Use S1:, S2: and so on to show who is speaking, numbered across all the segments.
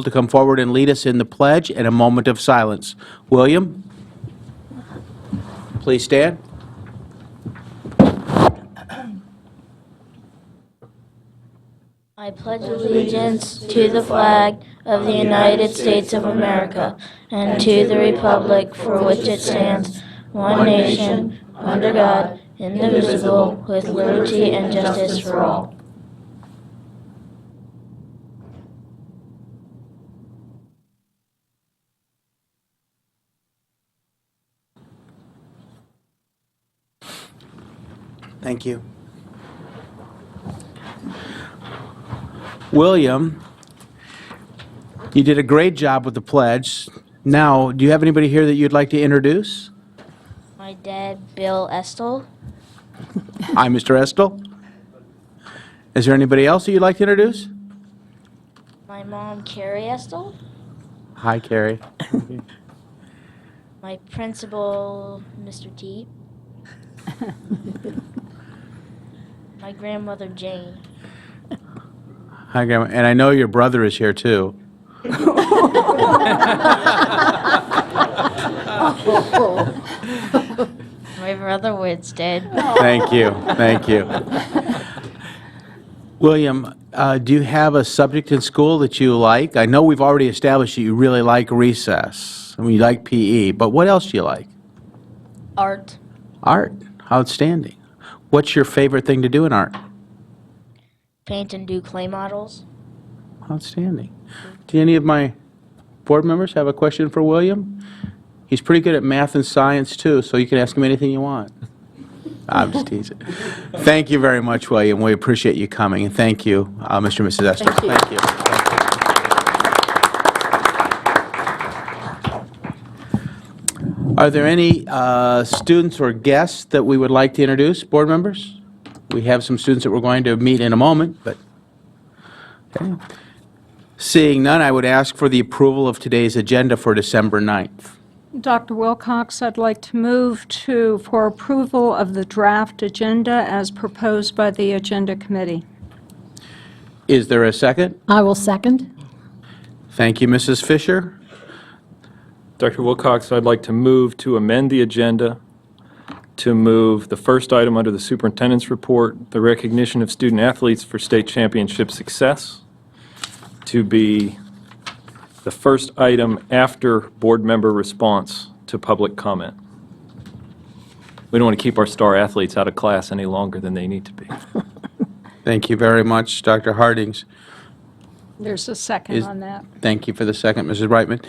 S1: to come forward and lead us in the pledge and a moment of silence. William, please stand.
S2: I pledge allegiance to the flag of the United States of America and to the republic for which it stands, one nation, under God, indivisible, with liberty and justice for all.
S1: Thank you. William, you did a great job with the pledge. Now, do you have anybody here that you'd like to introduce?
S2: My dad, Bill Estel.
S1: Hi, Mr. Estel. Is there anybody else that you'd like to introduce?
S2: My mom, Carrie Estel.
S1: Hi, Carrie.
S2: My principal, Mr. T. My grandmother, Jane.
S1: Hi, Grandma. And I know your brother is here, too.
S2: My brother, Winstead.
S1: Thank you. Thank you. William, do you have a subject in school that you like? I know we've already established that you really like recess. I mean, you like PE, but what else do you like?
S2: Art.
S1: Art. Outstanding. What's your favorite thing to do in art?
S2: Paint and do clay models.
S1: Outstanding. Do any of my board members have a question for William? He's pretty good at math and science, too, so you can ask him anything you want. I'm just teasing. Thank you very much, William. We appreciate you coming, and thank you, Mr. and Mrs. Estes.
S2: Thank you.
S1: Are there any students or guests that we would like to introduce, board members? We have some students that we're going to meet in a moment, but okay. Seeing none, I would ask for the approval of today's agenda for December 9th.
S3: Dr. Wilcox, I'd like to move for approval of the draft agenda as proposed by the Agenda Committee.
S1: Is there a second?
S4: I will second.
S1: Thank you, Mrs. Fisher.
S5: Dr. Wilcox, I'd like to move to amend the agenda to move the first item under the superintendent's report, the recognition of student athletes for state championship success, to be the first item after board member response to public comment. We don't want to keep our star athletes out of class any longer than they need to be.
S1: Thank you very much, Dr. Hardings.
S3: There's a second on that.
S1: Thank you for the second, Mrs. Reitman.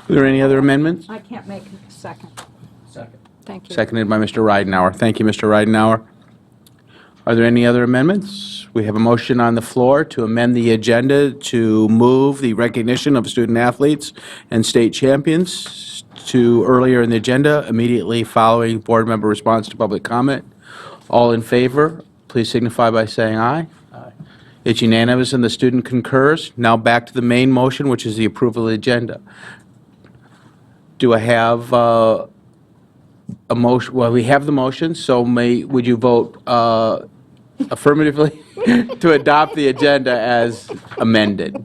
S1: Are there any other amendments?
S3: I can't make a second.
S1: Second.
S3: Thank you.
S1: Seconded by Mr. Ridenhour. Thank you, Mr. Ridenhour. Are there any other amendments? We have a motion on the floor to amend the agenda to move the recognition of student athletes and state champions to earlier in the agenda, immediately following board member response to public comment. All in favor, please signify by saying aye. Aye. It's unanimous and the student concurs. Now back to the main motion, which is the approval of the agenda. Do I have a motion? Well, we have the motion, so would you vote affirmatively to adopt the agenda as amended?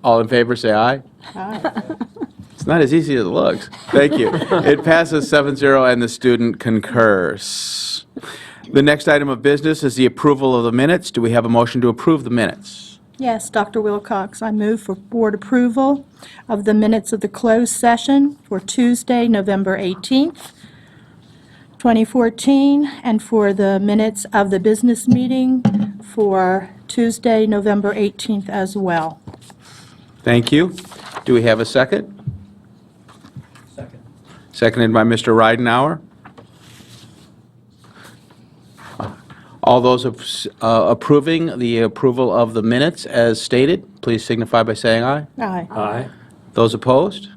S1: All in favor, say aye.
S3: Aye.
S1: It's not as easy as it looks. Thank you. It passes 7-0 and the student concurs. The next item of business is the approval of the minutes. Do we have a motion to approve the minutes?
S6: Yes, Dr. Wilcox, I move for board approval of the minutes of the closed session for Tuesday, November 18th, 2014, and for the minutes of the business meeting for Tuesday, November 18th as well.
S1: Thank you. Do we have a second? Second. Seconded by Mr. Ridenhour. All those approving the approval of the minutes as stated, please signify by saying aye.
S6: Aye.
S5: Aye.
S1: Those opposed?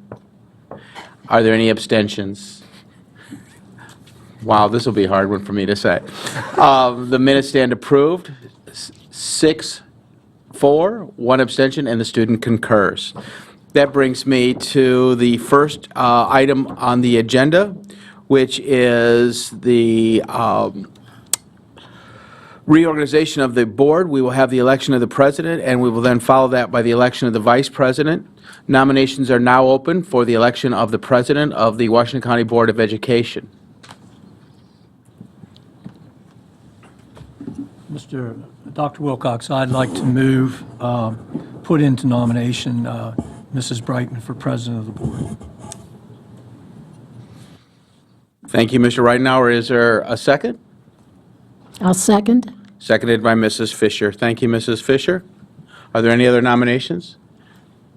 S1: Are there any abstentions? Wow, this will be a hard one for me to say. The minutes stand approved, 6-4, 1 abstention, and the student concurs. That brings me to the first item on the agenda, which is the reorganization of the board, we will have the election of the president, and we will then follow that by the election of the vice president. Nominations are now open for the election of the president of the Washington County Board of Education.
S4: Dr. Wilcox, I'd like to move, put into nomination Mrs. Brightman for president of the board.
S1: Thank you, Mr. Ridenhour. Is there a second?
S7: I'll second.
S1: Seconded by Mrs. Fisher. Thank you, Mrs. Fisher. Are there any other nominations?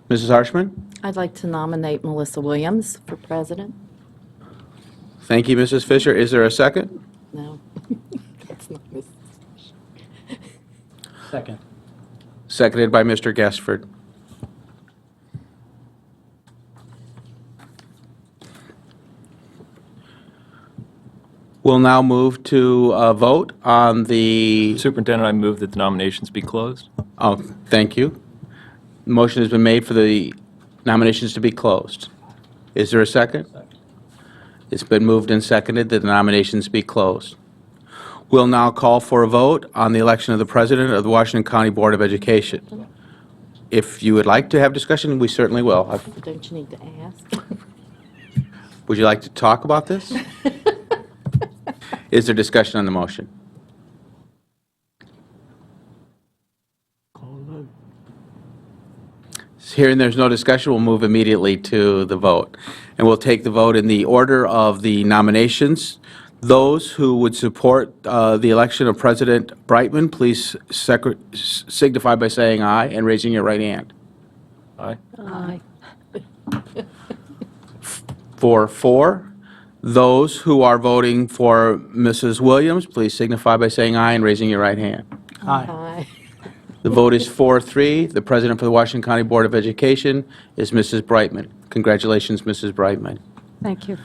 S1: Mrs. Harshman?
S8: I'd like to nominate Melissa Williams for president.
S1: Thank you, Mrs. Fisher. Is there a second?
S8: No, that's not Mrs.
S4: Second.
S1: Seconded by Mr. Guestford. We'll now move to a vote on the,
S5: Superintendent, I move that the nominations be closed.
S1: oh, thank you. The motion has been made for the nominations to be closed. Is there a second? It's been moved and seconded that the nominations be closed. We'll now call for a vote on the election of the president of the Washington County Board of Education. If you would like to have discussion, we certainly will.
S8: Don't you need to ask?
S1: Would you like to talk about this? Is there discussion on the motion? Hearing there's no discussion, we'll move immediately to the vote. And we'll take the vote in the order of the nominations. Those who would support the election of President Brightman, please signify by saying aye and raising your right hand.
S5: Aye.
S7: Aye.
S1: For four. Those who are voting for Mrs. Williams, please signify by saying aye and raising your right hand.
S8: Aye.
S1: The vote is 4-3. The president for the Washington County Board of Education is Mrs. Brightman. Congratulations, Mrs. Brightman.
S3: Thank you.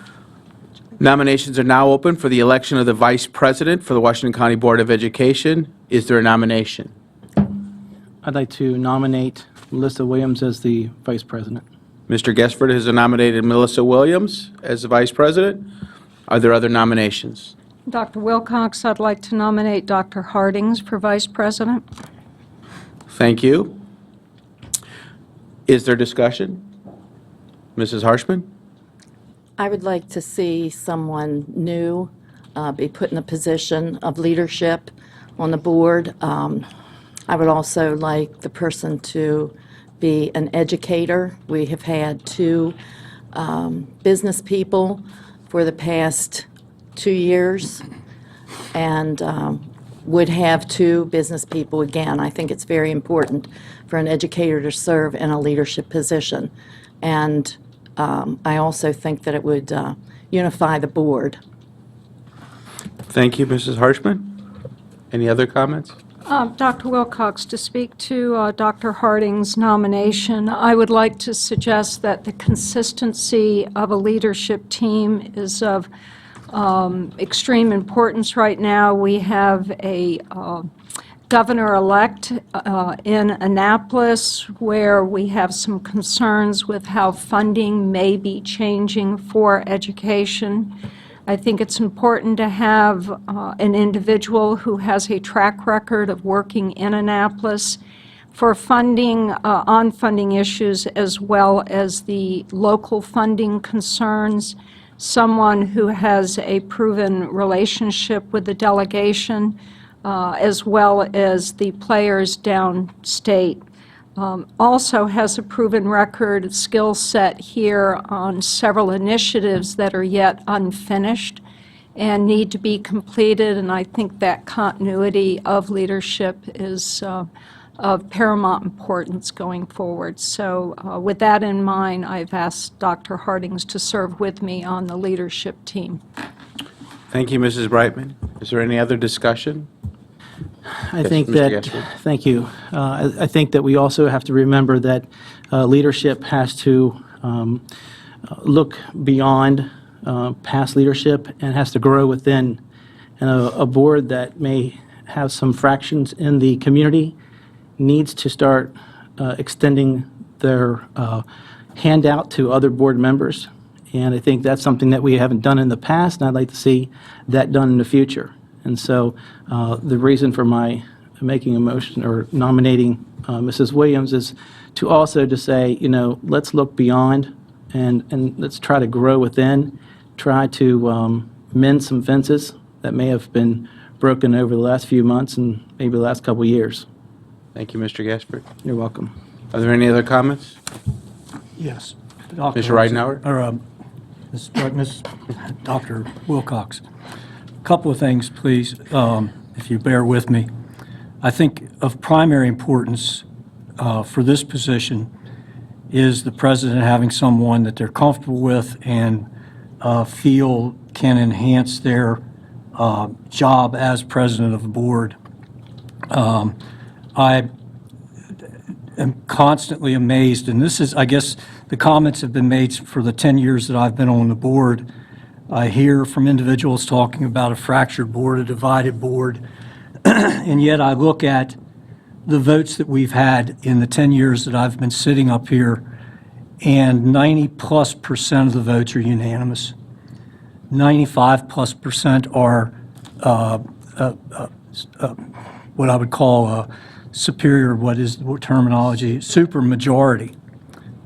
S1: Nominations are now open for the election of the vice president for the Washington County Board of Education. Is there a nomination?
S9: I'd like to nominate Melissa Williams as the vice president.
S1: Mr. Guestford has nominated Melissa Williams as the vice president. Are there other nominations?
S3: Dr. Wilcox, I'd like to nominate Dr. Hardings for vice president.
S1: Thank you. Is there discussion? Mrs. Harshman?
S8: I would like to see someone new be put in a position of leadership on the board. I would also like the person to be an educator. We have had two business people for the past 2 years, and would have two business people again. I think it's very important for an educator to serve in a leadership position. And I also think that it would unify the board.
S1: Thank you, Mrs. Harshman. Any other comments?
S3: Dr. Wilcox, to speak to Dr. Harding's nomination, I would like to suggest that the consistency of a leadership team is of extreme importance right now. We have a governor-elect in Annapolis where we have some concerns with how funding may be changing for education. I think it's important to have an individual who has a track record of working in Annapolis for funding, on funding issues as well as the local funding concerns, someone who has a proven relationship with the delegation, as well as the players downstate. Also has a proven record, skill set here on several initiatives that are yet unfinished and need to be completed, and I think that continuity of leadership is of paramount importance going forward. So with that in mind, I've asked Dr. Hardings to serve with me on the leadership team.
S1: Thank you, Mrs. Brightman. Is there any other discussion?
S9: I
S1: Yes,
S9: think
S1: Mr.
S9: that,
S1: Guestford.
S9: thank you. I think that we also have to remember that leadership has to look beyond past leadership and has to grow within. And a board that may have some fractions in the community needs to start extending their handout to other board members. And I think that's something that we haven't done in the past, and I'd like to see that done in the future. And so the reason for my making a motion or nominating Mrs. Williams is to also to say, let's look beyond and let's try to grow within, try to mend some fences that may have been broken over the last few months and maybe the last couple of years.
S1: Thank you, Mr. Gaspard.
S9: You're welcome.
S1: Are there any other comments?
S4: Yes.
S1: Mr. Ridenour?
S4: Dr. Wilcox. A couple of things, please, if you bear with me. I think of primary importance for this position is the president having someone that they're comfortable with and feel can enhance their job as president of the board. I am constantly amazed, and this is, I guess, the comments have been made for the 10 years that I've been on the board. I hear from individuals talking about a fractured board, a divided board, and yet I look at the votes that we've had in the 10 years that I've been sitting up here, and 90+% of the votes are unanimous. 95+% are what I would call a superior, what terminology, super majority,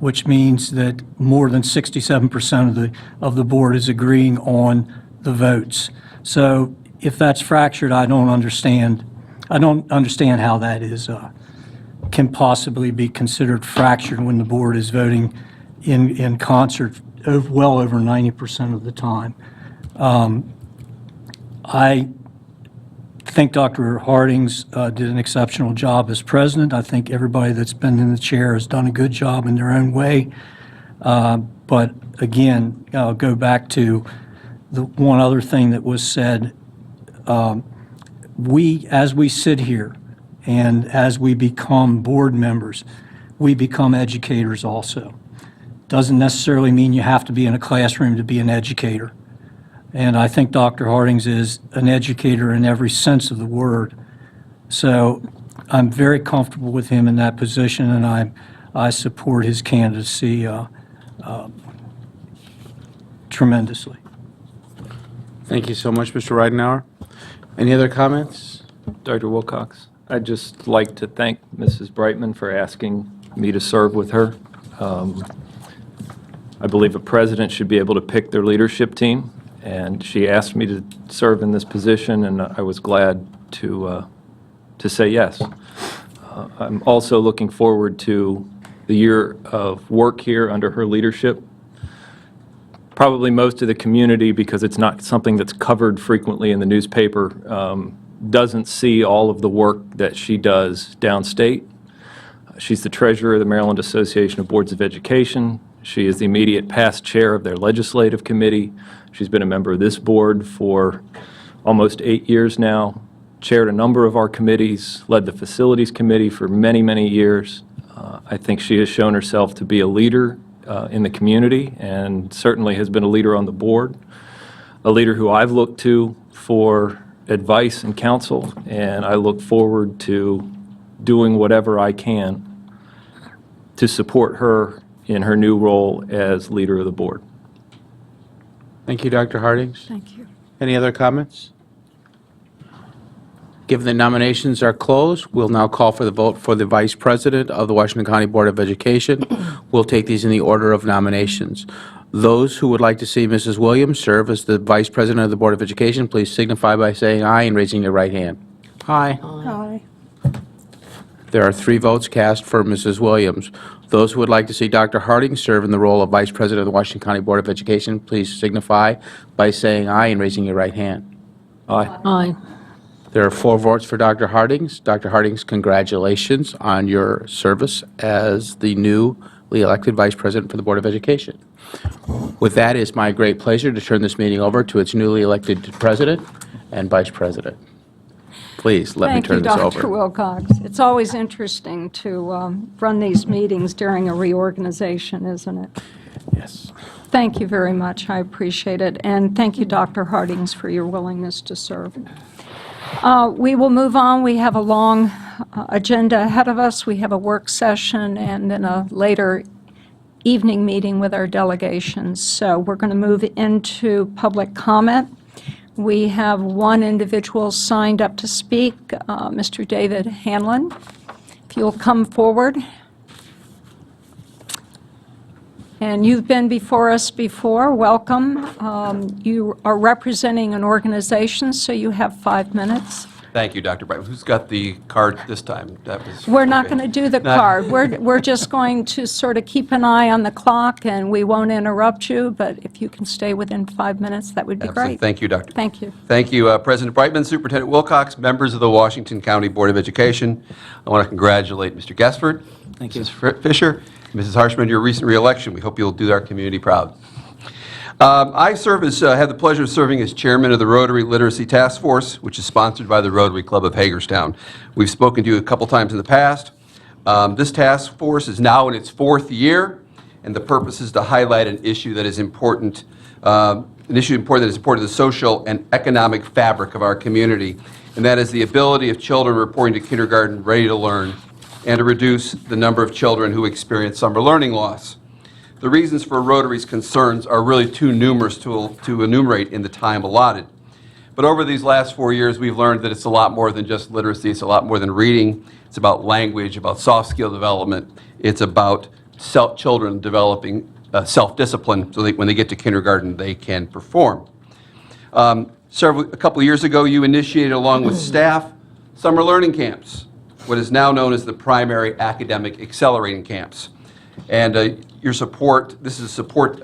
S4: which means that more than 67% of the board is agreeing on the votes. So if that's fractured, I don't understand how that is can possibly be considered fractured when the board is voting in concert well over 90% of the time. I think Dr. Hardings did an exceptional job as president. I think everybody that's been in the chair has done a good job in their own way. But again, I'll go back to the one other thing that was said. As we sit here and as we become board members, we become educators also. Doesn't necessarily mean you have to be in a classroom to be an educator. And I think Dr. Hardings is an educator in every sense of the word. So I'm very comfortable with him in that position, and I support his candidacy tremendously.
S1: Thank you so much, Mr. Ridenour. Any other comments?
S5: Dr. Wilcox, I'd just like to thank Mrs. Brightman for asking me to serve with her. I believe a president should be able to pick their leadership team, and she asked me to serve in this position, and I was glad to say yes. I'm also looking forward to the year of work here under her leadership. Probably most of the community, because it's not something that's covered frequently in the newspaper, doesn't see all of the work that she does downstate. She's the treasurer of the Maryland Association of Boards of Education. She is the immediate past chair of their legislative committee. She's been a member of this board for almost 8 years now, chaired a number of our committees, led the facilities committee for many, many years. I think she has shown herself to be a leader in the community and certainly has been a leader on the board, a leader who I've looked to for advice and counsel, and I look forward to doing whatever I can to support her in her new role as leader of the board.
S1: Thank you, Dr. Hardings.
S3: Thank you.
S1: Any other comments? Given the nominations are closed, we'll now call for the vote for the Vice President of the Washington County Board of Education. We'll take these in the order of nominations. Those who would like to see Mrs. Williams serve as the Vice President of the Board of Education, please signify by saying aye and raising your right hand.
S9: Aye.
S6: Aye.
S1: There are 3 votes cast for Mrs. Williams. Those who would like to see Dr. Harding serve in the role of Vice President of the Washington County Board of Education, please signify by saying aye and raising your right hand.
S5: Aye.
S7: Aye.
S1: There are 4 votes for Dr. Hardings. Dr. Hardings, congratulations on your service as the newly elected Vice President for the Board of Education. With that, it's my great pleasure to turn this meeting over to its newly elected President and Vice President. Please, let me turn this
S3: Thank you,
S1: over.
S3: Dr. Wilcox. It's always interesting to run these meetings during a reorganization, isn't it?
S1: Yes.
S3: Thank you very much. I appreciate it. And thank you, Dr. Hardings, for your willingness to serve. We will move on. We have a long agenda ahead of us. We have a work session and then a later evening meeting with our delegations. So we're going to move into public comment. We have one individual signed up to speak, Mr. David Hanlon. If you'll come forward. And you've been before us before. Welcome. You are representing an organization, so you have 5 minutes.
S10: Thank you, Dr. Brightman. Who's got the card this time? That was
S3: We're not
S10: okay.
S3: going to do the
S10: No.
S3: card. We're just going to sort of keep an eye on the clock, and we won't interrupt you, but if you can stay within 5 minutes, that would be
S10: Absolutely.
S3: great.
S10: Thank you, Doctor.
S3: Thank you.
S10: Thank you, President Brightman, Superintendent Wilcox, members of the Washington County Board of Education. I want to congratulate Mr. Gesford,
S9: Thank you.
S10: Mrs. Fisher, Mrs. Harshman, your recent reelection. We hope you'll do our community proud. I have the pleasure of serving as chairman of the Rotary Literacy Task Force, which is sponsored by the Rotary Club of Hagerstown. We've spoken to you a couple times in the past. This task force is now in its 4th year, and the purpose is to highlight an issue that is important, that is important to the social and economic fabric of our community, and that is the ability of children reporting to kindergarten ready to learn, and to reduce the number of children who experience summer learning loss. The reasons for Rotary's concerns are really too numerous to enumerate in the time allotted. But over these last 4 years, we've learned that it's a lot more than just literacy. It's a lot more than reading. It's about language, about soft skill development. It's about children developing self-discipline so that when they get to kindergarten, they can perform. A couple of years ago, you initiated, along with staff, summer learning camps, what is now known as the primary academic accelerating camps. And your support, this is support,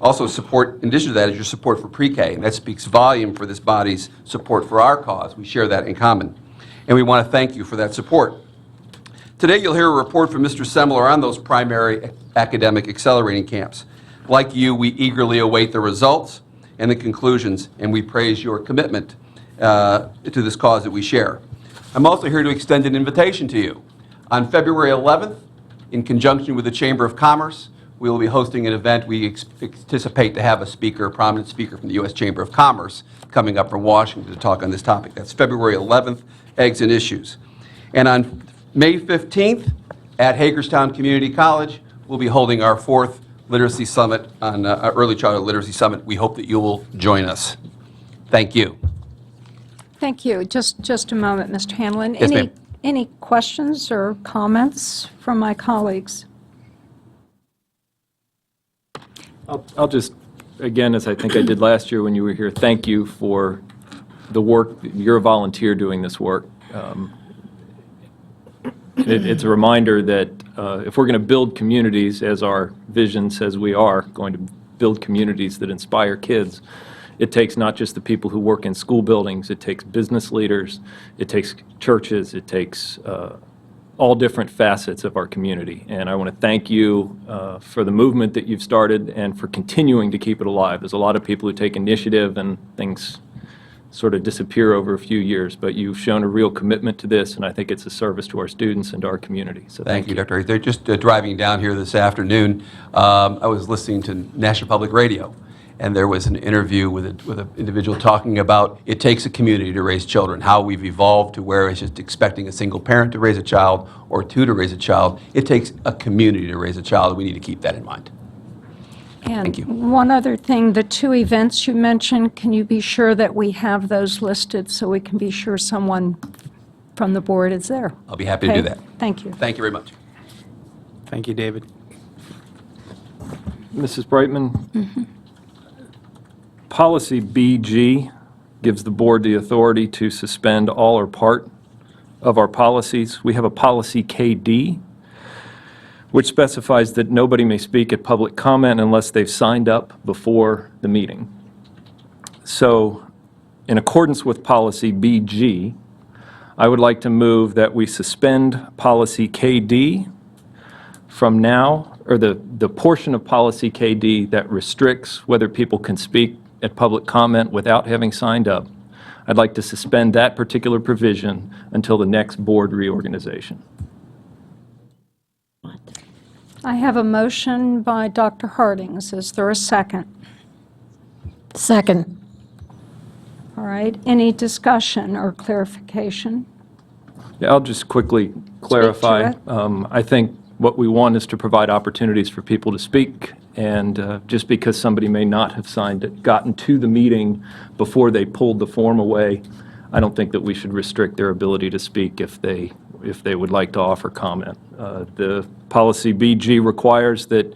S10: also support, in addition to that, is your support for pre-K, and that speaks volume for this body's support for our cause. We share that in common, and we want to thank you for that support. Today, you'll hear a report from Mr. Semler on those primary academic accelerating camps. Like you, we eagerly await the results and the conclusions, and we praise your commitment to this cause that we share. I'm also here to extend an invitation to you. On February 11th, in conjunction with the Chamber of Commerce, we will be hosting an event. We anticipate to have a prominent speaker from the U.S. Chamber of Commerce coming up from Washington to talk on this topic. That's February 11th, Eggs and Issues. And on May 15th, at Hagerstown Community College, we'll be holding our 4th Literacy Summit, our Early Childhood Literacy Summit. We hope that you will join us. Thank you.
S3: Thank you. Just a moment, Mr. Hanlon.
S10: Yes, ma'am.
S3: Any questions or comments from my colleagues?
S5: I'll just, again, as I think I did last year when you were here, thank you for the work. You're a volunteer doing this work. It's a reminder that if we're going to build communities, as our vision says we are going to build communities that inspire kids, it takes not just the people who work in school buildings, it takes business leaders, it takes churches, it takes all different facets of our community. And I want to thank you for the movement that you've started and for continuing to keep it alive. There's a lot of people who take initiative and things sort of disappear over a few years, but you've shown a real commitment to this, and I think it's a service to our students and to our community. So
S10: Thank you, Dr. They're just driving down here this afternoon. I was listening to National Public Radio, and there was an interview with an individual talking about it takes a community to raise children, how we've evolved to where it's just expecting a single parent to raise a child or two to raise a child. It takes a community to raise a child. We need to keep that in mind. Thank you.
S3: And one other thing, the 2 events you mentioned, can you be sure that we have those listed so we can be sure someone from the board is there?
S10: I'll be happy to do
S3: Okay?
S10: that.
S3: Thank you.
S10: Thank you very much.
S1: Thank you, David.
S5: Mrs. Brightman, Policy BG gives the board the authority to suspend all or part of our policies. We have a policy KD, which specifies that nobody may speak at public comment unless they've signed up before the meeting. So, in accordance with policy BG, I would like to move that we suspend policy KD from now, or the portion of policy KD that restricts whether people can speak at public comment without having signed up. I'd like to suspend that particular provision until the next board reorganization.
S3: I have a motion by Dr. Hardings. Is there a second?
S7: Second.
S3: All right. Any discussion or clarification?
S5: Yeah, I'll just quickly clarify.
S3: it.
S5: I think What we want is to provide opportunities for people to speak, and just because somebody may not have gotten to the meeting before they pulled the form away, I don't think that we should restrict their ability to speak if they would like to offer comment. The policy BG requires that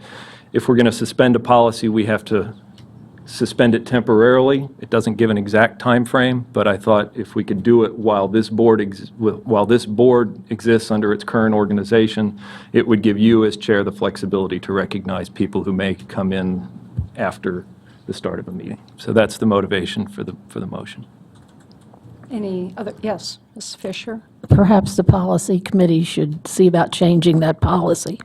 S5: if we're going to suspend a policy, we have to suspend it temporarily. It doesn't give an exact time frame, but I thought if we could do it while this board exists under its current organization, it would give you as chair the flexibility to recognize people who may come in after the start of a meeting. So that's the motivation for the motion.
S3: Any other, yes, Ms. Fisher?
S7: Perhaps the policy committee should see about changing that policy.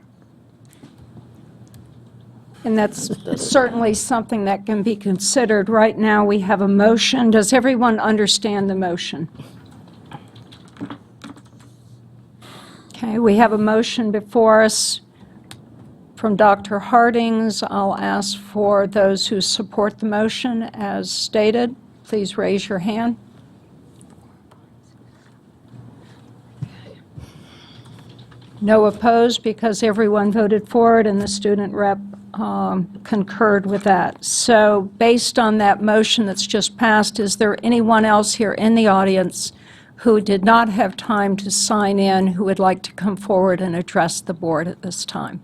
S3: And that's certainly something that can be considered. Right now, we have a motion. Does everyone understand the motion? Okay, we have a motion before us from Dr. Hardings. I'll ask for those who support the motion as stated. Please raise your hand. No opposed because everyone voted for it and the student rep concurred with that. So based on that motion that's just passed, is there anyone else here in the audience who did not have time to sign in who would like to come forward and address the board at this time?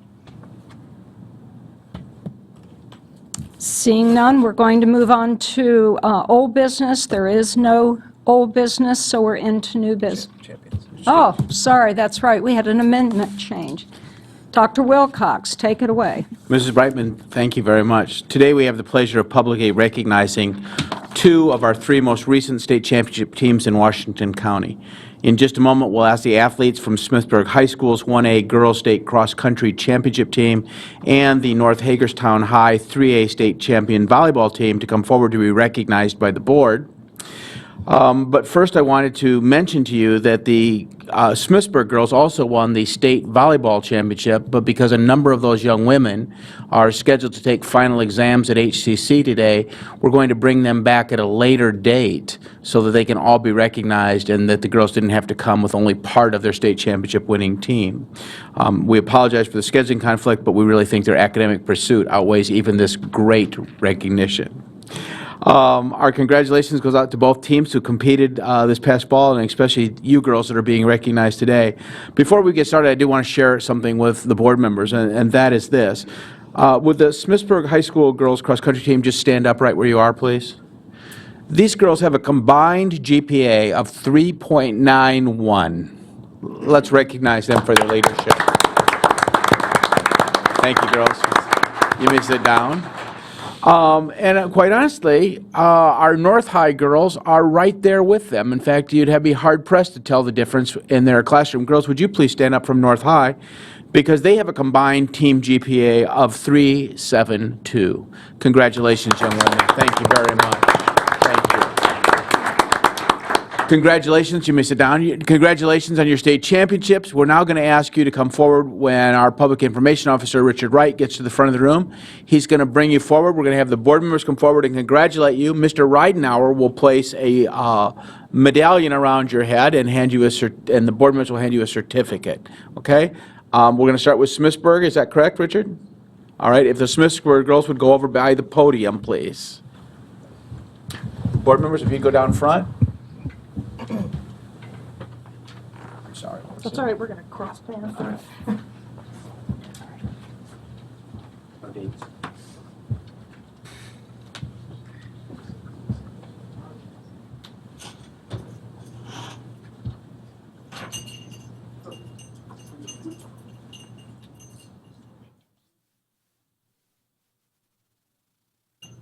S3: Seeing none, we're going to move on to old business. There is no old business, so we're into new business. Oh, sorry, that's right. We had an amendment change. Dr. Wilcox, take it away.
S1: Mrs. Brightman, thank you very much. Today we have the pleasure of publicly recognizing 2 of our 3 most recent state championship teams in Washington County. In just a moment, we'll ask the athletes from Smithsburg High School's 1A Girls State Cross Country Championship team and the North Hagerstown High 3A State Champion Volleyball team to come forward to be recognized by the board. But first, I wanted to mention to you that the Smithsburg girls also won the state volleyball championship, but because a number of those young women are scheduled to take final exams at HCC today, we're going to bring them back at a later date so that they can all be recognized and that the girls didn't have to come with only part of their state championship winning team. We apologize for the scheduling conflict, but we really think their academic pursuit outweighs even this great recognition. Our congratulations goes out to both teams who competed this past fall, and especially you girls that are being recognized today. Before we get started, I do want to share something with the board members, and that is this. Would the Smithsburg High School girls cross-country team just stand up right where you are, please? These girls have a combined GPA of 3.91. Let's recognize them for their leadership. Thank you, girls. You may sit down. And quite honestly, our North High girls are right there with them. In fact, you'd be hard-pressed to tell the difference in their classroom. Girls, would you please stand up from North High? Because they have a combined team GPA of 3.72. Congratulations, young women. Thank you very much. Thank you. Congratulations. You may sit down. Congratulations on your state championships. We're now going to ask you to come forward when our public information officer, Richard Wright, gets to the front of the room. He's going to bring you forward. We're going to have the board members come forward and congratulate you. Mr. Reidenauer will place a medallion around your head and hand you and the board members will hand you a certificate. Okay? We're going to start with Smithsburg. Is that correct, Richard? All right. If the Smithsburg girls would go over by the podium, please. Board members, if you go down front. I'm sorry.
S6: That's all right, we're going to cross paths.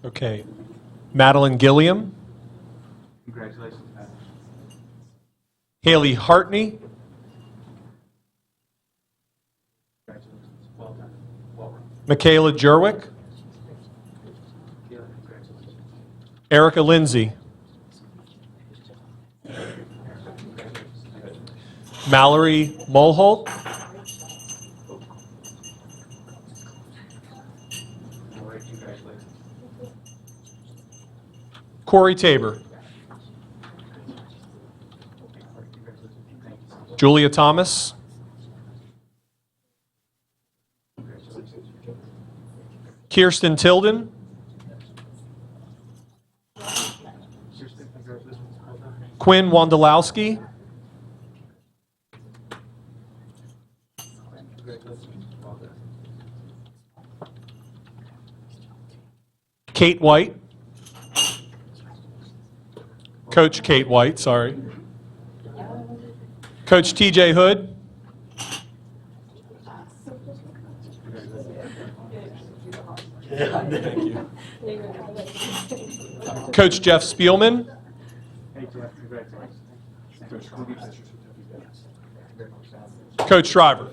S11: Okay. Madeline Gilliam.
S1: Congratulations, Matt.
S11: Haley Hartney.
S1: Well done. Well done.
S11: Michaela Jerwick. Erica Lindsay. Mallory Mulholt. Corey Tabor. Julia Thomas. Kirsten Tilden. Quinn Wondolowski. Kate White. Coach Kate White, sorry. Coach TJ Hood. Coach Jeff Spielman. Coach Shriver.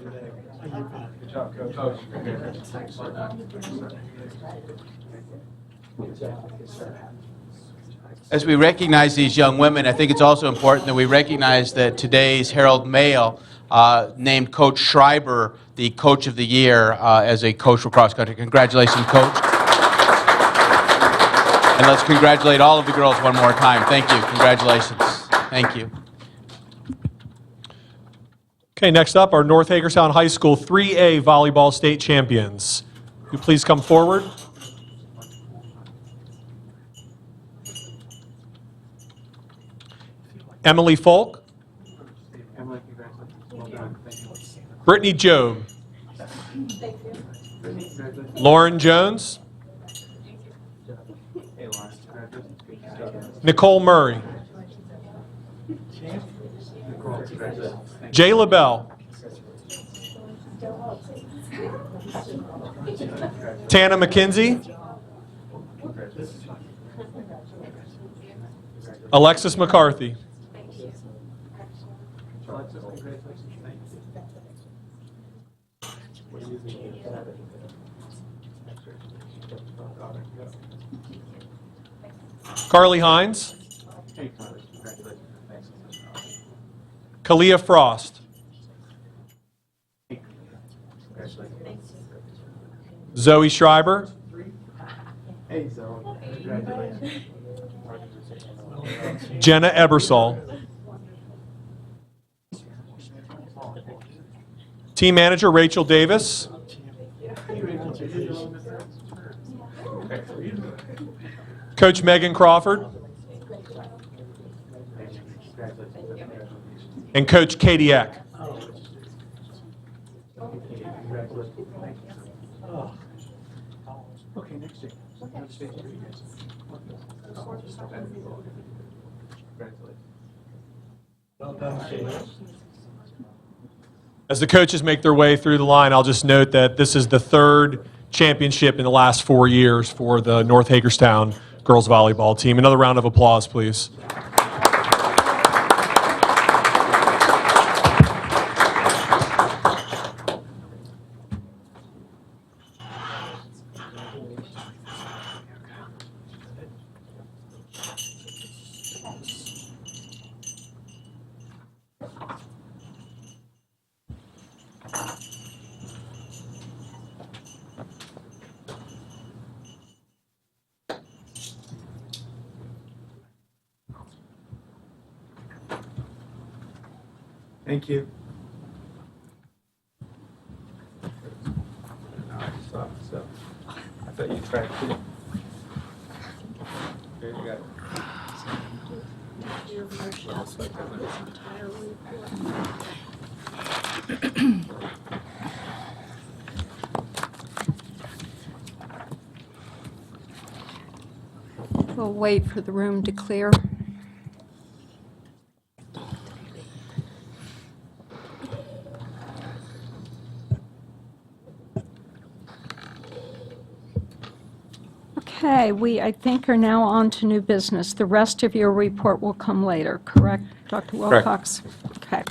S1: As we recognize these young women, I think it's also important that we recognize that today's Herald Mail named Coach Schreiber the Coach of the Year as a coach for cross country. Congratulations, Coach. And let's congratulate all of the girls one more time. Thank you. Congratulations. Thank you.
S11: Okay, next up, our North Hagerstown High School 3A volleyball state champions. Will you please come forward? Emily Folk. Brittany Job. Lauren Jones. Nicole Murray. Jay LaBelle. Tana McKenzie. Alexis McCarthy. Carly Hines. Kalia Frost. Zoe Schreiber. Jenna Ebersol. Team manager Rachel Davis. Coach Megan Crawford. And Coach Katie Eck. As the coaches make their way through the line, I'll just note that this is the third championship in the last 4 years for the North Hagerstown girls volleyball team. Another round of applause, please.
S4: Thank you.
S5: I thought you tried to. Here you go.
S3: We'll wait for the room to clear. Okay, we, I think, are now on to new business. The rest of your report will come later, correct, Dr. Wilcox? Okay.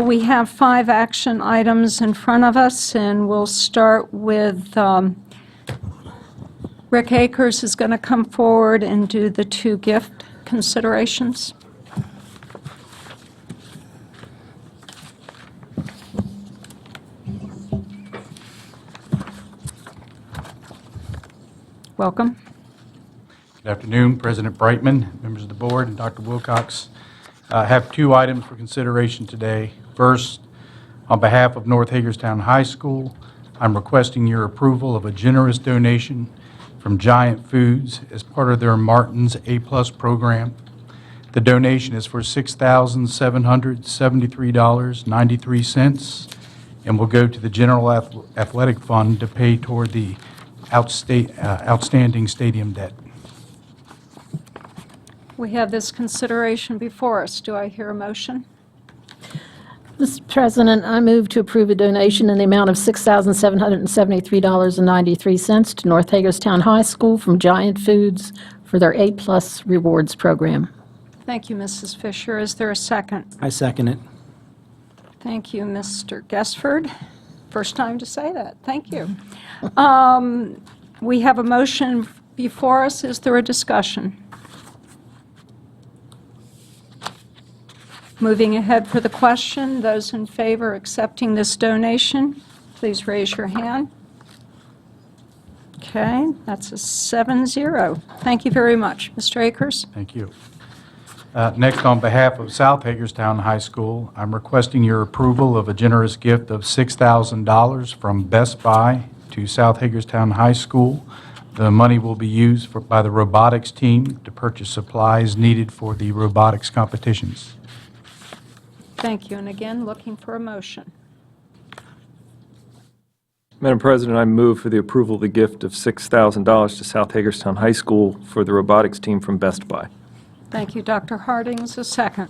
S3: We have 5 action items in front of us, and we'll start with Rick Akers is going to come forward and do the 2 gift considerations. Welcome.
S12: Good afternoon, President Brightman, members of the board, and Dr. Wilcox. I have 2 items for consideration today. First, on behalf of North Hagerstown High School, I'm requesting your approval of a generous donation from Giant Foods as part of their Martin's A-Plus program. The donation is for $6,773.93 and will go to the General Athletic Fund to pay toward the outstanding stadium debt.
S3: We have this consideration before us. Do I hear a motion?
S7: Mr. President, I move to approve a donation in the amount of $6,773.93 to North Hagerstown High School from Giant Foods for their A-Plus Rewards Program.
S3: Thank you, Mrs. Fisher. Is there a second?
S9: I second it.
S3: Thank you, Mr. Gesford. First time to say that. Thank you. We have a motion before us. Is there a discussion? Moving ahead for the question, those in favor of accepting this donation, please raise your hand. Okay, that's a 7-0. Thank you very much. Mr. Akers?
S12: Thank you. Next, on behalf of South Hagerstown High School, I'm requesting your approval of a generous gift of $6,000 from Best Buy to South Hagerstown High School. The money will be used by the robotics team to purchase supplies needed for the robotics competitions.
S3: Thank you. And again, looking for a motion.
S5: Madam President, I move for the approval of the gift of $6,000 to South Hagerstown High School for the robotics team from Best Buy.
S3: Thank you, Dr. Hardings. A second.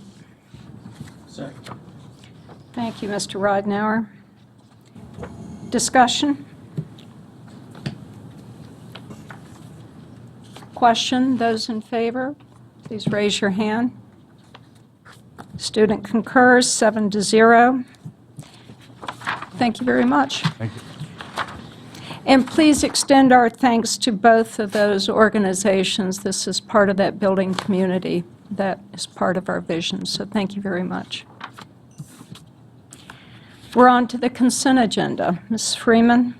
S9: Second.
S3: Thank you, Mr. Ridenour. Discussion? Question? Those in favor, please raise your hand. Student concurs, 7-0. Thank you very much.
S12: Thank you.
S3: And please extend our thanks to both of those organizations. This is part of that building community that is part of our vision, so thank you very much. We're on to the consent agenda. Ms. Freeman?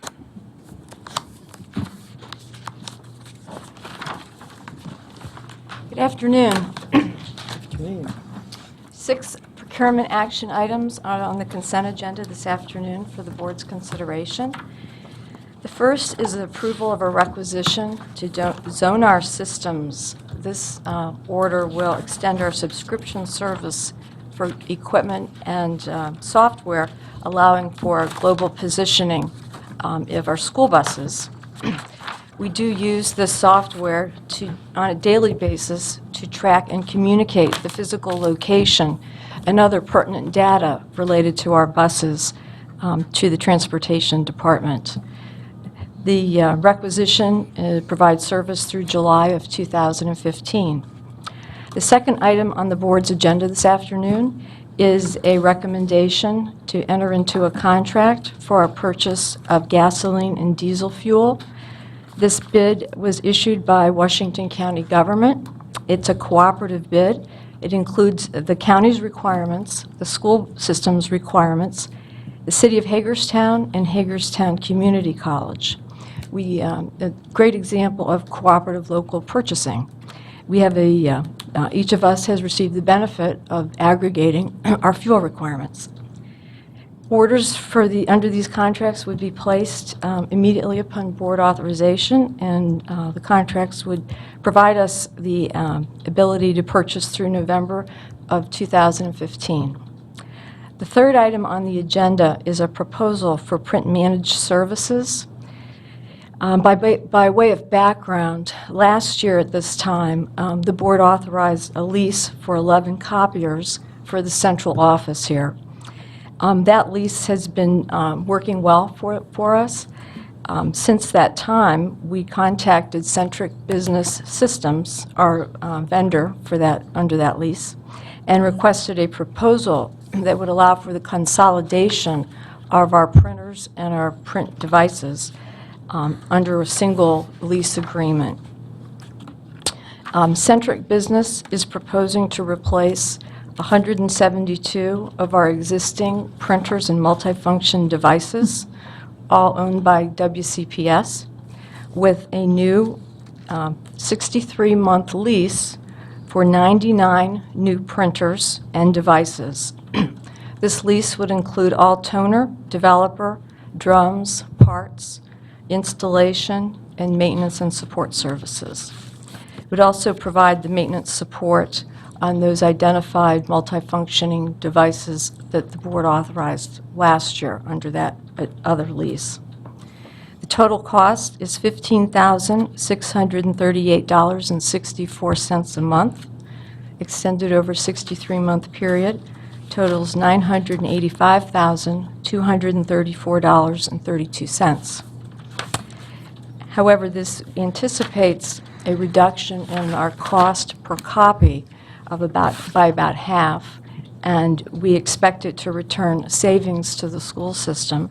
S13: Good afternoon. 6 procurement action items are on the consent agenda this afternoon for the board's consideration. The first is the approval of a requisition to Zonar Systems. This order will extend our subscription service for equipment and software, allowing for global positioning of our school buses. We do use this software on a daily basis to track and communicate the physical location and other pertinent data related to our buses to the Transportation Department. The requisition provides service through July of 2015. The second item on the board's agenda this afternoon is a recommendation to enter into a contract for a purchase of gasoline and diesel fuel. This bid was issued by Washington County government. It's a cooperative bid. It includes the county's requirements, the school system's requirements, the City of Hagerstown, and Hagerstown Community College. A great example of cooperative local purchasing. We have each of us has received the benefit of aggregating our fuel requirements. Orders under these contracts would be placed immediately upon board authorization, and the contracts would provide us the ability to purchase through November of 2015. The third item on the agenda is a proposal for print managed services. By way of background, last year at this time, the board authorized a lease for 11 copiers for the central office here. That lease has been working well for us. Since that time, we contacted Centric Business Systems, our vendor for under that lease, and requested a proposal that would allow for the consolidation of our printers and our print devices under a single lease agreement. Centric Business is proposing to replace 172 of our existing printers and multifunction devices, all owned by WCPS, with a new 63-month lease for 99 new printers and devices. This lease would include all toner, developer, drums, parts, installation, and maintenance and support services. It would also provide the maintenance support on those identified multifunctioning devices that the board authorized last year under that other lease. The total cost is $15,638.64 a month, extended over a 63-month period, totals $985,234.32. However, this anticipates a reduction in our cost per copy of by about half, and we expect it to return savings to the school system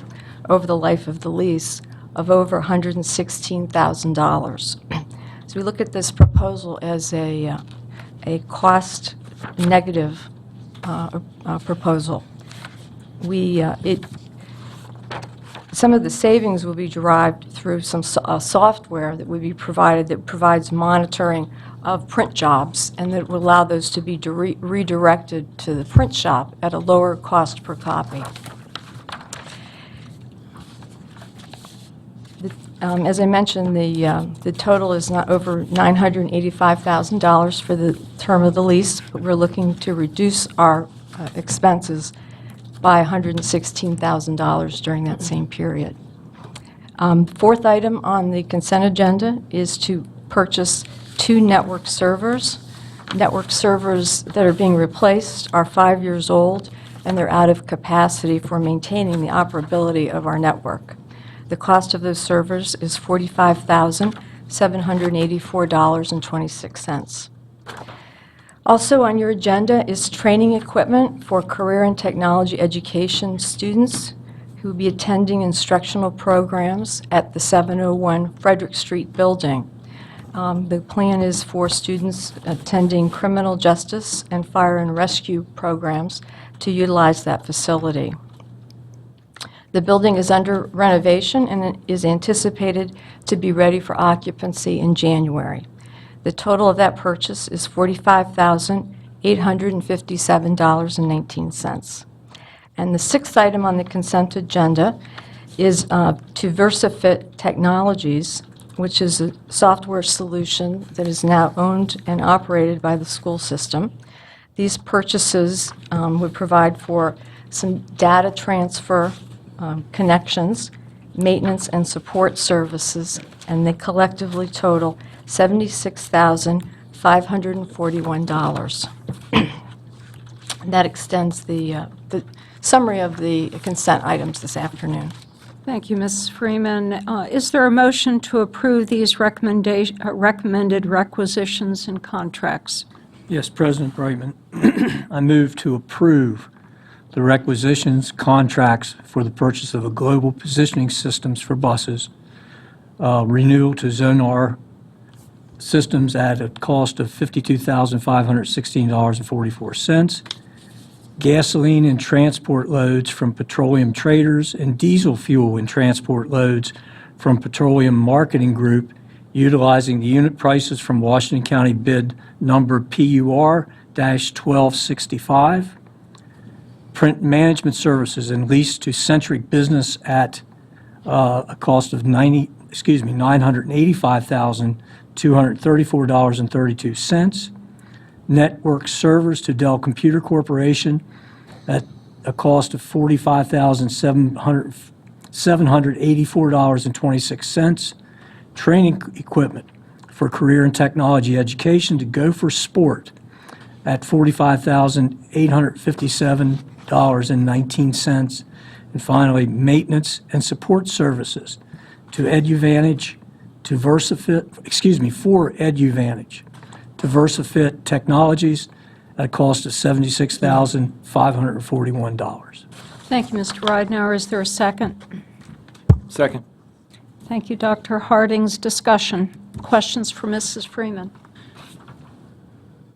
S13: over the life of the lease of over $116,000. So we look at this proposal as a cost-negative proposal. Some of the savings will be derived through some software that would be provided that provides monitoring of print jobs, and that will allow those to be redirected to the print shop at a lower cost per copy. As I mentioned, the total is not over $985,000 for the term of the lease, but we're looking to reduce our expenses by $116,000 during that same period. Fourth item on the consent agenda is to purchase 2 network servers. Network servers that are being replaced are 5 years old, and they're out of capacity for maintaining the operability of our network. The cost of those servers is $45,784.26. Also on your agenda is training equipment for career and technology education students who will be attending instructional programs at the 701 Frederick Street building. The plan is for students attending criminal justice and fire and rescue programs to utilize that facility. The building is under renovation and is anticipated to be ready for occupancy in January. The total of that purchase is $45,857.19. And the sixth item on the consent agenda is to VersaFit Technologies, which is a software solution that is now owned and operated by the school system. These purchases would provide for some data transfer connections, maintenance and support services, and they collectively total $76,541. That extends the summary of the consent items this afternoon.
S3: Thank you, Mrs. Freeman. Is there a motion to approve these recommended requisitions and contracts?
S4: Yes, President Brightman, I move to approve the requisitions contracts for the purchase of a global positioning systems for buses, renewal to Zonar systems at a cost of $52,516.44, gasoline and transport loads from Petroleum Traders, and diesel fuel and transport loads from Petroleum Marketing Group, utilizing the unit prices from Washington County bid number PUR-1265. Print management services and lease to Centric Business at a cost of $985,234.32. Network servers to Dell Computer Corporation at a cost of $45,784.26. Training equipment for career and technology education to Gopher Sport at $45,857.19. And finally, maintenance and support services to EduVantage, to VersaFit, for EduVantage, to VersaFit Technologies at a cost of $76,541.
S3: Thank you, Mr. Ridenour. Is there a second?
S5: Second.
S3: Thank you, Dr. Hardings. Discussion. Questions for Mrs. Freeman?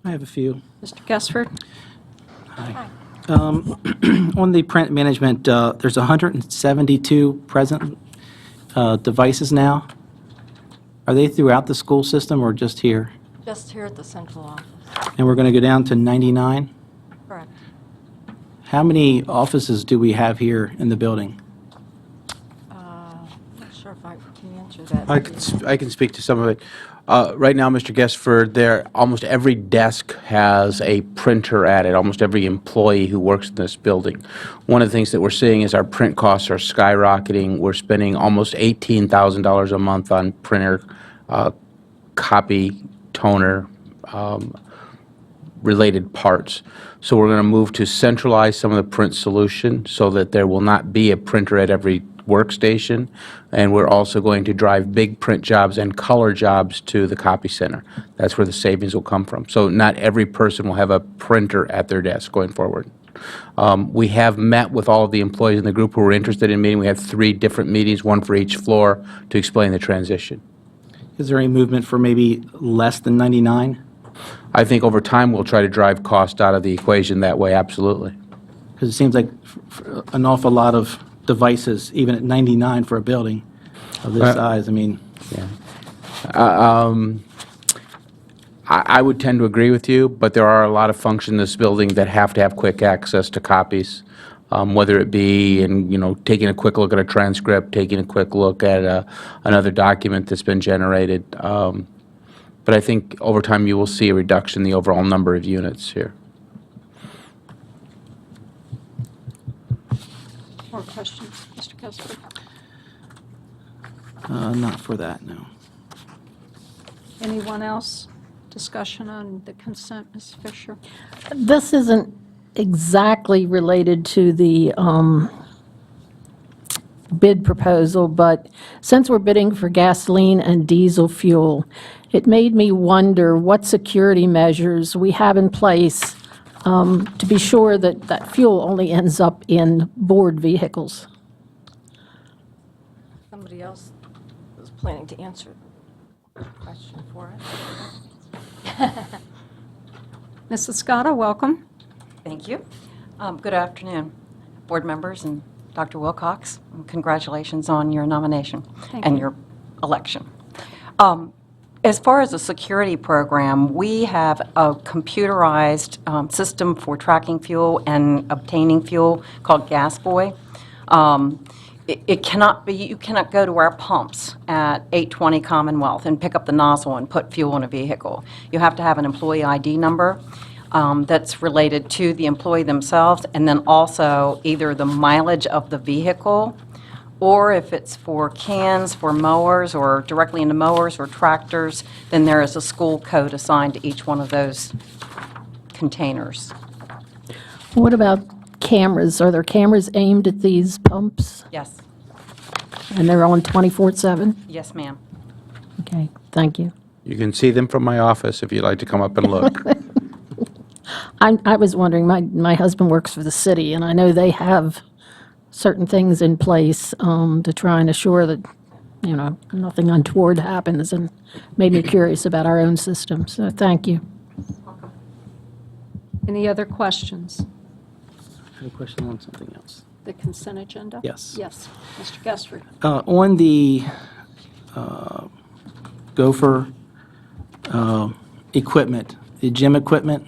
S9: I have a few.
S3: Mr. Gessford?
S9: On the print management, there's 172 present devices now. Are they throughout the school system or just here?
S13: Just here at the central office.
S9: And we're going to go down to 99?
S13: Correct.
S9: How many offices do we have here in the building?
S13: bit.
S1: I can speak to some of it. Right now, Mr. Guestford, almost every desk has a printer at it, almost every employee who works in this building. One of the things that we're seeing is our print costs are skyrocketing. We're spending almost $18,000 a month on printer, copy, toner, related parts. So we're going to move to centralize some of the print solution so that there will not be a printer at every workstation, and we're also going to drive big print jobs and color jobs to the copy center. That's where the savings will come from. So not every person will have a printer at their desk going forward. We have met with all of the employees in the group who were interested in meeting. We have 3 different meetings, 1 for each floor, to explain the transition.
S9: Is there any movement for maybe less than 99?
S1: I think over time we'll try to drive cost out of the equation that way, absolutely.
S9: Because it seems like an awful lot of devices, even at 99 for a building of this size. I mean,
S1: I would tend to agree with you, but there are a lot of functions in this building that have to have quick access to copies, whether it be taking a quick look at a transcript, taking a quick look at another document that's been generated. But I think over time you will see a reduction in the overall number of units here.
S3: More questions, Mr. Guestford?
S9: not for that, no.
S3: Anyone else? Discussion on the consent, Ms. Fisher?
S7: This isn't exactly related to the bid proposal, but since we're bidding for gasoline and diesel fuel, it made me wonder what security measures we have in place to be sure that that fuel only ends up in board vehicles.
S13: Somebody else was planning to answer the question for us.
S3: Mrs. Scotto, welcome.
S14: Thank you. Good afternoon, board members and Dr. Wilcox. Congratulations on your nomination and your election. As far as the security program, we have a computerized system for tracking fuel and obtaining fuel called GasBoy. It cannot be, you cannot go to our pumps at 820 Commonwealth and pick up the nozzle and put fuel in a vehicle. You have to have an employee ID number that's related to the employee themselves, and then also either the mileage of the vehicle, or if it's for cans, for mowers, or directly into mowers or tractors, then there is a school code assigned to each one of those containers.
S7: What about cameras? Are there cameras aimed at these pumps?
S14: Yes.
S7: And they're on 24/7?
S14: Yes, ma'am.
S7: Okay, thank you.
S1: You can see them from my office if you'd like to come up and look.
S7: I was wondering, my husband works for the city, and I know they have certain things in place to try and assure that, you know, nothing untoward happens, and made me curious about our own system. So thank you.
S3: Any other questions?
S9: I have a question on something else.
S3: The consent agenda?
S9: Yes.
S3: Yes. Mr. Guestford?
S9: On the Gopher equipment, the gym equipment,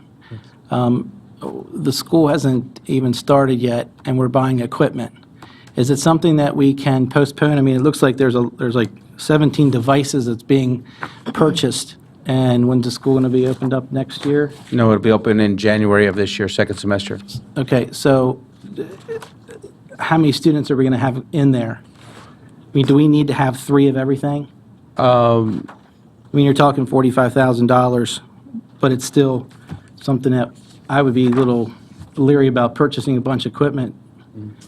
S9: the school hasn't even started yet, and we're buying equipment. Is it something that we can postpone? I mean, it looks like there's like 17 devices that's being purchased, and when's the school going to be opened up next year?
S1: No, it'll be open in January of this year, second semester.
S9: Okay, so how many students are we going to have in there? I mean, do we need to have 3 of everything? I mean, you're talking $45,000, but it's still something that I would be a little leery about purchasing a bunch of equipment,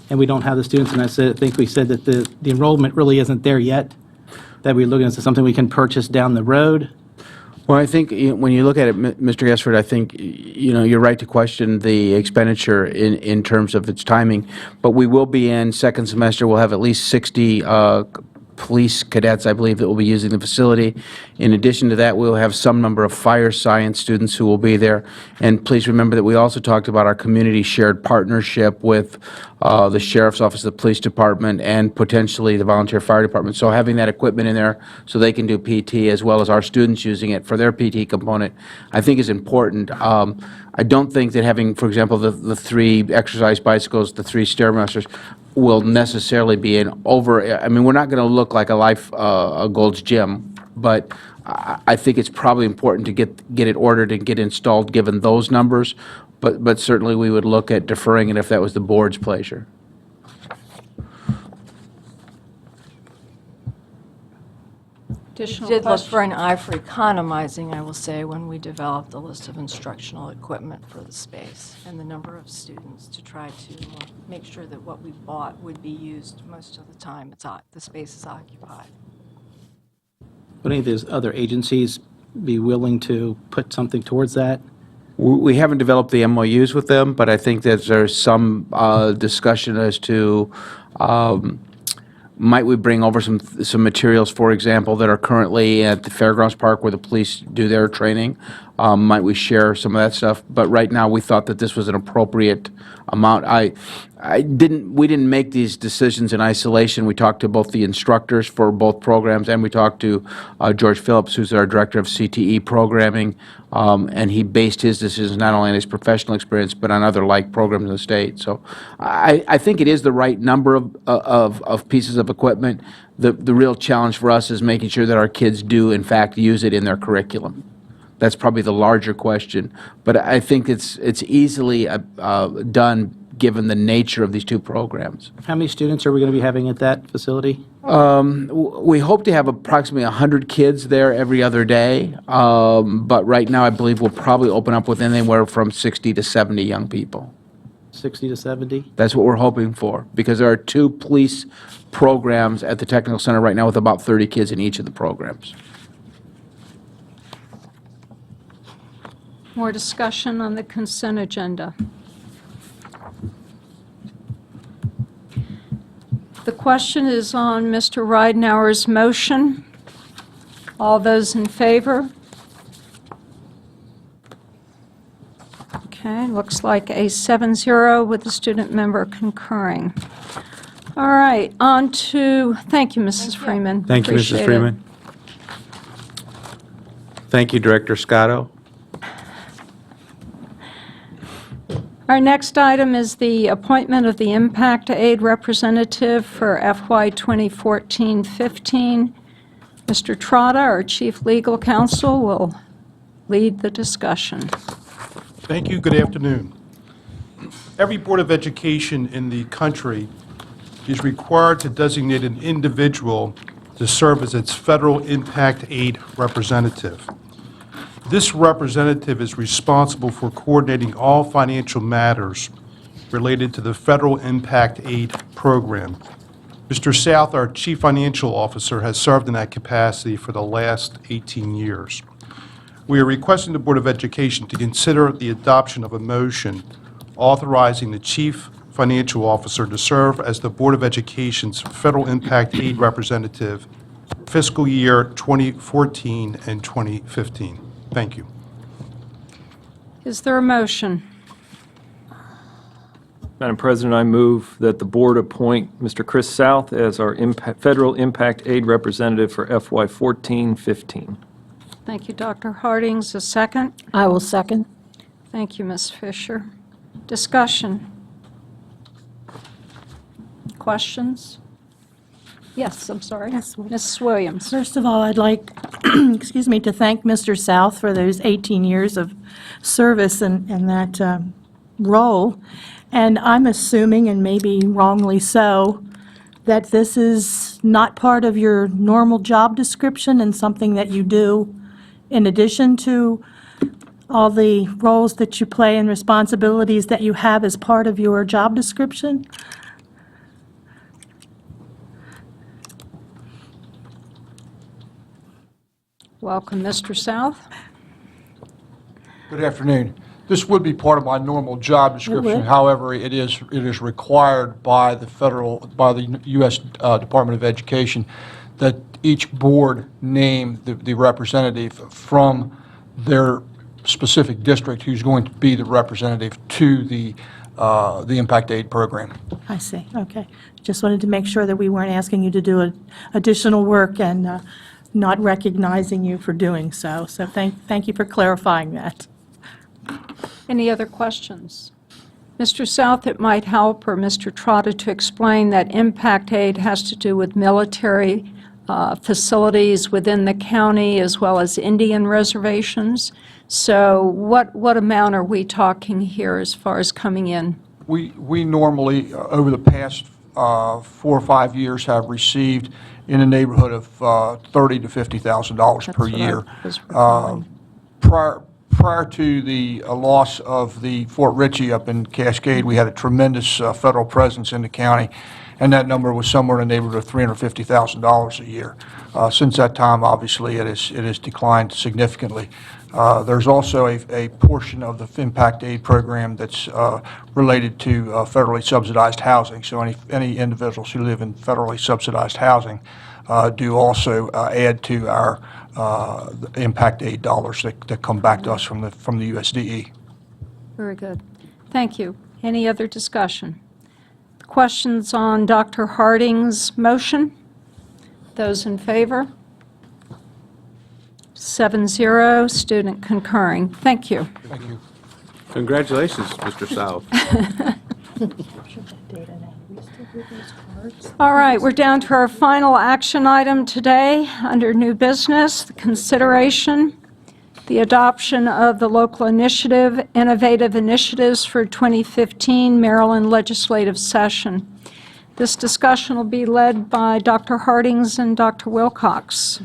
S9: and we don't have the students, and I think we said that the enrollment really isn't there yet, that we're looking at something we can purchase down the road.
S1: Well, I think when you look at it, Mr. Guestford, I think, you know, you're right to question the expenditure in terms of its timing, but we will be in second semester, we'll have at least 60 police cadets, I believe, that will be using the facility. In addition to that, we'll have some number of fire science students who will be there. And please remember that we also talked about our community shared partnership with the Sheriff's Office, the Police Department, and potentially the Volunteer Fire Department. So having that equipment in there so they can do PT as well as our students using it for their PT component, I think is important. I don't think that having, for example, the 3 exercise bicycles, the 3 Stairmasters, will necessarily be an over, I mean, we're not going to look like a Gold's Gym, but I think it's probably important to get it ordered and get installed given those numbers, but certainly we would look at deferring it if that was the board's pleasure.
S3: Additional
S13: Did look
S3: questions?
S13: for an eye for economizing, I will say, when we developed the list of instructional equipment for the space and the number of students to try to make sure that what we bought would be used most of the time the space is occupied.
S9: Would any of those other agencies be willing to put something towards that?
S1: We haven't developed the MOUs with them, but I think that there's some discussion as to might we bring over some materials, for example, that are currently at the Fairgrounds Park where the police do their training? Might we share some of that stuff? But right now, we thought that this was an appropriate amount. We didn't make these decisions in isolation. We talked to both the instructors for both programs, and we talked to George Phillips, who's our director of CTE programming, and he based his decisions not only on his professional experience, but on other like programs in the state. So I think it is the right number of pieces of equipment. The real challenge for us is making sure that our kids do, in fact, use it in their curriculum. That's probably the larger question. But I think it's easily done given the nature of these two programs.
S9: How many students are we going to be having at that facility?
S1: We hope to have approximately 100 kids there every other day, but right now I believe we'll probably open up with anywhere from 60 to 70 young people.
S9: 60 to 70?
S1: That's what we're hoping for, because there are two police programs at the Technical Center right now with about 30 kids in each of the programs.
S3: More discussion on the consent agenda. The question is on Mr. Ridenour's motion. All those in favor? Okay, looks like a 7-0 with the student member concurring. All right, on to, thank you, Mrs. Freeman.
S1: Thank you, Mrs.
S3: Appreciate it.
S1: Freeman. Thank you, Director Scotto.
S3: Our next item is the appointment of the Impact Aid representative for FY 2014-15. Mr. Trotta, our Chief Legal Counsel, will lead the discussion.
S15: Thank you. Good afternoon. Every Board of Education in the country is required to designate an individual to serve as its federal impact aid representative. This representative is responsible for coordinating all financial matters related to the federal impact aid program. Mr. South, our Chief Financial Officer, has served in that capacity for the last 18 years. We are requesting the Board of Education to consider the adoption of a motion authorizing the Chief Financial Officer to serve as the Board of Education's Federal Impact Aid representative for fiscal year 2014 and 2015. Thank you.
S3: Is there a motion?
S5: Madam President, I move that the board appoint Mr. Chris South as our Federal Impact Aid representative for FY 14-15.
S3: Thank you, Dr. Hardings. A second?
S7: I will second.
S3: Thank you, Ms. Fisher. Discussion? Questions? Yes, I'm sorry.
S6: Yes.
S3: Mrs. Williams.
S6: First of all, I'd like, excuse me, to thank Mr. South for those 18 years of service in that role. And I'm assuming, and maybe wrongly so, that this is not part of your normal job description and something that you do in addition to all the roles that you play and responsibilities that you have as part of your job description?
S3: Welcome, Mr. South.
S16: Good afternoon. This would be part of my normal job description. However, it is required by the U.S. Department of Education that each board name the representative from their specific district who's going to be the representative to the Impact Aid program.
S6: I see, okay. Just wanted to make sure that we weren't asking you to do additional work and not recognizing you for doing so. So thank you for clarifying that.
S3: Any other questions? Mr. South, it might help, or Mr. Trotta, to explain that impact aid has to do with military facilities within the county as well as Indian reservations. So what amount are we talking here as far as coming in?
S16: We normally, over the past 4 or 5 years, have received in the neighborhood of $30,000 to $50,000 per year. Prior to the loss of the Fort Ritchie up in Cascade, we had a tremendous federal presence in the county, and that number was somewhere in the neighborhood of $350,000 a year. Since that time, obviously, it has declined significantly. There's also a portion of the impact aid program that's related to federally subsidized housing. So any individuals who live in federally subsidized housing do also add to our impact aid dollars that come back to us from the USDE.
S3: Very good. Thank you. Any other discussion? Questions on Dr. Harding's motion? Those in favor? 7-0, student concurring. Thank you.
S16: Thank you.
S1: Congratulations, Mr. South.
S3: All right, we're down to our final action item today under new business, the consideration, the adoption of the local initiative, Innovative Initiatives for 2015 Maryland Legislative Session. This discussion will be led by Dr. Hardings and Dr. Wilcox.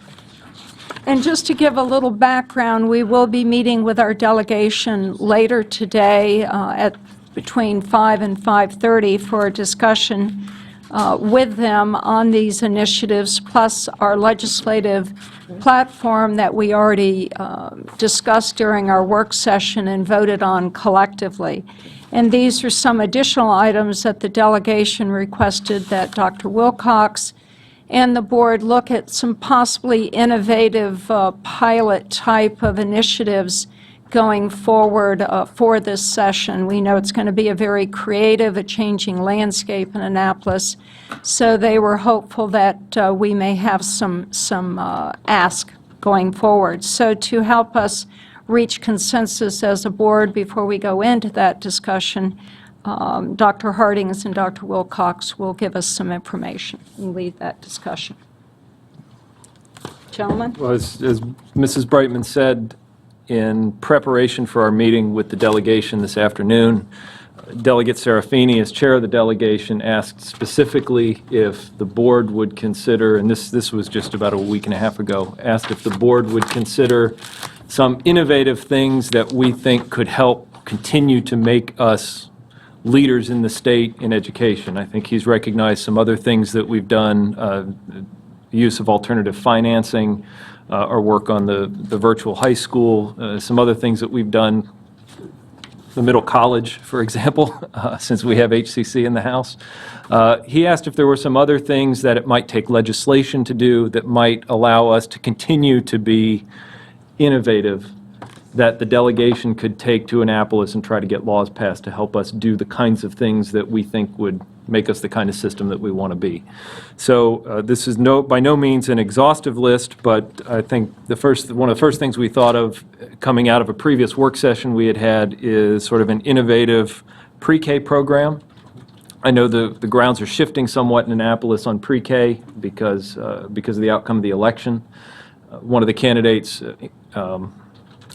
S3: And just to give a little background, we will be meeting with our delegation later today at between 5 and 5:30 for a discussion with them on these initiatives, plus our legislative platform that we already discussed during our work session and voted on collectively. And these are some additional items that the delegation requested that Dr. Wilcox and the board look at some possibly innovative pilot type of initiatives going forward for this session. We know it's going to be a very creative, a changing landscape in Annapolis, so they were hopeful that we may have some ask going forward. So to help us reach consensus as a board before we go into that discussion, Dr. Hardings and Dr. Wilcox will give us some information and lead that discussion. Gentlemen?
S5: Well, as Mrs. Brightman said, in preparation for our meeting with the delegation this afternoon, Delegate Serafini, as chair of the delegation, asked specifically if the board would consider, and this was just about a week and a half ago, asked if the board would consider some innovative things that we think could help continue to make us leaders in the state in education. I think he's recognized some other things that we've done, use of alternative financing, our work on the virtual high school, some other things that we've done, the middle college, for example, since we have HCC in the House. He asked if there were some other things that it might take legislation to do that might allow us to continue to be innovative, that the delegation could take to Annapolis and try to get laws passed to help us do the kinds of things that we think would make us the kind of system that we want to be. So this is by no means an exhaustive list, but I think one of the first things we thought of coming out of a previous work session we had is sort of an innovative pre-K program. I know the grounds are shifting somewhat in Annapolis on pre-K because of the outcome of the election. One of the candidates,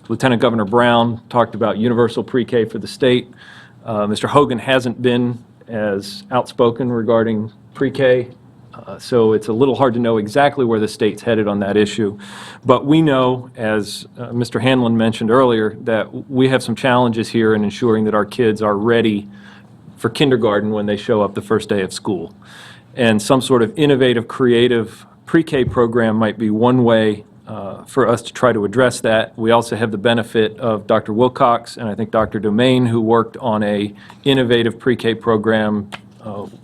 S5: Lieutenant Governor Brown, talked about universal pre-K for the state. Mr. Hogan hasn't been as outspoken regarding pre-K, so it's a little hard to know exactly where the state's headed on that issue. But we know, as Mr. Hanlon mentioned earlier, that we have some challenges here in ensuring that our kids are ready for kindergarten when they show up the first day of school. And some sort of innovative, creative pre-K program might be one way for us to try to address that. We also have the benefit of Dr. Wilcox and I think Dr. Domain, who worked on a innovative pre-K program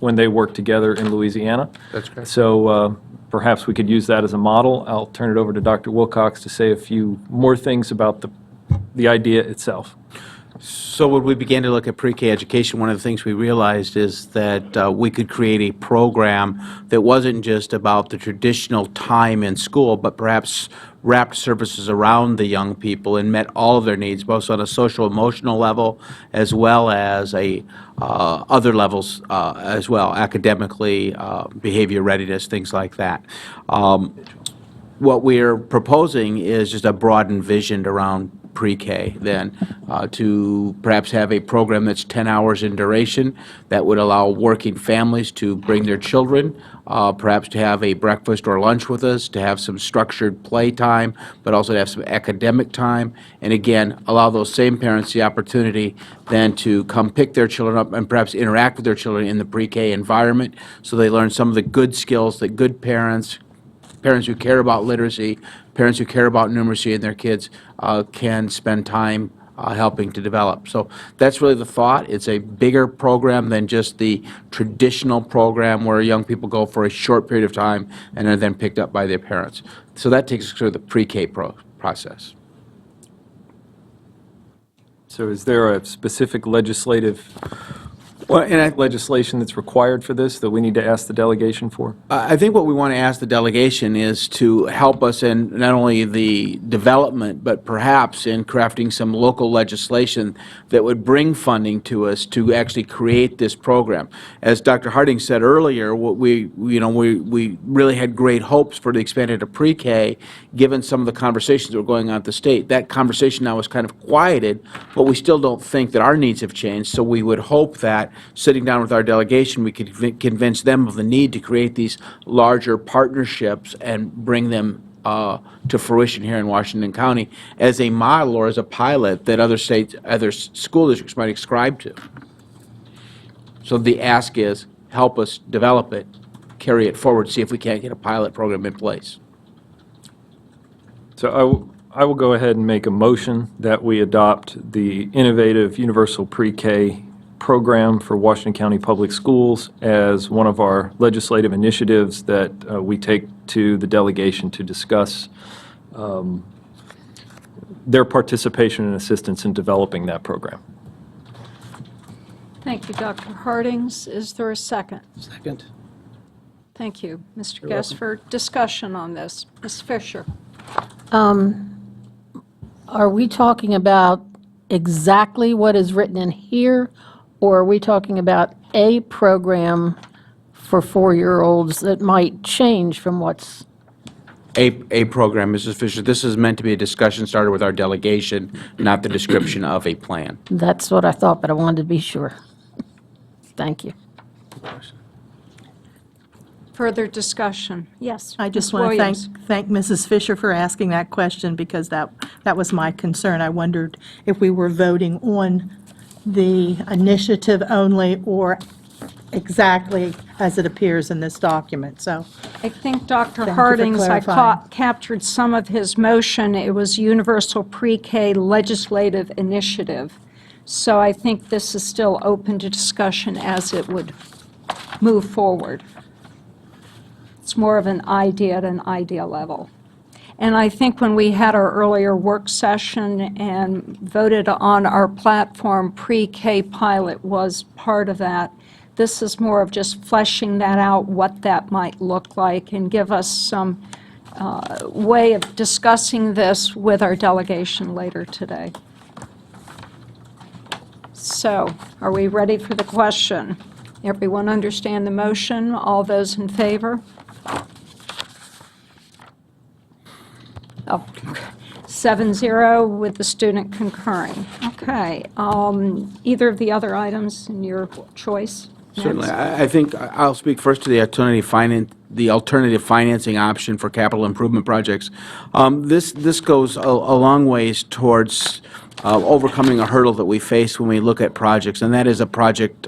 S5: when they worked together in Louisiana.
S1: That's great.
S5: So perhaps we could use that as a model. I'll turn it over to Dr. Wilcox to say a few more things about the idea itself.
S1: So when we began to look at pre-K education, one of the things we realized is that we could create a program that wasn't just about the traditional time in school, but perhaps wrapped services around the young people and met all of their needs, both on a social emotional level as well as other levels as well, academically, behavior readiness, things like that. What we're proposing is just a broadened vision around pre-K then, to perhaps have a program that's 10 hours in duration that would allow working families to bring their children, perhaps to have a breakfast or lunch with us, to have some structured play time, but also to have some academic time, and again, allow those same parents the opportunity then to come pick their children up and perhaps interact with their children in the pre-K environment so they learn some of the good skills that good parents who care about literacy, parents who care about numeracy in their kids can spend time helping to develop. So that's really the thought. It's a bigger program than just the traditional program where young people go for a short period of time and are then picked up by their parents. So that takes us through the pre-K process.
S5: So is there a specific legislation that's required for this that we need to ask the delegation for?
S1: I think what we want to ask the delegation is to help us in not only the development, but perhaps in crafting some local legislation that would bring funding to us to actually create this program. As Dr. Harding said earlier, we really had great hopes for the expanded to pre-K, given some of the conversations that were going on at the state. That conversation now is kind of quieted, but we still don't think that our needs have changed, so we would hope that sitting down with our delegation, we could convince them of the need to create these larger partnerships and bring them to fruition here in Washington County as a model or as a pilot that other states, other school districts might ascribe to. So the ask is, help us develop it, carry it forward, see if we can't get a pilot program in place.
S5: So I will go ahead and make a motion that we adopt the innovative universal pre-K program for Washington County Public Schools as one of our legislative initiatives that we take to the delegation to discuss their participation and assistance in developing that program.
S3: Thank you, Dr. Hardings. Is there a second?
S9: Second.
S3: Thank you, Mr. Guest, for discussion on this. Ms. Fisher?
S7: Are we talking about exactly what is written in here, or are we talking about a program for 4-year-olds that might change from what's?
S1: A program, Mrs. Fisher. This is meant to be a discussion started with our delegation, not the description of a plan.
S7: That's what I thought, but I wanted to be sure. Thank you.
S3: Further discussion? Yes.
S6: I just
S3: Ms.
S6: want to
S3: Williams.
S6: thank Mrs. Fisher for asking that question, because that was my concern. I wondered if we were voting on the initiative only or exactly as it appears in this document. So
S3: I think Dr.
S6: Thank you for
S3: Hardings, I
S6: clarifying.
S3: captured some of his motion. It was Universal Pre-K Legislative Initiative. So I think this is still open to discussion as it would move forward. It's more of an idea at an idea level. And I think when we had our earlier work session and voted on our platform, pre-K pilot was part of that. This is more of just fleshing that out, what that might look like, and give us some way of discussing this with our delegation later today. So, are we ready for the question? Everyone understand the motion? All those in favor? Oh, 7-0 with the student concurring. Okay. Either of the other items in your choice?
S1: Certainly.
S3: Next.
S1: I think I'll speak first to the alternative financing option for capital improvement projects. This goes a long ways towards overcoming a hurdle that we face when we look at projects, and that is a project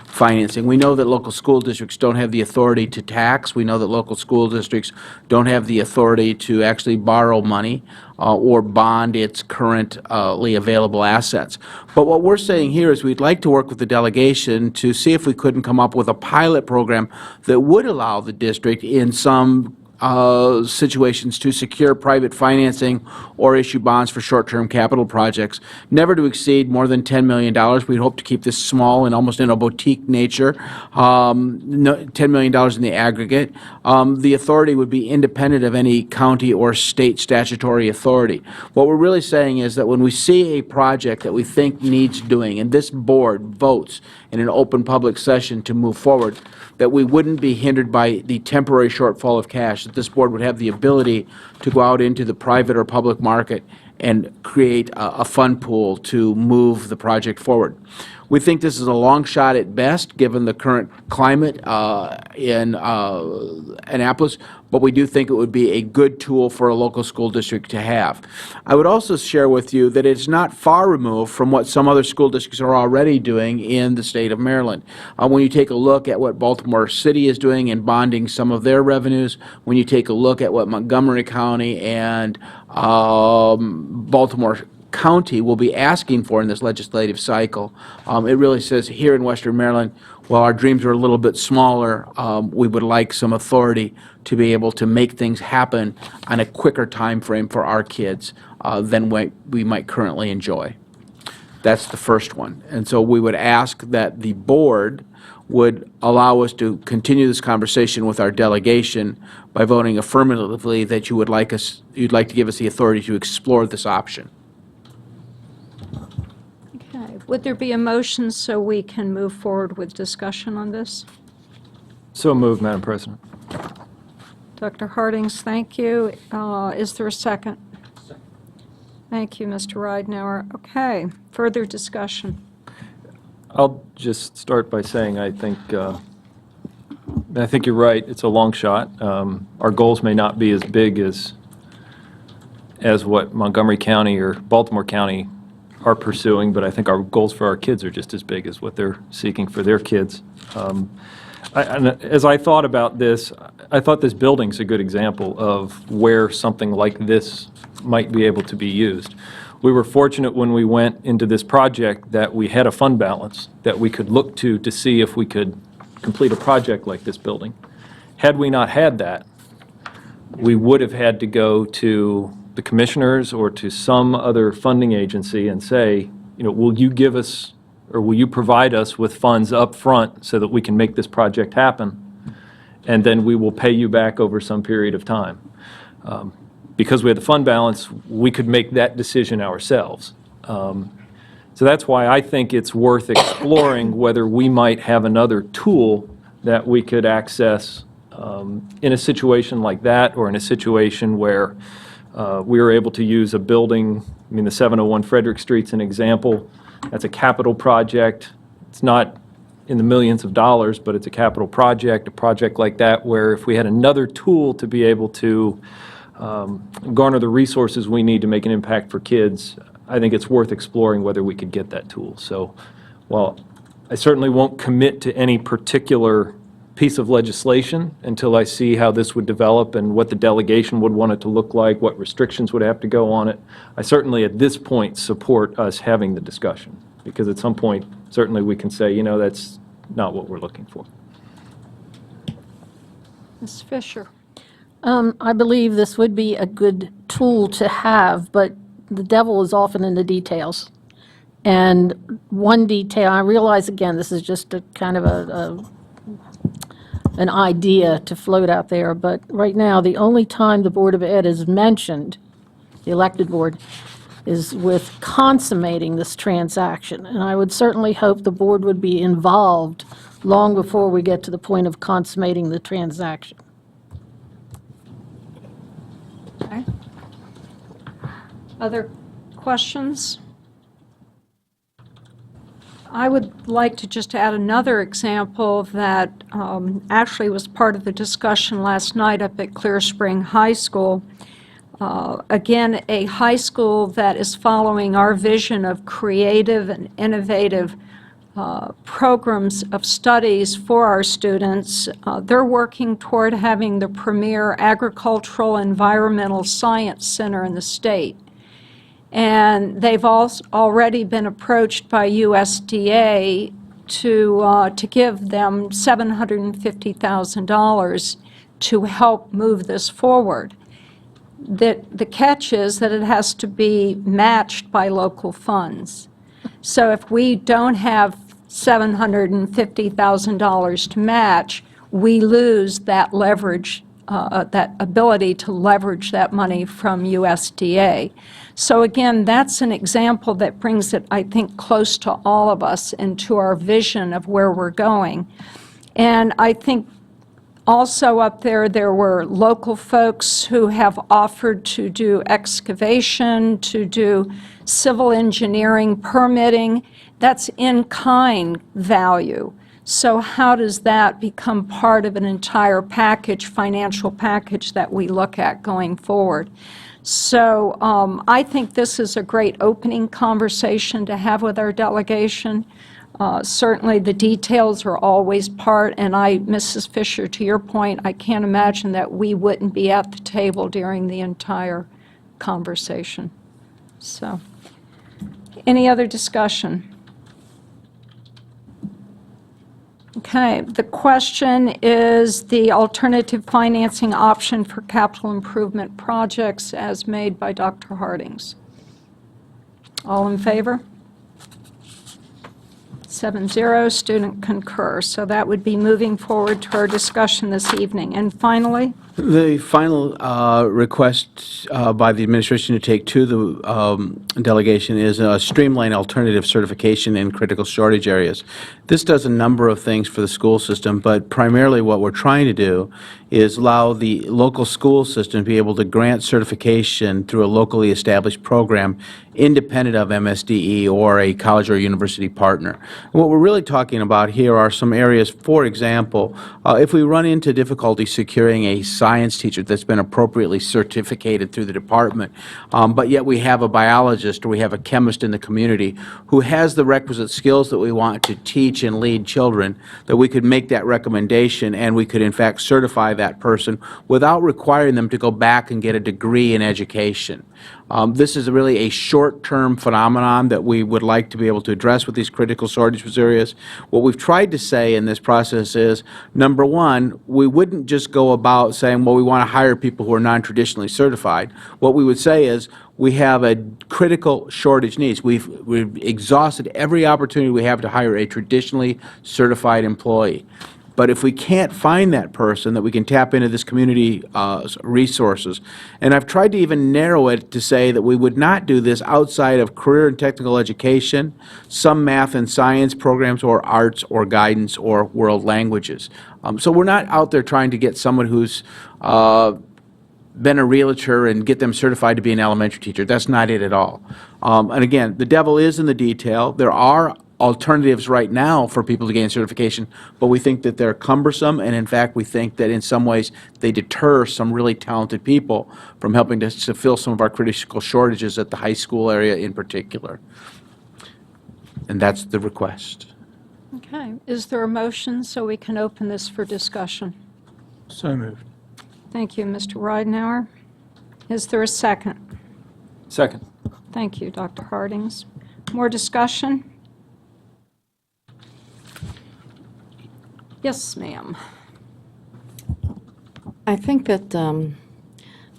S1: financing. We know that local school districts don't have the authority to tax. We know that local school districts don't have the authority to actually borrow money or bond its currently available assets. But what we're saying here is we'd like to work with the delegation to see if we couldn't come up with a pilot program that would allow the district in some situations to secure private financing or issue bonds for short-term capital projects, never to exceed more than $10 million. We'd hope to keep this small and almost in a boutique nature, $10 million in the aggregate. The authority would be independent of any county or state statutory authority. What we're really saying is that when we see a project that we think needs doing, and this board votes in an open public session to move forward, that we wouldn't be hindered by the temporary shortfall of cash, that this board would have the ability to go out into the private or public market and create a fund pool to move the project forward. We think this is a long shot at best, given the current climate in Annapolis, but we do think it would be a good tool for a local school district to have. I would also share with you that it's not far removed from what some other school districts are already doing in the state of Maryland. When you take a look at what Baltimore City is doing in bonding some of their revenues, when you take a look at what Montgomery County and Baltimore County will be asking for in this legislative cycle, it really says here in Western Maryland, while our dreams are a little bit smaller, we would like some authority to be able to make things happen on a quicker time frame for our kids than we might currently enjoy. That's the first one. And so we would ask that the board would allow us to continue this conversation with our delegation by voting affirmatively that you'd like to give us the authority to explore this option.
S3: Okay. Would there be a motion so we can move forward with discussion on this?
S5: So moved, Madam President.
S3: Dr. Hardings, thank you. Is there a second? Thank you, Mr. Ridenour. Okay, further discussion.
S5: I'll just start by saying I think you're right. It's a long shot. Our goals may not be as big as what Montgomery County or Baltimore County are pursuing, but I think our goals for our kids are just as big as what they're seeking for their kids. As I thought about this, I thought this building's a good example of where something like this might be able to be used. We were fortunate when we went into this project that we had a fund balance that we could look to see if we could complete a project like this building. Had we not had that, we would have had to go to the commissioners or to some other funding agency and say, will you give us or will you provide us with funds up front so that we can make this project happen, and then we will pay you back over some period of time. Because we had the fund balance, we could make that decision ourselves. So that's why I think it's worth exploring whether we might have another tool that we could access in a situation like that, or in a situation where we were able to use a building. I mean, the 701 Frederick Street's an example. That's a capital project. It's not in the millions of dollars, but it's a capital project, a project like that, where if we had another tool to be able to garner the resources we need to make an impact for kids, I think it's worth exploring whether we could get that tool. So while I certainly won't commit to any particular piece of legislation until I see how this would develop and what the delegation would want it to look like, what restrictions would have to go on it, I certainly at this point support us having the discussion, because at some point certainly we can say, that's not what we're looking for.
S3: Ms. Fisher.
S7: I believe this would be a good tool to have, but the devil is often in the details. And one detail, I realize, again, this is just a kind of an idea to float out there, but right now, the only time the Board of Ed is mentioned, the elected board, is with consummating this transaction. And I would certainly hope the board would be involved long before we get to the point of consummating the transaction.
S3: Okay. Other questions? I would like to just add another example that actually was part of the discussion last night up at Clear Spring High School. Again, a high school that is following our vision of creative and innovative programs of studies for our students. They're working toward having the premier agricultural environmental science center in the state. And they've already been approached by USDA to give them $750,000 to help move this forward. The catch is that it has to be matched by local funds. So if we don't have $750,000 to match, we lose that leverage, that ability to leverage that money from USDA. So again, that's an example that brings it, I think, close to all of us and to our vision of where we're going. And I think also up there were local folks who have offered to do excavation, to do civil engineering, permitting. That's in-kind value. So how does that become part of an entire package, financial package that we look at going forward? So I think this is a great opening conversation to have with our delegation. Certainly, the details are always part, and Mrs. Fisher, to your point, I can't imagine that we wouldn't be at the table during the entire conversation. So, any other discussion? Okay, the question is the alternative financing option for capital improvement projects as made by Dr. Hardings. All in favor? 7-0, student concur. So that would be moving forward to our discussion this evening. And finally,
S1: The final request by the administration to take to the delegation is a streamlined alternative certification in critical shortage areas. This does a number of things for the school system, but primarily what we're trying to do is allow the local school system to be able to grant certification through a locally established program independent of MSDE or a college or university partner. What we're really talking about here are some areas, for example, if we run into difficulty securing a science teacher that's been appropriately certificated through the department, but yet we have a biologist or we have a chemist in the community who has the requisite skills that we want to teach and lead children, that we could make that recommendation and we could in fact certify that person without requiring them to go back and get a degree in education. This is really a short-term phenomenon that we would like to be able to address with these critical shortage areas. What we've tried to say in this process is, number one, we wouldn't just go about saying, well, we want to hire people who are non-traditionally certified. What we would say is, we have a critical shortage needs. We've exhausted every opportunity we have to hire a traditionally certified employee. But if we can't find that person, that we can tap into this community resources. And I've tried to even narrow it to say that we would not do this outside of career and technical education, some math and science programs, or arts or guidance or world languages. So we're not out there trying to get someone who's been a realtor and get them certified to be an elementary teacher. That's not it at all. And again, the devil is in the detail. There are alternatives right now for people to gain certification, but we think that they're cumbersome, and in fact, we think that in some ways they deter some really talented people from helping to fill some of our critical shortages at the high school area in particular. And that's the request.
S3: okay, is there a motion so we can open this for discussion?
S4: So moved.
S3: Thank you, Mr. Ridenour. Is there a second?
S5: Second.
S3: Thank you, Dr. Hardings. More discussion? Yes, ma'am.
S8: I think that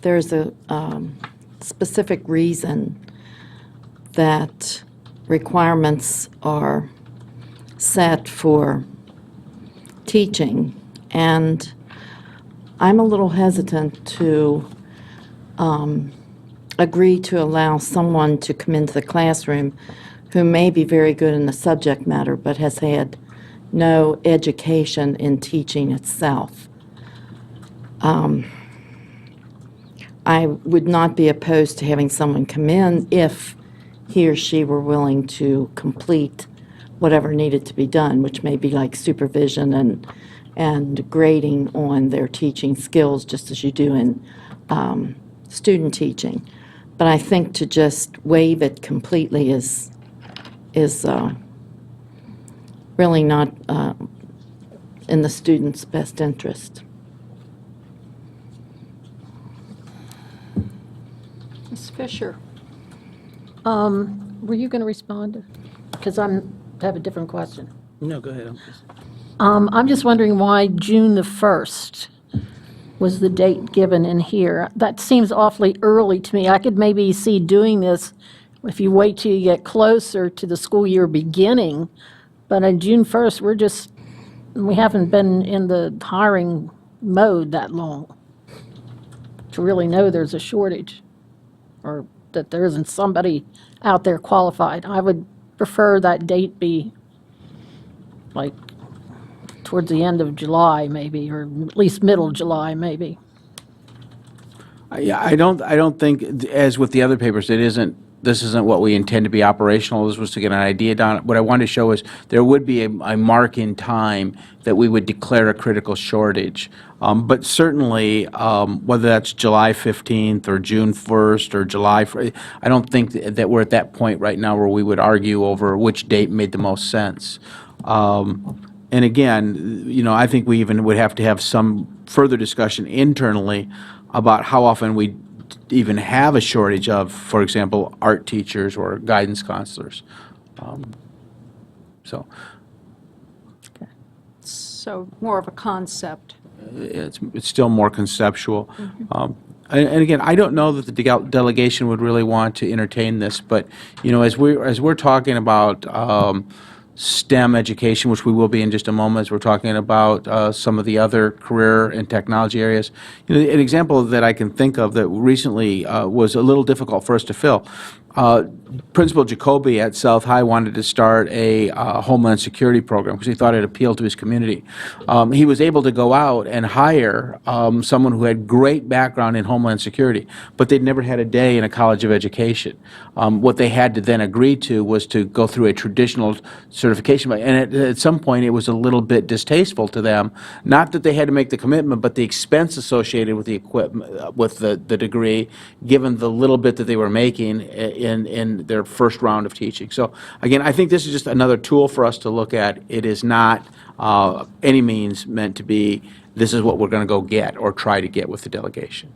S8: there's a specific reason that requirements are set for teaching, and I'm a little hesitant to agree to allow someone to come into the classroom who may be very good in the subject matter but has had no education in teaching itself. I would not be opposed to having someone come in if he or she were willing to complete whatever needed to be done, which may be like supervision and grading on their teaching skills, just as you do in student teaching. But I think to just waive it completely is really not in the student's best interest.
S3: Ms. Fisher.
S7: Were you going to respond? Because I have a different question.
S9: No, go ahead.
S7: I'm just wondering why June the 1st was the date given in here. That seems awfully early to me. I could maybe see doing this if you wait till you get closer to the school year beginning, but on June 1st, we haven't been in the hiring mode that long to really know there's a shortage or that there isn't somebody out there qualified. I would prefer that date be like towards the end of July maybe, or at least middle July maybe.
S1: Yeah, I don't think, as with the other papers, this isn't what we intend to be operational. This was to get an idea down. What I wanted to show is there would be a mark in time that we would declare a critical shortage. But certainly, whether that's July 15th or June 1st or July 1st, I don't think that we're at that point right now where we would argue over which date made the most sense. And again, you know, I think we even would have to have some further discussion internally about how often we even have a shortage of, for example, art teachers or guidance counselors. So
S3: So more of a concept.
S1: it's still more conceptual. And again, I don't know that the delegation would really want to entertain this, but, you know, as we're talking about STEM education, which we will be in just a moment, as we're talking about some of the other career and technology areas. You know, an example that I can think of that recently was a little difficult for us to fill. Principal Jacoby at South High wanted to start a Homeland Security program because he thought it appealed to his community. He was able to go out and hire someone who had great background in Homeland Security, but they'd never had a day in a college of education. What they had to then agree to was to go through a traditional certification, and at some point it was a little bit distasteful to them. Not that they had to make the commitment, but the expense associated with the equipment, with the degree, given the little bit that they were making in their first round of teaching. So again, I think this is just another tool for us to look at. It is not any means meant to be, this is what we're going to go get or try to get with the delegation.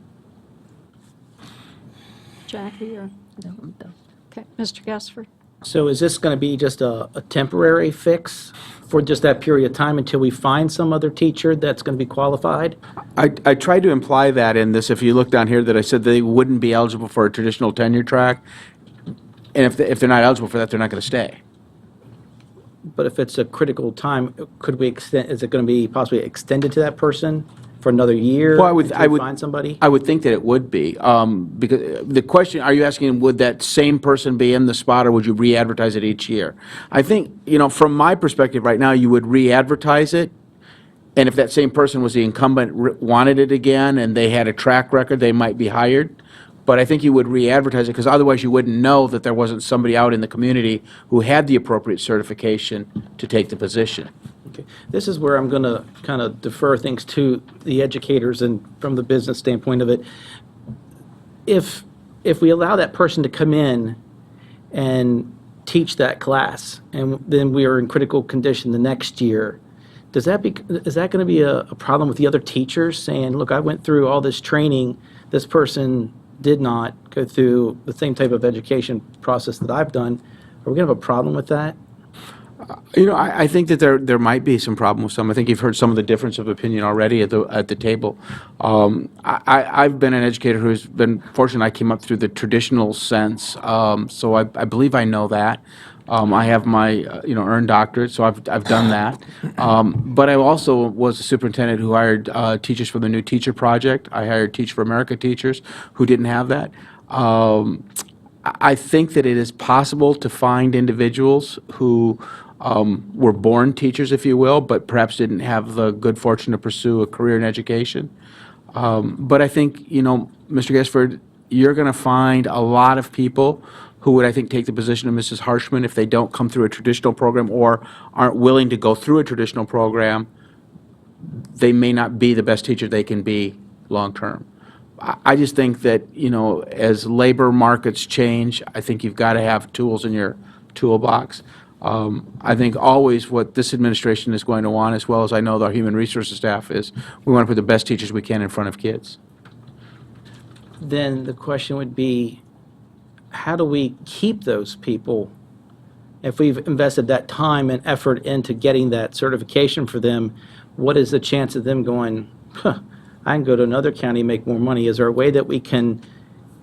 S3: Jackie, or? Okay, Mr. Gaspard?
S9: So is this going to be just a temporary fix for just that period of time until we find some other teacher that's going to be qualified?
S1: I tried to imply that in this, if you look down here, that I said they wouldn't be eligible for a traditional tenure track. And if they're not eligible for that, they're not going to stay.
S9: But if it's a critical time, could we extend, is it going to be possibly extended to that person for another year?
S1: Well, I would
S9: find somebody?
S1: I would think that it would be. Because the question, are you asking, would that same person be in the spot, or would you re-advertise it each year? I think, you know, from my perspective right now, you would re-advertise it. And if that same person was the incumbent, wanted it again, and they had a track record, they might be hired. But I think you would re-advertise it, because otherwise you wouldn't know that there wasn't somebody out in the community who had the appropriate certification to take the position.
S9: Okay. This is where I'm going to kind of defer things to the educators and from the business standpoint of it. If we allow that person to come in and teach that class, and then we are in critical condition the next year, is that going to be a problem with the other teachers saying, look, I went through all this training, this person did not go through the same type of education process that I've done? Are we going to have a problem with that?
S1: You know, I think that there might be some problem with some. I think you've heard some of the difference of opinion already at the table. I've been an educator who's been fortunate. I came up through the traditional sense, so I believe I know that. I have my earned doctorate, so I've done that. But I also was a superintendent who hired teachers for the New Teacher Project. I hired Teach for America teachers who didn't have that. I think that it is possible to find individuals who were born teachers, if you will, but perhaps didn't have the good fortune to pursue a career in education. But I think, you know, Mr. Gaspard, you're going to find a lot of people who would, I think, take the position of Mrs. Harshman if they don't come through a traditional program or aren't willing to go through a traditional program. They may not be the best teacher they can be long-term. I just think that, you know, as labor markets change, I think you've got to have tools in your toolbox. I think always what this administration is going to want, as well as I know our human resources staff, is we want to put the best teachers we can in front of kids.
S9: Then the question would be, how do we keep those people? If we've invested that time and effort into getting that certification for them, what is the chance of them going, huh, I can go to another county and make more money. Is there a way that we can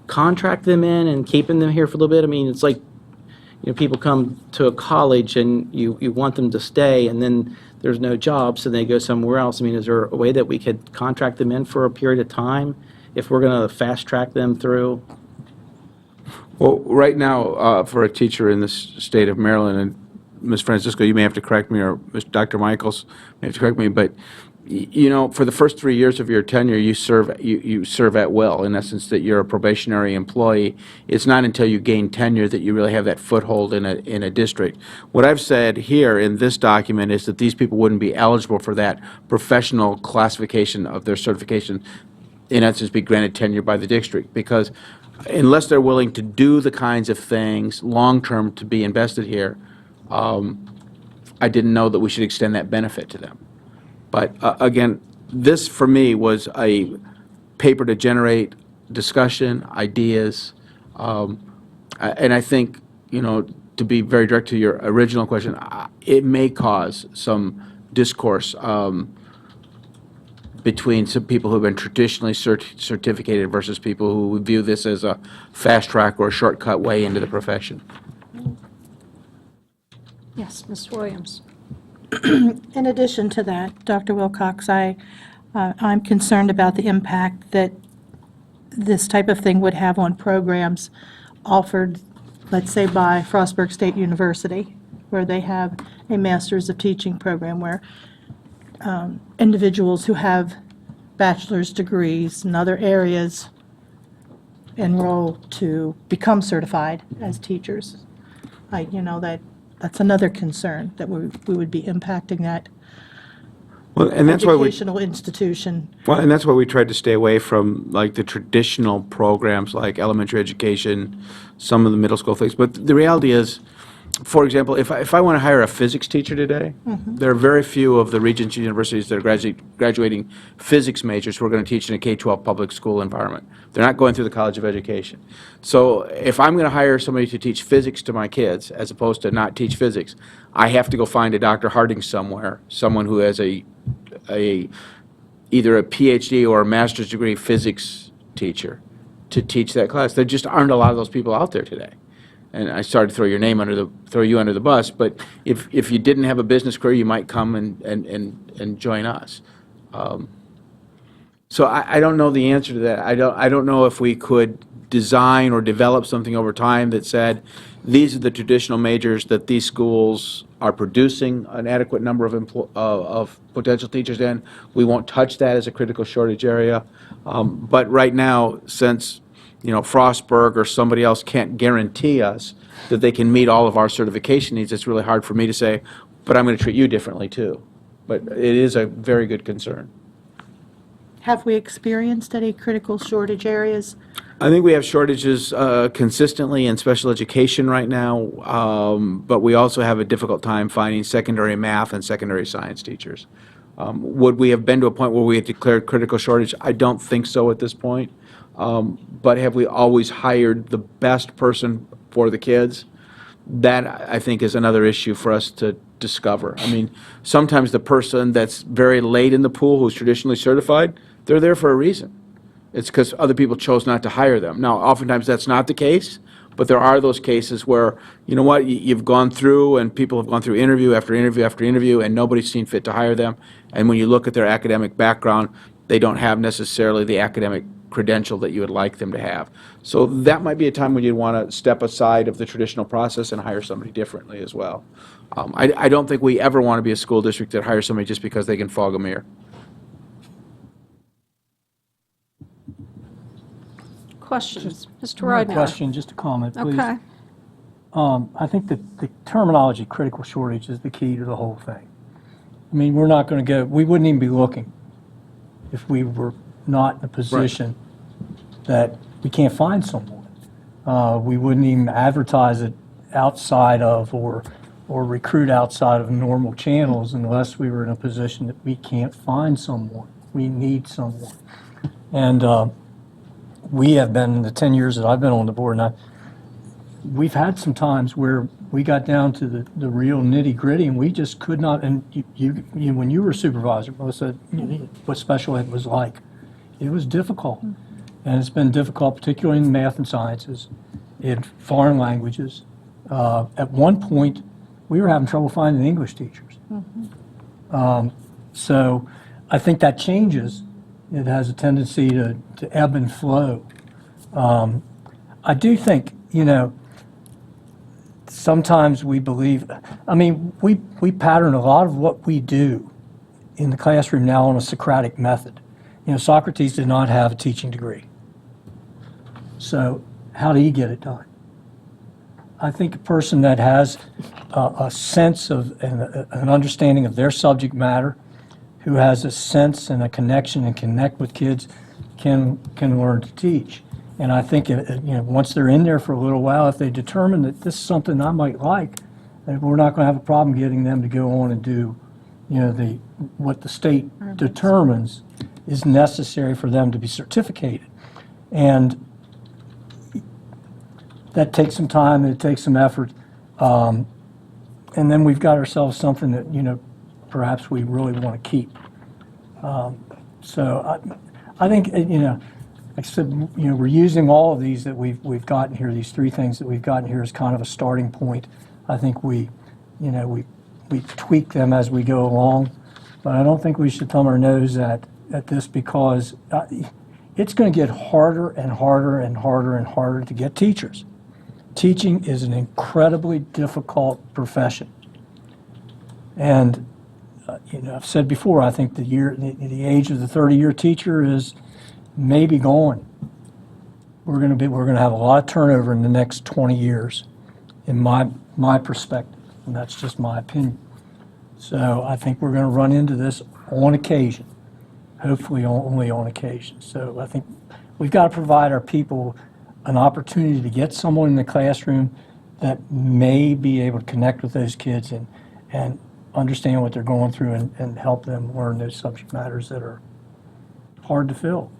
S9: contract them in and keeping them here for a little bit? I mean, it's like, people come to a college and you want them to stay, and then there's no job, so they go somewhere else. I mean, is there a way that we could contract them in for a period of time if we're going to fast-track them through?
S1: Well, right now, for a teacher in the state of Maryland, and Ms. Francisco, you may have to correct me, or Dr. Michaels may have to correct me, but for the first 3 years of your tenure, you serve at will, in essence, that you're a probationary employee. It's not until you gain tenure that you really have that foothold in a district. What I've said here in this document is that these people wouldn't be eligible for that professional classification of their certification, in essence, be granted tenure by the district, because unless they're willing to do the kinds of things long-term to be invested here, I didn't know that we should extend that benefit to them. But again, this for me was a paper to generate discussion, ideas, and I think, to be very direct to your original question, it may cause some discourse between some people who have been traditionally certificated versus people who view this as a fast track or a shortcut way into the profession.
S3: Yes, Ms. Williams.
S6: In addition to that, Dr. Wilcox, I'm concerned about the impact that this type of thing would have on programs offered, let's say, by Frostburg State University, where they have a Master's of Teaching program where individuals who have bachelor's degrees in other areas enroll to become certified as teachers. That's another concern, that we would be impacting that
S1: Well, and that's why we.
S6: educational institution.
S1: Well, and that's why we tried to stay away from like the traditional programs like elementary education, some of the middle school things. But the reality is, for example, if I want to hire a physics teacher today, there are very few of the Regents universities that are graduating physics majors who are going to teach in a K-12 public school environment. They're not going through the College of Education. So if I'm going to hire somebody to teach physics to my kids, as opposed to not teach physics, I have to go find a Dr. Harding somewhere, someone who has either a PhD or a master's degree physics teacher to teach that class. There just aren't a lot of those people out there today. And I started to throw you under the bus, but if you didn't have a business career, you might come and join us. So I don't know the answer to that. I don't know if we could design or develop something over time that said, these are the traditional majors that these schools are producing an adequate number of potential teachers in. We won't touch that as a critical shortage area. But right now, since Frostburg or somebody else can't guarantee us that they can meet all of our certification needs, it's really hard for me to say, but I'm going to treat you differently too. But it is a very good concern.
S6: Have we experienced any critical shortage areas?
S1: I think we have shortages consistently in special education right now, but we also have a difficult time finding secondary math and secondary science teachers. Would we have been to a point where we had declared critical shortage? I don't think so at this point. But have we always hired the best person for the kids? That, I think, is another issue for us to discover. I mean, sometimes the person that's very late in the pool who's traditionally certified, they're there for a reason. It's because other people chose not to hire them. Now, oftentimes that's not the case, but there are those cases where, you've gone through and people have gone through interview after interview after interview and nobody's seen fit to hire them. And when you look at their academic background, they don't have necessarily the academic credential that you would like them to have. So that might be a time when you'd want to step aside of the traditional process and hire somebody differently as well. I don't think we ever want to be a school district that hires somebody just because they can fog a mirror.
S3: Questions? Mr.
S4: Just
S3: Ridenhour.
S4: a question, just a comment, please.
S3: Okay.
S4: I think that the terminology critical shortage is the key to the whole thing. I mean, we're not going to we wouldn't even be looking if we were not in a position that we can't find someone. We wouldn't even advertise it outside of or recruit outside of normal channels unless we were in a position that we can't find someone. We need someone. And we have been, in the 10 years that I've been on the board, and we've had some times where we got down to the real nitty-gritty, and we just could not, and you when you were supervisor, Melissa, what special ed was like. It was difficult. And it's been difficult, particularly in math and sciences, in foreign languages. At one point, we were having trouble finding English teachers. So I think that changes. It has a tendency to ebb and flow. I do think, sometimes we believe, we pattern a lot of what we do in the classroom now on a Socratic method. Socrates did not have a teaching degree. So how did he get it done? I think a person that has a sense of an understanding of their subject matter, who has a sense and a connection and connect with kids, can learn to teach. And I think once they're in there for a little while, if they determine that this is something I might like, then we're not going to have a problem getting them to go on and do what the state determines is necessary for them to be certificated. And that takes some time and it takes some effort. And then we've got ourselves something that, perhaps we really want to keep. So I think, like I said, we're using all of these that we've gotten here, these three things that we've gotten here as kind of a starting point. I think we tweak them as we go along, but I don't think we should thumb our nose at this, because it's going to get harder and harder and harder and harder to get teachers. Teaching is an incredibly difficult profession. And, I've said before, I think the age of the 30-year teacher is maybe gone. We're going to have a lot of turnover in the next 20 years, in my perspective, and that's just my opinion. So I think we're going to run into this on occasion, hopefully only on occasion. So I think we've got to provide our people an opportunity to get someone in the classroom that may be able to connect with those kids and understand what they're going through and help them learn those subject matters that are hard to fill.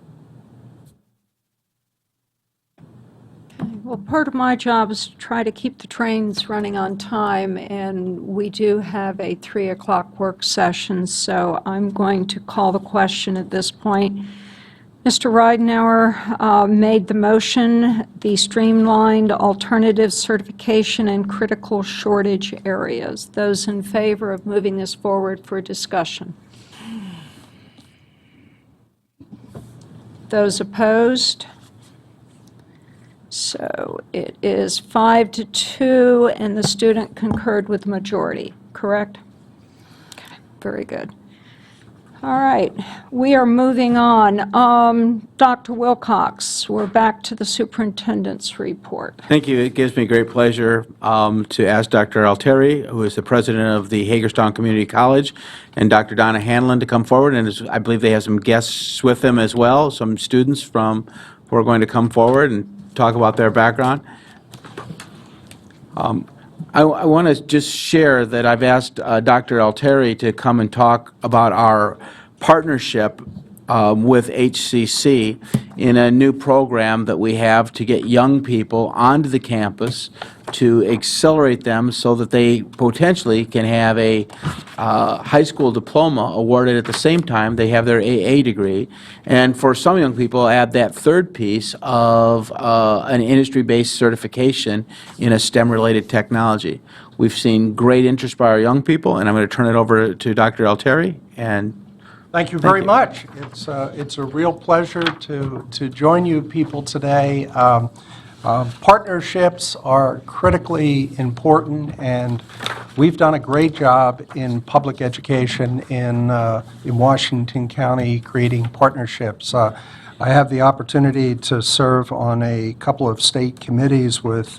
S3: Well, part of my job is to try to keep the trains running on time, and we do have a 3 o'clock work session, so I'm going to call the question at this point. Mr. Ridenour made the motion, the streamlined alternative certification and critical shortage areas. Those in favor of moving this forward for discussion? Those opposed? So it is 5-2, and the student concurred with the majority, correct? Okay, very good. All right, we are moving on. Dr. Wilcox, we're back to the superintendent's report.
S1: Thank you. It gives me great pleasure to ask Dr. Altieri, who is the president of the Hagerstown Community College, and Dr. Donna Hanlon to come forward. And I believe they have some guests with them as well, some students who are going to come forward and talk about their background. I want to just share that I've asked Dr. Altieri to come and talk about our partnership with HCC in a new program that we have to get young people onto the campus, to accelerate them so that they potentially can have a high school diploma awarded at the same time they have their AA degree. And for some young people, add that third piece of an industry-based certification in a STEM-related technology. We've seen great interest by our young people, and I'm going to turn it over to Dr. Altieri. And
S17: thank you very much. It's a real pleasure to join you people today. Partnerships are critically important, and we've done a great job in public education in Washington County creating partnerships. I have the opportunity to serve on a couple of state committees with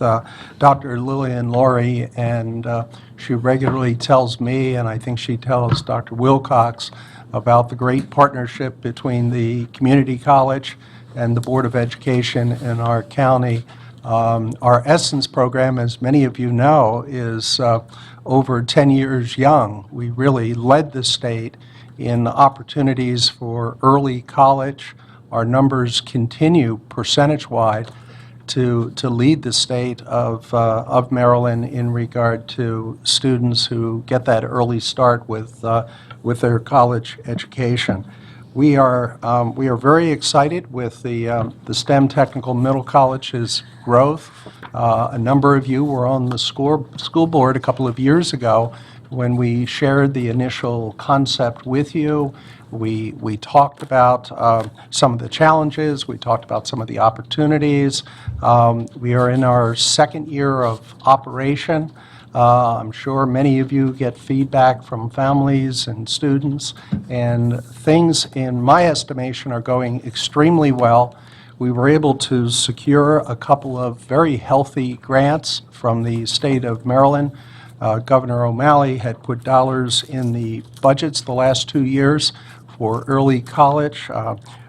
S17: Dr. Lillian Laurie, and she regularly tells me, and I think she tells Dr. Wilcox, about the great partnership between the community college and the Board of Education in our county. Our Essence program, as many of you know, is over 10 years young. We really led the state in opportunities for early college. Our numbers continue percentage-wide to lead the state of Maryland in regard to students who get that early start with their college education. We are very excited with the STEM Technical Middle College's growth. A number of you were on the school board a couple of years ago when we shared the initial concept with you. We talked about some of the challenges. We talked about some of the opportunities. We are in our second year of operation. I'm sure many of you get feedback from families and students, and things, in my estimation, are going extremely well. We were able to secure a couple of very healthy grants from the state of Maryland. Governor O'Malley had put dollars in the budgets the last 2 years for early college.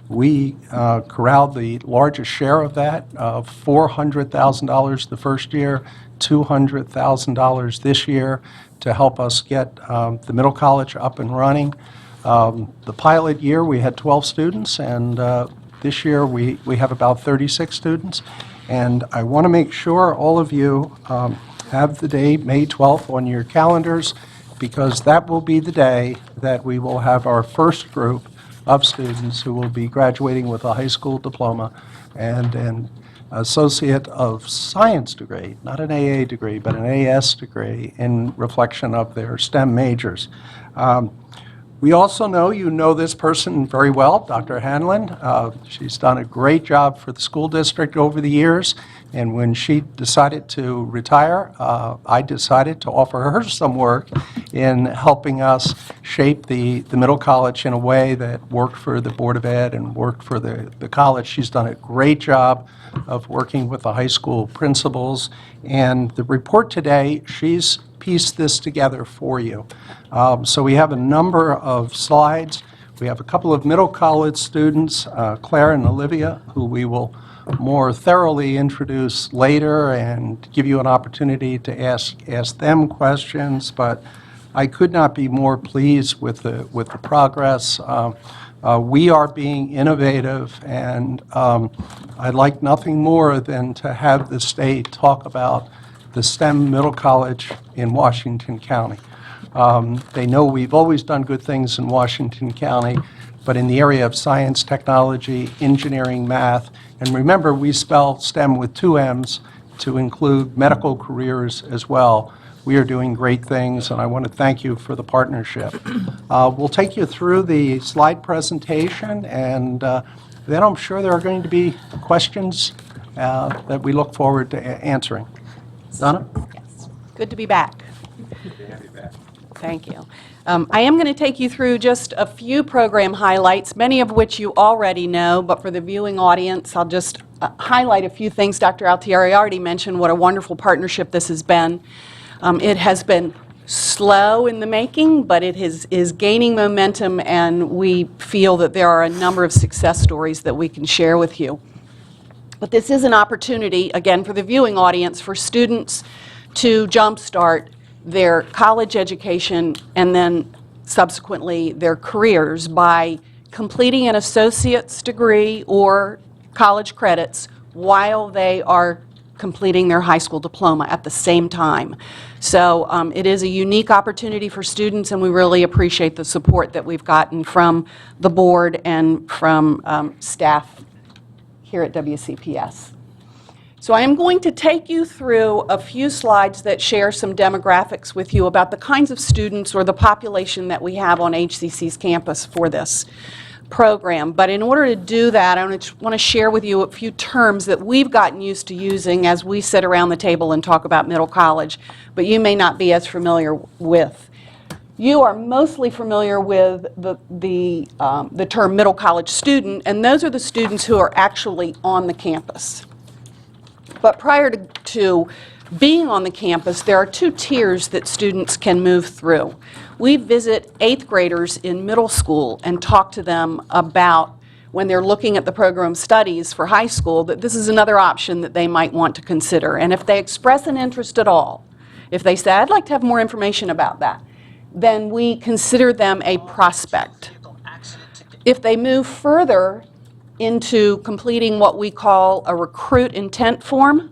S17: We corralled the largest share of that, $400,000 the first year, $200,000 this year, to help us get the middle college up and running. The pilot year, we had 12 students, and this year we have about 36 students. And I want to make sure all of you have the date, May 12th, on your calendars, because that will be the day that we will have our first group of students who will be graduating with a high school diploma and an Associate of Science degree, not an AA degree, but an AS degree in reflection of their STEM majors. We also know you know this person very well, Dr. Hanlon. She's done a great job for the school district over the years, and when she decided to retire, I decided to offer her some work in helping us shape the middle college in a way that worked for the Board of Ed and worked for the college. She's done a great job of working with the high school principals, and the report today, she's pieced this together for you. So we have a number of slides. We have a couple of middle college students, Claire and Olivia, who we will more thoroughly introduce later and give you an opportunity to ask them questions. But I could not be more pleased with the progress. We are being innovative, and I'd like nothing more than to have the state talk about the STEM Middle College in Washington County. They know we've always done good things in Washington County, but in the area of science, technology, engineering, math, and remember, we spell STEM with 2 M's to include medical careers as well. We are doing great things, and I want to thank you for the partnership. We'll take you through the slide presentation, and then I'm sure there are going to be questions that we look forward to answering. Donna?
S18: Yes. Good to be back. Thank you. I am going to take you through just a few program highlights, many of which you already know, but for the viewing audience, I'll just highlight a few things. Dr. Altieri already mentioned what a wonderful partnership this has been. It has been slow in the making, but it is gaining momentum, and we feel that there are a number of success stories that we can share with you. But this is an opportunity, again, for the viewing audience, for students to jumpstart their college education and then subsequently their careers by completing an associate's degree or college credits while they are completing their high school diploma at the same time. So it is a unique opportunity for students, and we really appreciate the support that we've gotten from the board and from staff here at WCPS. So I am going to take you through a few slides that share some demographics with you about the kinds of students or the population that we have on HCC's campus for this program. But in order to do that, I want to share with you a few terms that we've gotten used to using as we sit around the table and talk about middle college, but you may not be as familiar with. You are mostly familiar with the term middle college student, and those are the students who are actually on the campus. But prior to being on the campus, there are 2 tiers that students can move through. We visit 8th graders in middle school and talk to them about, when they're looking at the program studies for high school, that this is another option that they might want to consider. And if they express an interest at all, if they say, I'd like to have more information about that, then we consider them a prospect. If they move further into completing what we call a recruit intent form,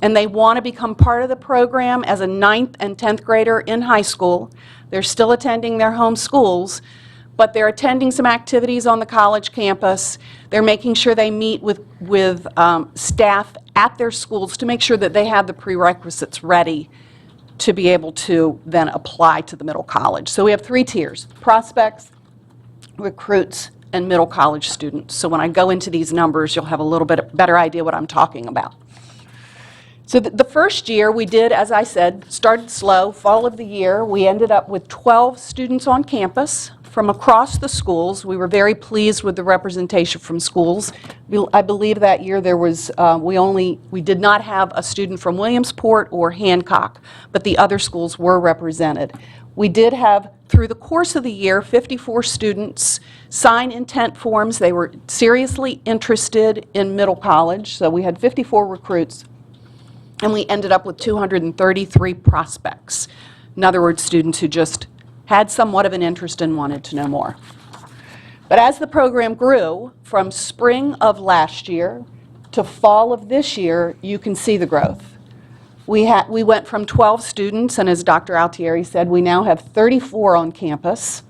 S18: and they want to become part of the program as a 9th and 10th grader in high school, they're still attending their home schools, but they're attending some activities on the college campus. They're making sure they meet with staff at their schools to make sure that they have the prerequisites ready to be able to then apply to the middle college. So we have 3 tiers: prospects, recruits, and middle college students. So when I go into these numbers, you'll have a little bit better idea what I'm talking about. So the first year we did, as I said, started slow. Fall of the year, we ended up with 12 students on campus from across the schools. We were very pleased with the representation from schools. I believe that year there was, we did not have a student from Williamsport or Hancock, but the other schools were represented. We did have, through the course of the year, 54 students sign intent forms. They were seriously interested in middle college, so we had 54 recruits, and we ended up with 233 prospects. In other words, students who just had somewhat of an interest and wanted to know more. But as the program grew, from spring of last year to fall of this year, you can see the growth. We went from 12 students, and as Dr. Altieri said, we now have 34 on campus.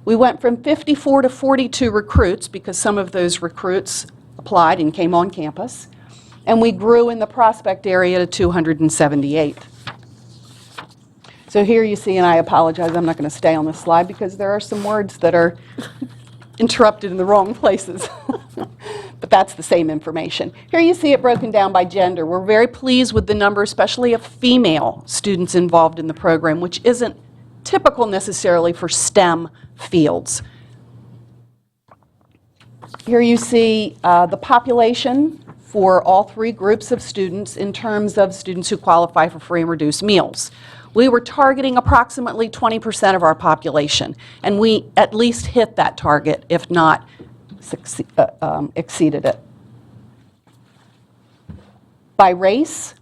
S18: We went from 54 to 42 recruits, because some of those recruits applied and came on campus. And we grew in the prospect area to 278. So here you see, and I apologize, I'm not going to stay on this slide because there are some words that are interrupted in the wrong places. But that's the same information. Here you see it broken down by gender. We're very pleased with the number, especially of female students involved in the program, which isn't typical necessarily for STEM fields. Here you see the population for all 3 groups of students in terms of students who qualify for free and reduced meals. We were targeting approximately 20% of our population, and we at least hit that target, if not exceeded it. By race,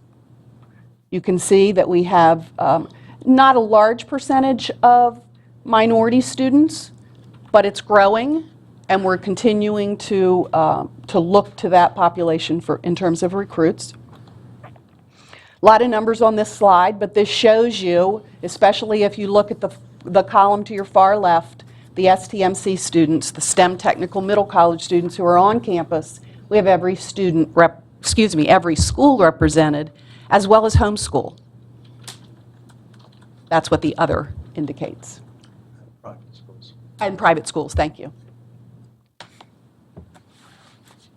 S18: you can see that we have not a large percentage of minority students, but it's growing, and we're continuing to look to that population in terms of recruits. A lot of numbers on this slide, but this shows you, especially if you look at the column to your far left, the STMC students, the STEM technical middle college students who are on campus. We have every every school represented, as well as homeschool. That's what the other indicates.
S16: Private schools.
S18: And private schools, thank you.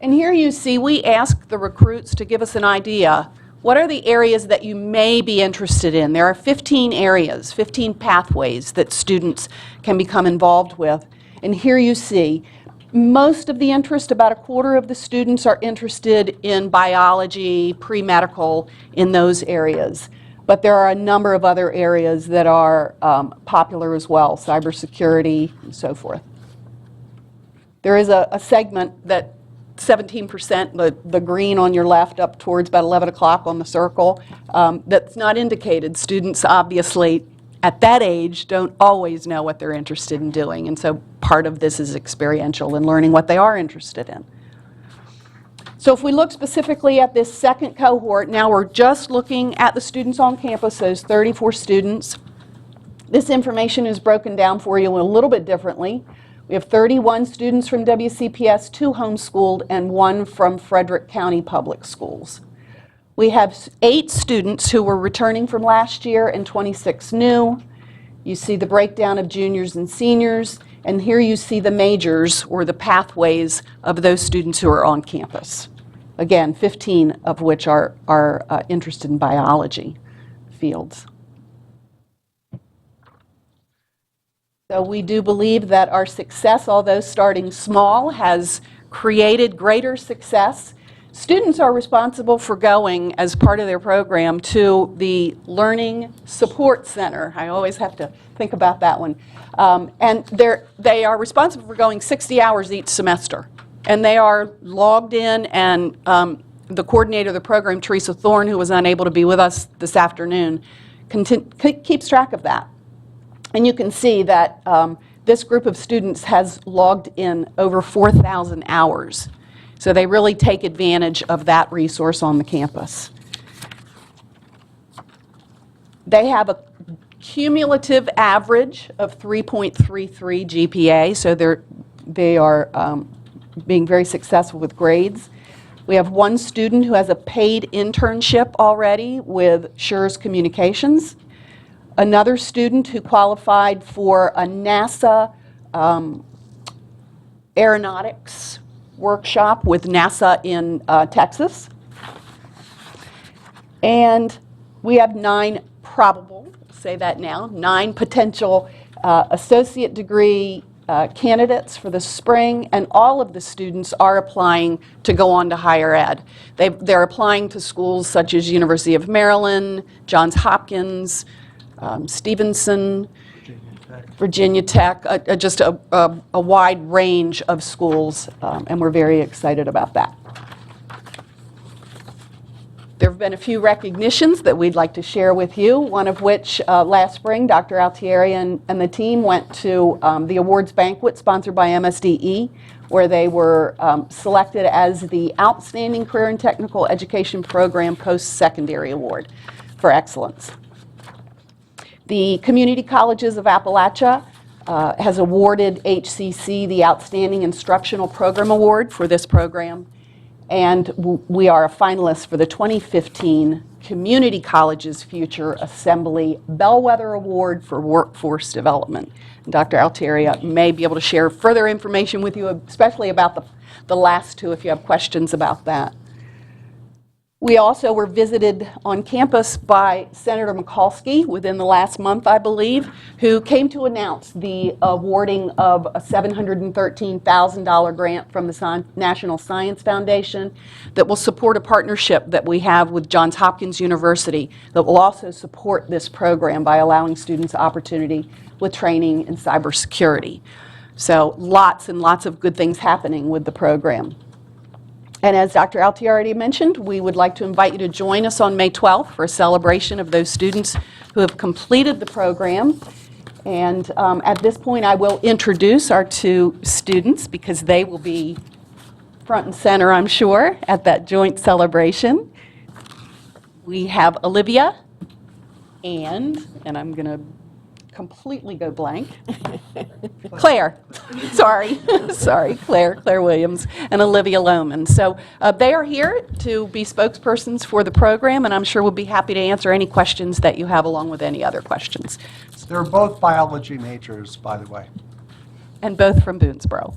S18: And here you see we ask the recruits to give us an idea. What are the areas that you may be interested in? There are 15 areas, 15 pathways that students can become involved with. And here you see most of the interest, about a quarter of the students are interested in biology, pre-medical, in those areas. But there are a number of other areas that are popular as well, cybersecurity and so forth. There is a segment that 17%, the green on your left up towards about 11 o'clock on the circle, that's not indicated. Students obviously at that age don't always know what they're interested in doing, and so part of this is experiential and learning what they are interested in. So if we look specifically at this second cohort, now we're just looking at the students on campus, those 34 students. This information is broken down for you a little bit differently. We have 31 students from WCPS, 2 homeschooled, and 1 from Frederick County Public Schools. We have 8 students who were returning from last year and 26 new. You see the breakdown of juniors and seniors, and here you see the majors, or the pathways, of those students who are on campus. Again, 15 of which are interested in biology fields. So we do believe that our success, although starting small, has created greater success. Students are responsible for going, as part of their program, to the Learning Support Center. I always have to think about that one. And they are responsible for going 60 hours each semester. And they are logged in, and the coordinator of the program, Teresa Thorne, who was unable to be with us this afternoon, keeps track of that. And you can see that this group of students has logged in over 4,000 hours. So they really take advantage of that resource on the campus. They have a cumulative average of 3.33 GPA, so they are being very successful with grades. We have one student who has a paid internship already with Schurz Communications. Another student who qualified for a NASA aeronautics workshop with NASA in Texas. And we have 9 probable, say that now, 9 potential associate degree candidates for the spring, and all of the students are applying to go on to higher ed. They're applying to schools such as University of Maryland, Johns Hopkins, Stevenson, Virginia Tech, just a wide range of schools, and we're very excited about that. There have been a few recognitions that we'd like to share with you, one of which last spring, Dr. Altieri and the team went to the awards banquet sponsored by MSDE, where they were selected as the Outstanding Career and Technical Education Program Post-Secondary Award for Excellence. The Community Colleges of Appalachia has awarded HCC the Outstanding Instructional Program Award for this program, and we are a finalist for the 2015 Community Colleges Future Assembly Bellwether Award for Workforce Development. And Dr. Altieri may be able to share further information with you, especially about the last 2, if you have questions about that. We also were visited on campus by Senator Mikulski within the last month, I believe, who came to announce the awarding of a $713,000 grant from the National Science Foundation that will support a partnership that we have with Johns Hopkins University that will also support this program by allowing students opportunity with training in cybersecurity. So lots and lots of good things happening with the program. And as Dr. Altieri already mentioned, we would like to invite you to join us on May 12th for a celebration of those students who have completed the program. And at this point, I will introduce our 2 students because they will be front and center, I'm sure, at that joint celebration. We have Olivia and I'm going to completely go blank. Claire, sorry, Claire Williams and Olivia Lohman. So they are here to be spokespersons for the program, and I'm sure we'll be happy to answer any questions that you have along with any other questions.
S17: They're both biology majors, by the way,
S18: And both from Boonesboro.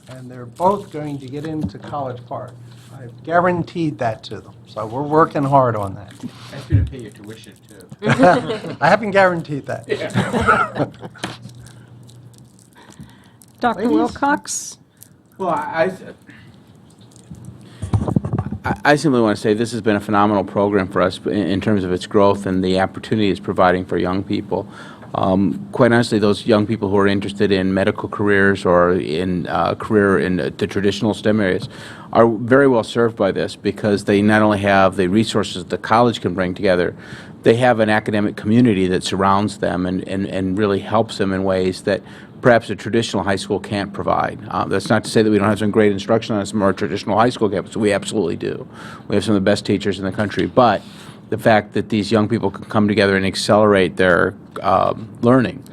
S17: and they're both going to get into College Park. I've guaranteed that to them, so we're working hard on that.
S1: Ask you to pay your tuition, too.
S17: I haven't guaranteed that.
S3: Dr. Wilcox?
S1: Well, I simply want to say this has been a phenomenal program for us in terms of its growth and the opportunity it's providing for young people. Quite honestly, those young people who are interested in medical careers or in career in the traditional STEM areas are very well served by this because they not only have the resources the college can bring together, they have an academic community that surrounds them and really helps them in ways that perhaps a traditional high school can't provide. That's not to say that we don't have some great instruction on some of our traditional high school campuses. We absolutely do. We have some of the best teachers in the country, but the fact that these young people can come together and accelerate their learning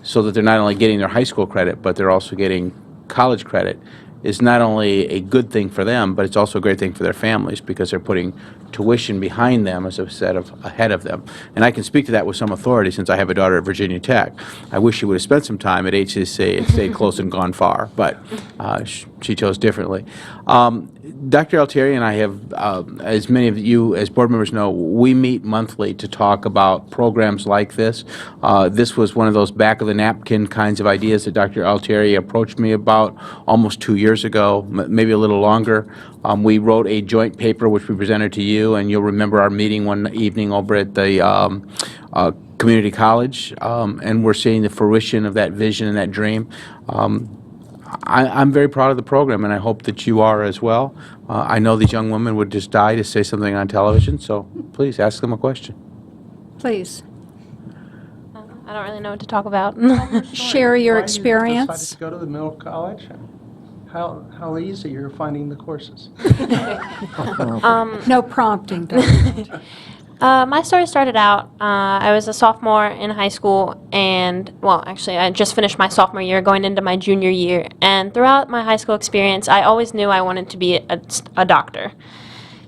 S1: so that they're not only getting their high school credit, but they're also getting college credit is not only a good thing for them, but it's also a great thing for their families because they're putting tuition behind them as instead of ahead of them. And I can speak to that with some authority since I have a daughter at Virginia Tech. I wish she would have spent some time at HCC and stayed close and gone far, but she chose differently. Dr. Altieri and I have, as many of you as board members know, we meet monthly to talk about programs like this. This was one of those back-of-the-napkin kinds of ideas that Dr. Altieri approached me about almost 2 years ago, maybe a little longer. We wrote a joint paper which we presented to you, and you'll remember our meeting one evening over at the community college, and we're seeing the fruition of that vision and that dream. I'm very proud of the program, and I hope that you are as well. I know these young women would just die to say something on television, so please ask them a question.
S3: Please.
S2: I don't really know what to talk about.
S3: Share your
S17: Why you
S3: experience.
S17: decided to go to the middle college? How easy you're finding the courses?
S3: No prompting, Dr.
S19: My story started out, I was a sophomore in high school, and, well, actually, I just finished my sophomore year, going into my junior year. And throughout my high school experience, I always knew I wanted to be a doctor.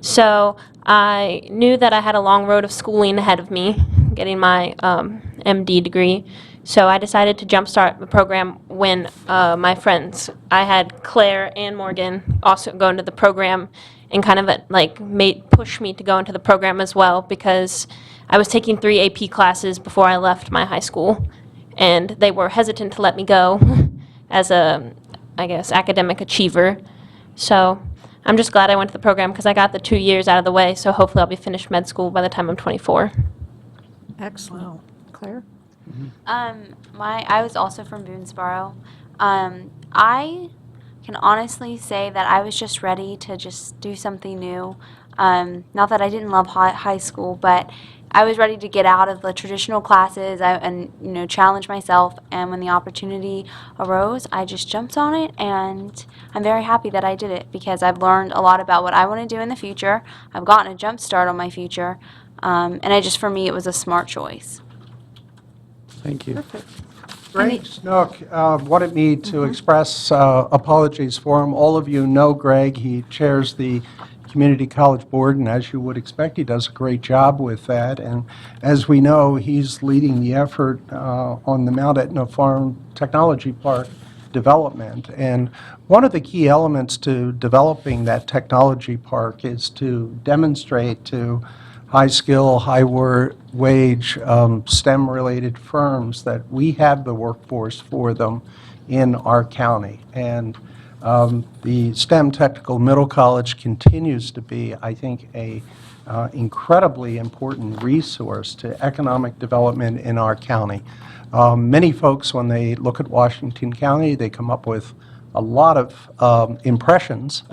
S19: So I knew that I had a long road of schooling ahead of me, getting my MD degree. So I decided to jumpstart the program when my friends, I had Claire and Morgan also go into the program, and kind of push me to go into the program as well, because I was taking 3 AP classes before I left my high school, and they were hesitant to let me go as a, I guess, academic achiever. So I'm just glad I went to the program because I got the 2 years out of the way, so hopefully I'll be finished med school by the time I'm 24.
S3: Excellent. Claire?
S20: I was also from Boonesboro. I can honestly say that I was just ready to just do something new. Not that I didn't love high school, but I was ready to get out of the traditional classes and challenge myself. And when the opportunity arose, I just jumped on it, and I'm very happy that I did it because I've learned a lot about what I want to do in the future. I've gotten a jump start on my future, and for me, it was a smart choice.
S1: Thank you.
S17: Greg Snook wanted me to express apologies for him. All of you know Greg. He chairs the Community College Board, and as you would expect, he does a great job with that. And as we know, he's leading the effort on the Mount Etna Farm Technology Park development. And one of the key elements to developing that technology park is to demonstrate to high-skill, high-wage, STEM-related firms that we have the workforce for them in our county. And the STEM Technical Middle College continues to be, I think, a incredibly important resource to economic development in our county. Many folks, when they look at Washington County, they come up with a lot of impressions,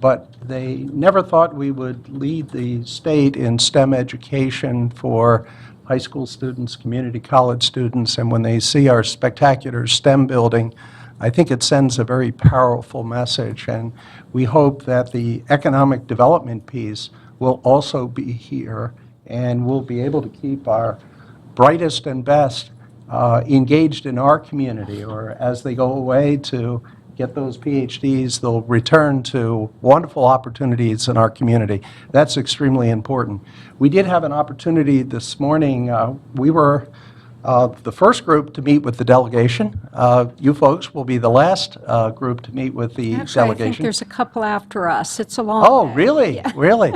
S17: but they never thought we would lead the state in STEM education for high school students, community college students, and when they see our spectacular STEM building, I think it sends a very powerful message, and we hope that the economic development piece will also be here, and we'll be able to keep our brightest and best engaged in our community, or as they go away to get those PhDs, they'll return to wonderful opportunities in our community. That's extremely important. We did have an opportunity this morning. We were the first group to meet with the delegation. You folks will be the last group to meet with the
S3: Actually, I think
S17: delegation.
S3: there's a couple after us. It's a long
S17: Oh,
S3: day.
S17: really?
S3: Yeah.
S17: Really?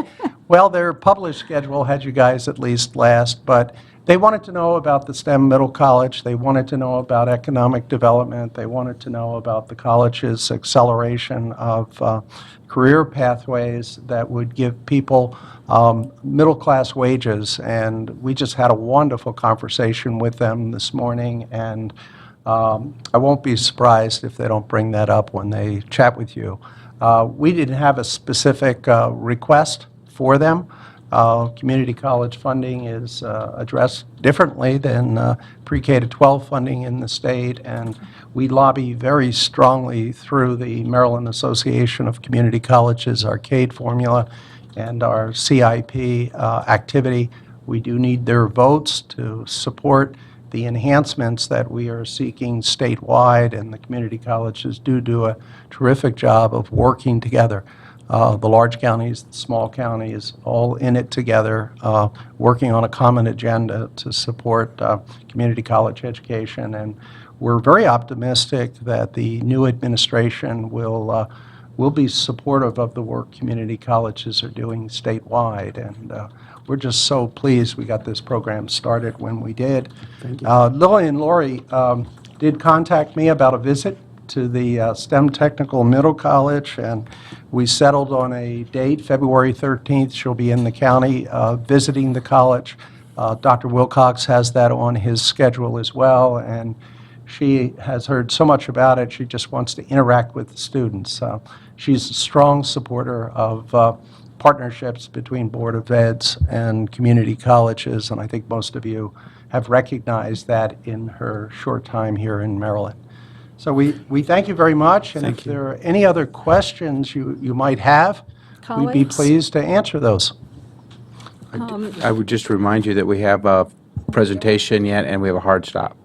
S17: Well, their published schedule had you guys at least last, but they wanted to know about the STEM Middle College. They wanted to know about economic development. They wanted to know about the college's acceleration of career pathways that would give people middle-class wages. And we just had a wonderful conversation with them this morning, and I won't be surprised if they don't bring that up when they chat with you. We didn't have a specific request for them. Community college funding is addressed differently than pre-K to 12 funding in the state, and we lobby very strongly through the Maryland Association of Community Colleges arcade formula and our CIP activity. We do need their votes to support the enhancements that we are seeking statewide, and the community colleges do a terrific job of working together. The large counties, the small counties, all in it together, working on a common agenda to support community college education. And we're very optimistic that the new administration will be supportive of the work community colleges are doing statewide. And we're just so pleased we got this program started when we did.
S1: Thank you.
S17: Lily and Lori did contact me about a visit to the STEM Technical Middle College, and we settled on a date, February 13th. She'll be in the county visiting the college. Dr. Wilcox has that on his schedule as well, and she has heard so much about it, she just wants to interact with the students. She's a strong supporter of partnerships between Board of Eds and community colleges, and I think most of you have recognized that in her short time here in Maryland. So we thank you very much, and if there are any other questions you might have, we'd be
S3: Colleagues?
S17: pleased to answer those.
S1: I would just remind you that we have a presentation yet, and we have a hard stop.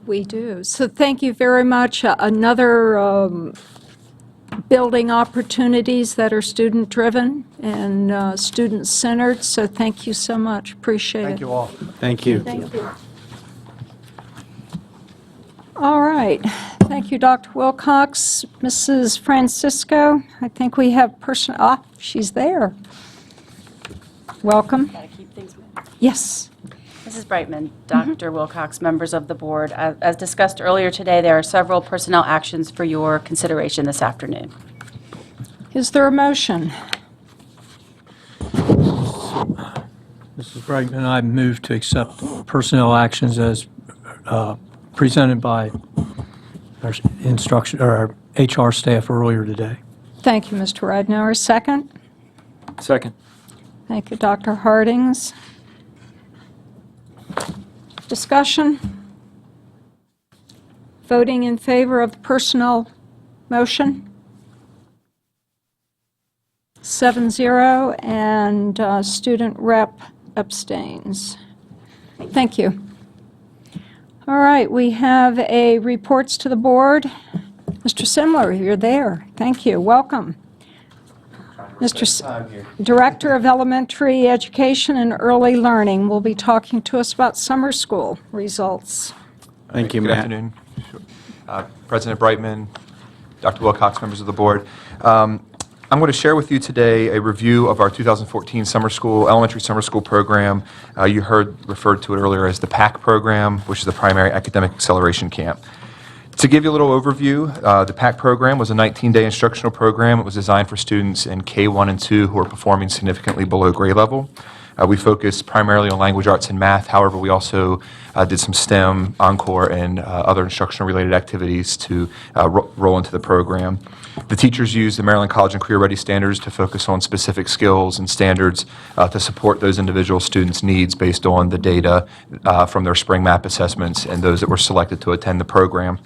S3: We do. So thank you very much. Another building opportunities that are student-driven and student-centered, so thank you so much. Appreciate it.
S16: Thank you all.
S1: Thank you.
S3: Thank you. All right. Thank you, Dr. Wilcox. Mrs. Francisco, I think we have person, she's there. Welcome.
S21: Got to keep things moving.
S3: Yes.
S21: Mrs. Brightman, Dr. Wilcox, members of the board, as discussed earlier today, there are several personnel actions for your consideration this afternoon.
S3: Is there a motion?
S4: Mrs. Brightman, I move to accept personnel actions as presented by our instruction, or our HR staff earlier today.
S3: Thank you, Mr. Ridenour. Second?
S5: Second.
S3: Thank you, Dr. Hardings. Discussion? Voting in favor of the personnel motion? 7-0, and student rep abstains. Thank you. All right, we have a reports to the board. Mr. Simler, you're there. Thank you. Welcome. Director of Elementary Education and Early Learning will be talking to us about summer school results.
S1: Thank you,
S22: Good
S1: Matt.
S22: afternoon. President Brightman, Dr. Wilcox, members of the board. I'm going to share with you today a review of our 2014 elementary summer school program. You referred to it earlier as the PAC program, which is the Primary Academic Acceleration Camp. To give you a little overview, the PAC program was a 19-day instructional program. It was designed for students in K1 and 2 who are performing significantly below grade level. We focused primarily on language arts and math. However, we also did some STEM, Encore, and other instructional-related activities to roll into the program. The teachers used the Maryland College and Career Ready standards to focus on specific skills and standards to support those individual students' needs based on the data from their spring MAP assessments and those that were selected to attend the program.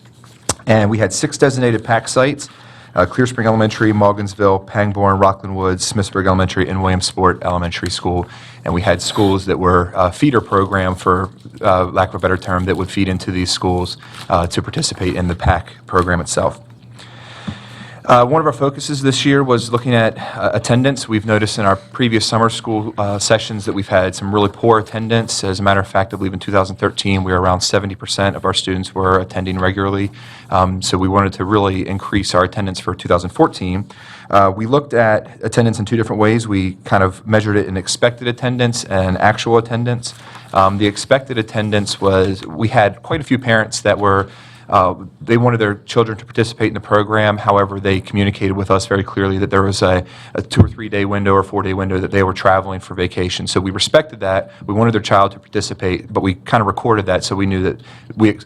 S22: And we had 6 designated PAC sites: Clear Spring Elementary, Morgansville, Pangbourne, Rockland Woods, Smithsburg Elementary, and Williamsport Elementary School. And we had schools that were feeder program, for lack of a better term, that would feed into these schools to participate in the PAC program itself. One of our focuses this year was looking at attendance. We've noticed in our previous summer school sessions that we've had some really poor attendance. As a matter of fact, I believe in 2013, we were around 70% of our students were attending regularly. So we wanted to really increase our attendance for 2014. We looked at attendance in 2 different ways. We kind of measured it in expected attendance and actual attendance. The expected attendance was, we had quite a few parents that were they wanted their children to participate in the program. However, they communicated with us very clearly that there was a 2 or 3 day window or 4 day window that they were traveling for vacation. So we respected that. We wanted their child to participate, but we kind of recorded that so we knew that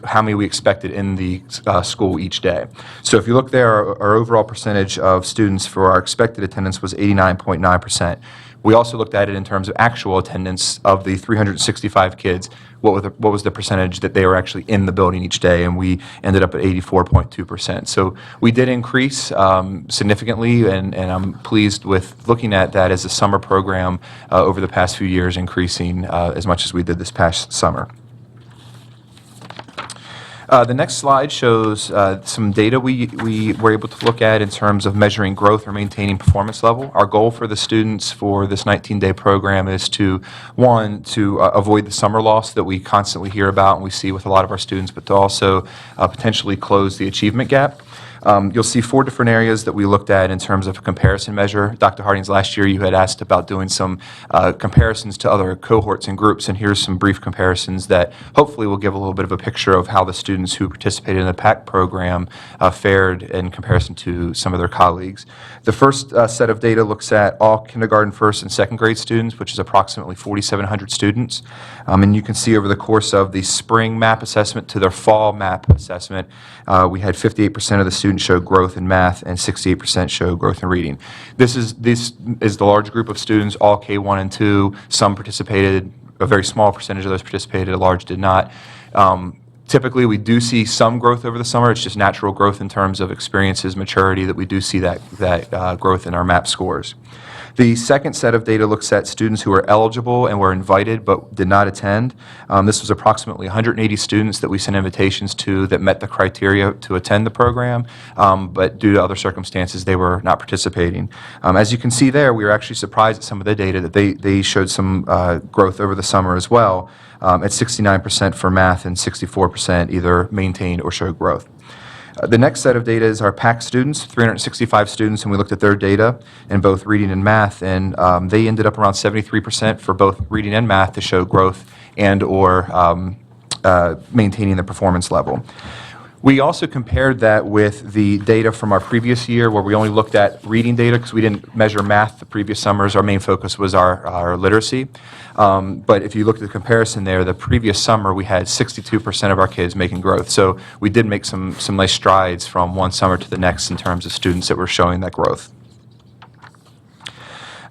S22: how many we expected in the school each day. So if you look there, our overall percentage of students for our expected attendance was 89.9%. We also looked at it in terms of actual attendance of the 365 kids. What was the percentage that they were actually in the building each day, and we ended up at 84.2%. So we did increase significantly, and I'm pleased with looking at that as a summer program over the past few years, increasing as much as we did this past summer. The next slide shows some data we were able to look at in terms of measuring growth or maintaining performance level. Our goal for the students for this 19-day program is to, one, to avoid the summer loss that we constantly hear about and we see with a lot of our students, but to also potentially close the achievement gap. You'll see 4 different areas that we looked at in terms of a comparison measure. Dr. Hardings, last year you had asked about doing some comparisons to other cohorts and groups, and here's some brief comparisons that hopefully will give a little bit of a picture of how the students who participated in the PAC program fared in comparison to some of their colleagues. The first set of data looks at all kindergarten, first, and second grade students, which is approximately 4,700 students. And you can see over the course of the spring MAP assessment to their fall MAP assessment, we had 58% of the students show growth in math and 68% show growth in reading. This is the large group of students, all K1 and 2. Some participated, a very small percentage of those participated, a large did not. Typically, we do see some growth over the summer. It's just natural growth in terms of experiences, maturity, that we do see that growth in our MAP scores. The second set of data looks at students who were eligible and were invited but did not attend. This was approximately 180 students that we sent invitations to that met the criteria to attend the program, but due to other circumstances, they were not participating. As you can see there, we were actually surprised at some of the data that they showed some growth over the summer as well, at 69% for math and 64% either maintained or showed growth. The next set of data is our PAC students, 365 students, and we looked at their data in both reading and math, and they ended up around 73% for both reading and math to show growth and or maintaining the performance level. We also compared that with the data from our previous year where we only looked at reading data because we didn't measure math the previous summers. Our main focus was our literacy. But if you look at the comparison there, the previous summer we had 62% of our kids making growth. So we did make some nice strides from one summer to the next in terms of students that were showing that growth.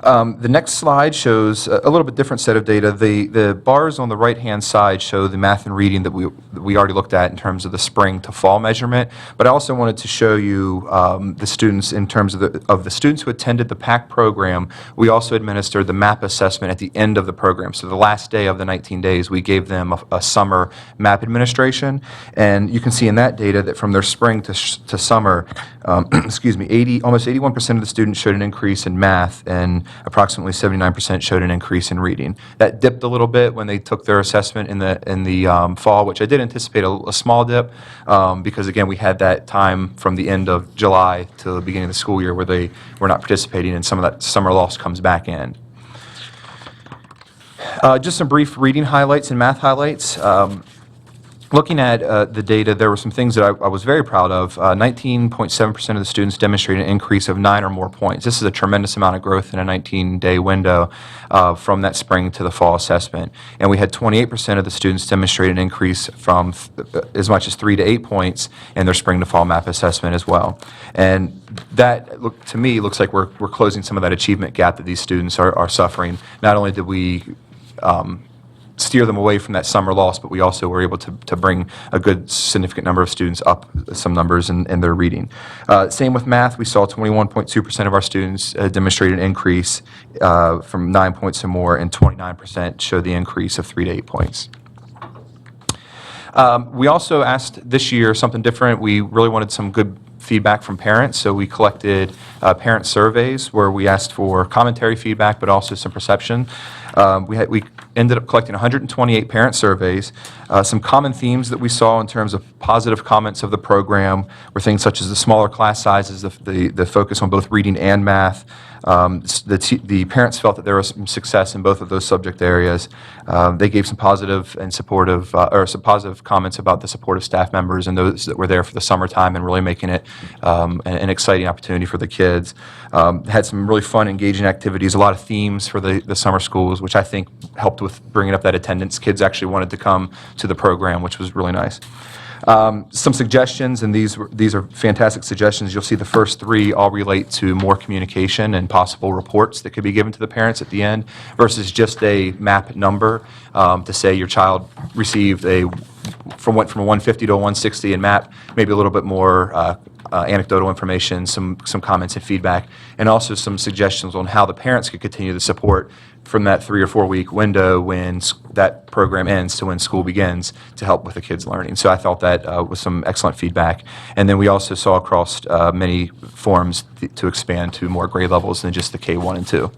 S22: The next slide shows a little bit different set of data. The bars on the right-hand side show the math and reading that we already looked at in terms of the spring to fall measurement. But I also wanted to show you the students in terms of the students who attended the PAC program. We also administered the MAP assessment at the end of the program. So the last day of the 19 days, we gave them a summer MAP administration. And you can see in that data that from their spring to summer, excuse me, almost 81% of the students showed an increase in math, and approximately 79% showed an increase in reading. That dipped a little bit when they took their assessment in the fall, which I did anticipate a small dip because, again, we had that time from the end of July to the beginning of the school year where they were not participating, and some of that summer loss comes back in. Just some brief reading highlights and math highlights. Looking at the data, there were some things that I was very proud of. 19.7% of the students demonstrated an increase of 9 or more points. This is a tremendous amount of growth in a 19-day window from that spring to the fall assessment. And we had 28% of the students demonstrate an increase from as much as 3 to 8 points in their spring to fall MAP assessment as well. And that, to me, looks like we're closing some of that achievement gap that these students are suffering. Not only did we steer them away from that summer loss, but we also were able to bring a good significant number of students up some numbers in their reading. Same with math. We saw 21.2% of our students demonstrate an increase from 9 points or more, and 29% showed the increase of 3 to 8 points. We also asked this year something different. We really wanted some good feedback from parents, so we collected parent surveys where we asked for commentary feedback, but also some perception. We ended up collecting 128 parent surveys. Some common themes that we saw in terms of positive comments of the program were things such as the smaller class sizes, the focus on both reading and math. The parents felt that there was some success in both of those subject areas. They gave some positive and supportive, or some positive comments about the supportive staff members and those that were there for the summertime and really making it an exciting opportunity for the kids. Had some really fun, engaging activities, a lot of themes for the summer schools, which I think helped with bringing up that attendance. Kids actually wanted to come to the program, which was really nice. Some suggestions, and these are fantastic suggestions. You'll see the first 3 all relate to more communication and possible reports that could be given to the parents at the end versus just a MAP number to say your child received went from a 150 to a 160 in MAP, maybe a little bit more anecdotal information, some comments and feedback, and also some suggestions on how the parents could continue the support from that 3 or 4 week window when that program ends to when school begins to help with the kids' learning. So I thought that was some excellent feedback. And then we also saw across many forums to expand to more grade levels than just the K1 and 2.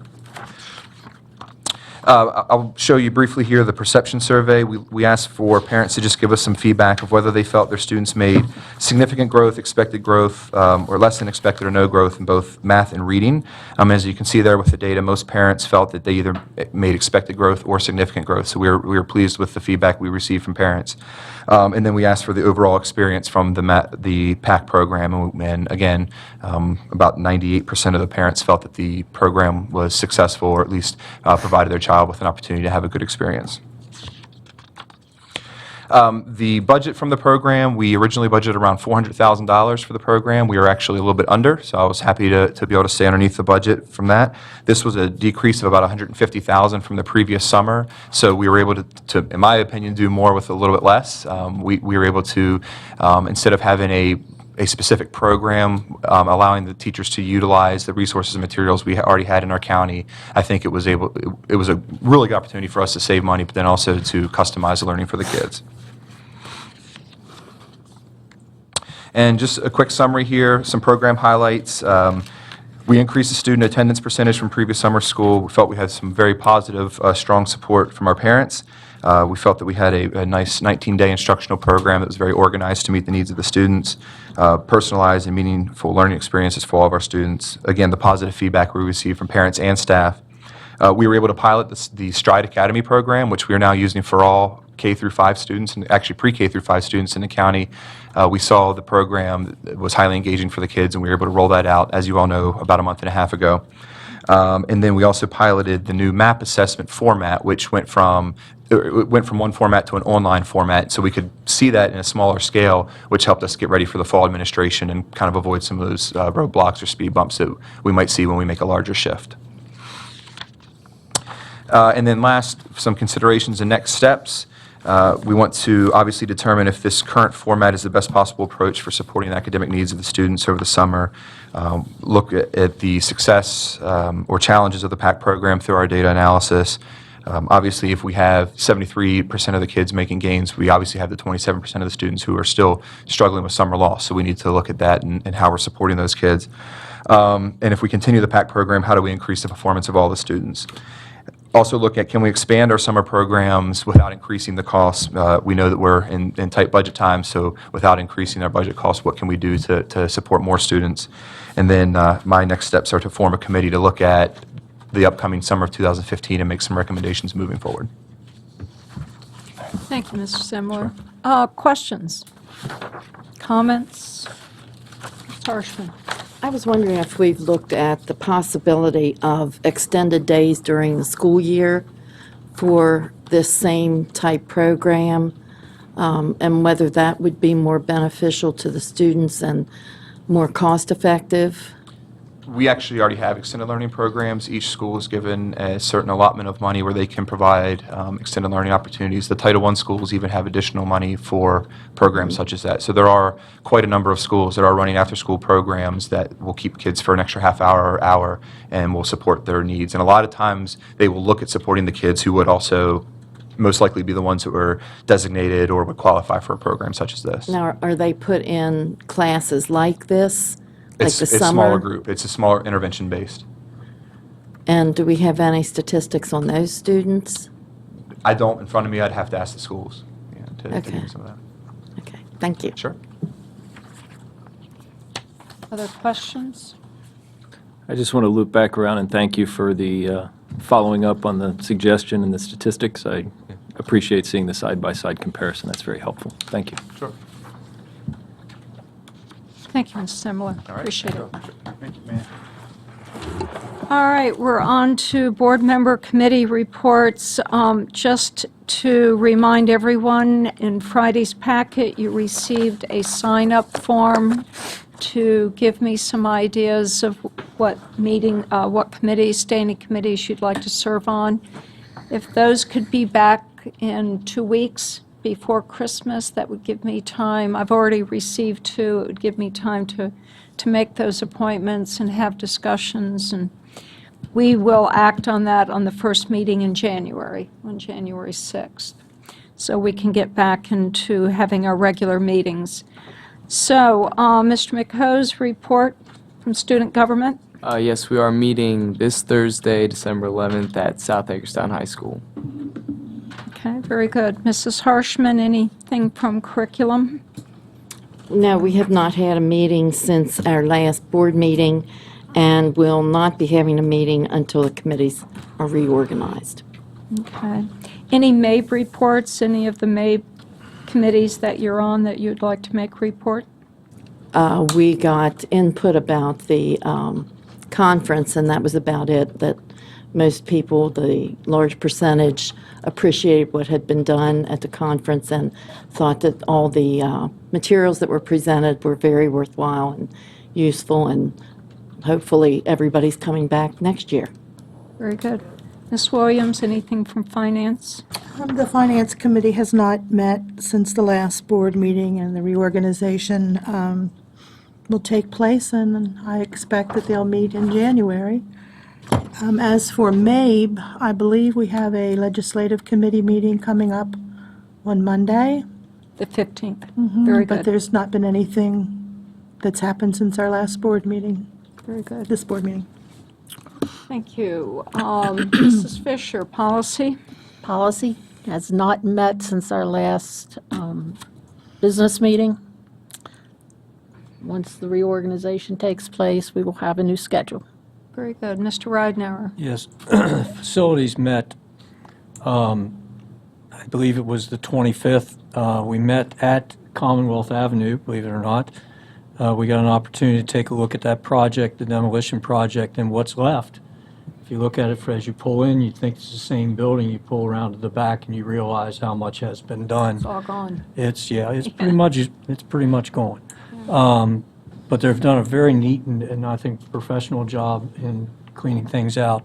S22: I'll show you briefly here the perception survey. We asked for parents to just give us some feedback of whether they felt their students made significant growth, expected growth, or less than expected or no growth in both math and reading. As you can see there with the data, most parents felt that they either made expected growth or significant growth. So we were pleased with the feedback we received from parents. And then we asked for the overall experience from the PAC program. And again, about 98% of the parents felt that the program was successful, or at least provided their child with an opportunity to have a good experience. The budget from the program, we originally budgeted around $400,000 for the program. We were actually a little bit under, so I was happy to be able to stay underneath the budget from that. This was a decrease of about $150,000 from the previous summer, so we were able to, in my opinion, do more with a little bit less. We were able to, instead of having a specific program, allowing the teachers to utilize the resources and materials we already had in our county, I think it was a really good opportunity for us to save money, but then also to customize the learning for the kids. And just a quick summary here, some program highlights. We increased the student attendance percentage from previous summer school. We felt we had some very positive, strong support from our parents. We felt that we had a nice 19-day instructional program that was very organized to meet the needs of the students, personalized and meaningful learning experiences for all of our students. Again, the positive feedback we received from parents and staff. We were able to pilot the Stride Academy program, which we are now using for all K through 5 students, and actually pre-K through 5 students in the county. We saw the program was highly engaging for the kids, and we were able to roll that out, as you all know, about a month and a half ago. And then we also piloted the new MAP assessment format, which went from one format to an online format, so we could see that in a smaller scale, which helped us get ready for the fall administration and kind of avoid some of those roadblocks or speed bumps that we might see when we make a larger shift. And then last, some considerations and next steps. We want to obviously determine if this current format is the best possible approach for supporting the academic needs of the students over the summer. Look at the success or challenges of the PAC program through our data analysis. Obviously, if we have 73% of the kids making gains, we obviously have the 27% of the students who are still struggling with summer loss, so we need to look at that and how we're supporting those kids. And if we continue the PAC program, how do we increase the performance of all the students? Also look at, can we expand our summer programs without increasing the costs? We know that we're in tight budget times, so without increasing our budget costs, what can we do to support more students? And then my next steps are to form a committee to look at the upcoming summer of 2015 and make some recommendations moving forward.
S3: Thank you, Mr. Semler. Questions? Comments? Mr. Harshman.
S8: I was wondering if we've looked at the possibility of extended days during the school year for this same type program, and whether that would be more beneficial to the students and more cost-effective.
S22: We actually already have extended learning programs. Each school is given a certain allotment of money where they can provide extended learning opportunities. The Title I schools even have additional money for programs such as that. So there are quite a number of schools that are running after-school programs that will keep kids for an extra half hour or hour and will support their needs. And a lot of times they will look at supporting the kids who would also most likely be the ones that were designated or would qualify for a program such as this.
S8: Now, are they put in classes like this? Like
S22: It's
S8: the
S22: a
S8: summer?
S22: smaller group. It's a smaller intervention-based.
S8: And do we have any statistics on those students?
S22: I don't in front of me. I'd have to ask the schools to give
S8: Okay.
S22: me some of that.
S8: Okay, thank you.
S22: Sure.
S3: Other questions?
S5: I just want to loop back around and thank you for the following up on the suggestion and the statistics. I appreciate seeing the side-by-side comparison. That's very helpful. Thank you.
S22: Sure.
S3: Thank you, Mr. Semler.
S22: All right.
S3: Appreciate it.
S12: Thank you, ma'am.
S3: All right, we're on to board member committee reports. Just to remind everyone, in Friday's packet, you received a sign-up form to give me some ideas of what committees, standing committees you'd like to serve on. If those could be back in 2 weeks before Christmas, that would give me time. I've already received 2. It would give me time to make those appointments and have discussions, and we will act on that on the first meeting in January, on January 6th, so we can get back into having our regular meetings. So, Mr. McHo's report from student government.
S10: Yes, we are meeting this Thursday, December 11th at South Hagerstown High School.
S3: Okay, very good. Mrs. Harshman, anything from curriculum?
S8: No, we have not had a meeting since our last board meeting, and will not be having a meeting until the committees are reorganized.
S3: Okay. Any MABE reports, any of the MABE committees that you're on that you'd like to make report?
S8: We got input about the conference, and that was about it, that most people, the large percentage, appreciated what had been done at the conference and thought that all the materials that were presented were very worthwhile and useful, and hopefully everybody's coming back next year.
S3: Very good. Ms. Williams, anything from finance?
S6: The Finance Committee has not met since the last board meeting and the reorganization. will take place, and I expect that they'll meet in January. As for MABE, I believe we have a legislative committee meeting coming up on Monday.
S3: The 15th. Very
S6: But
S3: good.
S6: there's not been anything that's happened since our last board meeting,
S3: Very good.
S6: this board meeting.
S3: Thank you. Mrs. Fisher, policy?
S7: Policy has not met since our last business meeting. Once the reorganization takes place, we will have a new schedule.
S3: Very good. Mr. Ridenhour?
S4: Yes, facilities met, I believe it was the 25th. We met at Commonwealth Avenue, believe it or not. We got an opportunity to take a look at that project, the demolition project, and what's left. If you look at it as you pull in, you'd think it's the same building. You pull around to the back and you realize how much has been done.
S3: It's all gone.
S4: It's pretty much gone. But they've done a very neat and I think professional job in cleaning things out.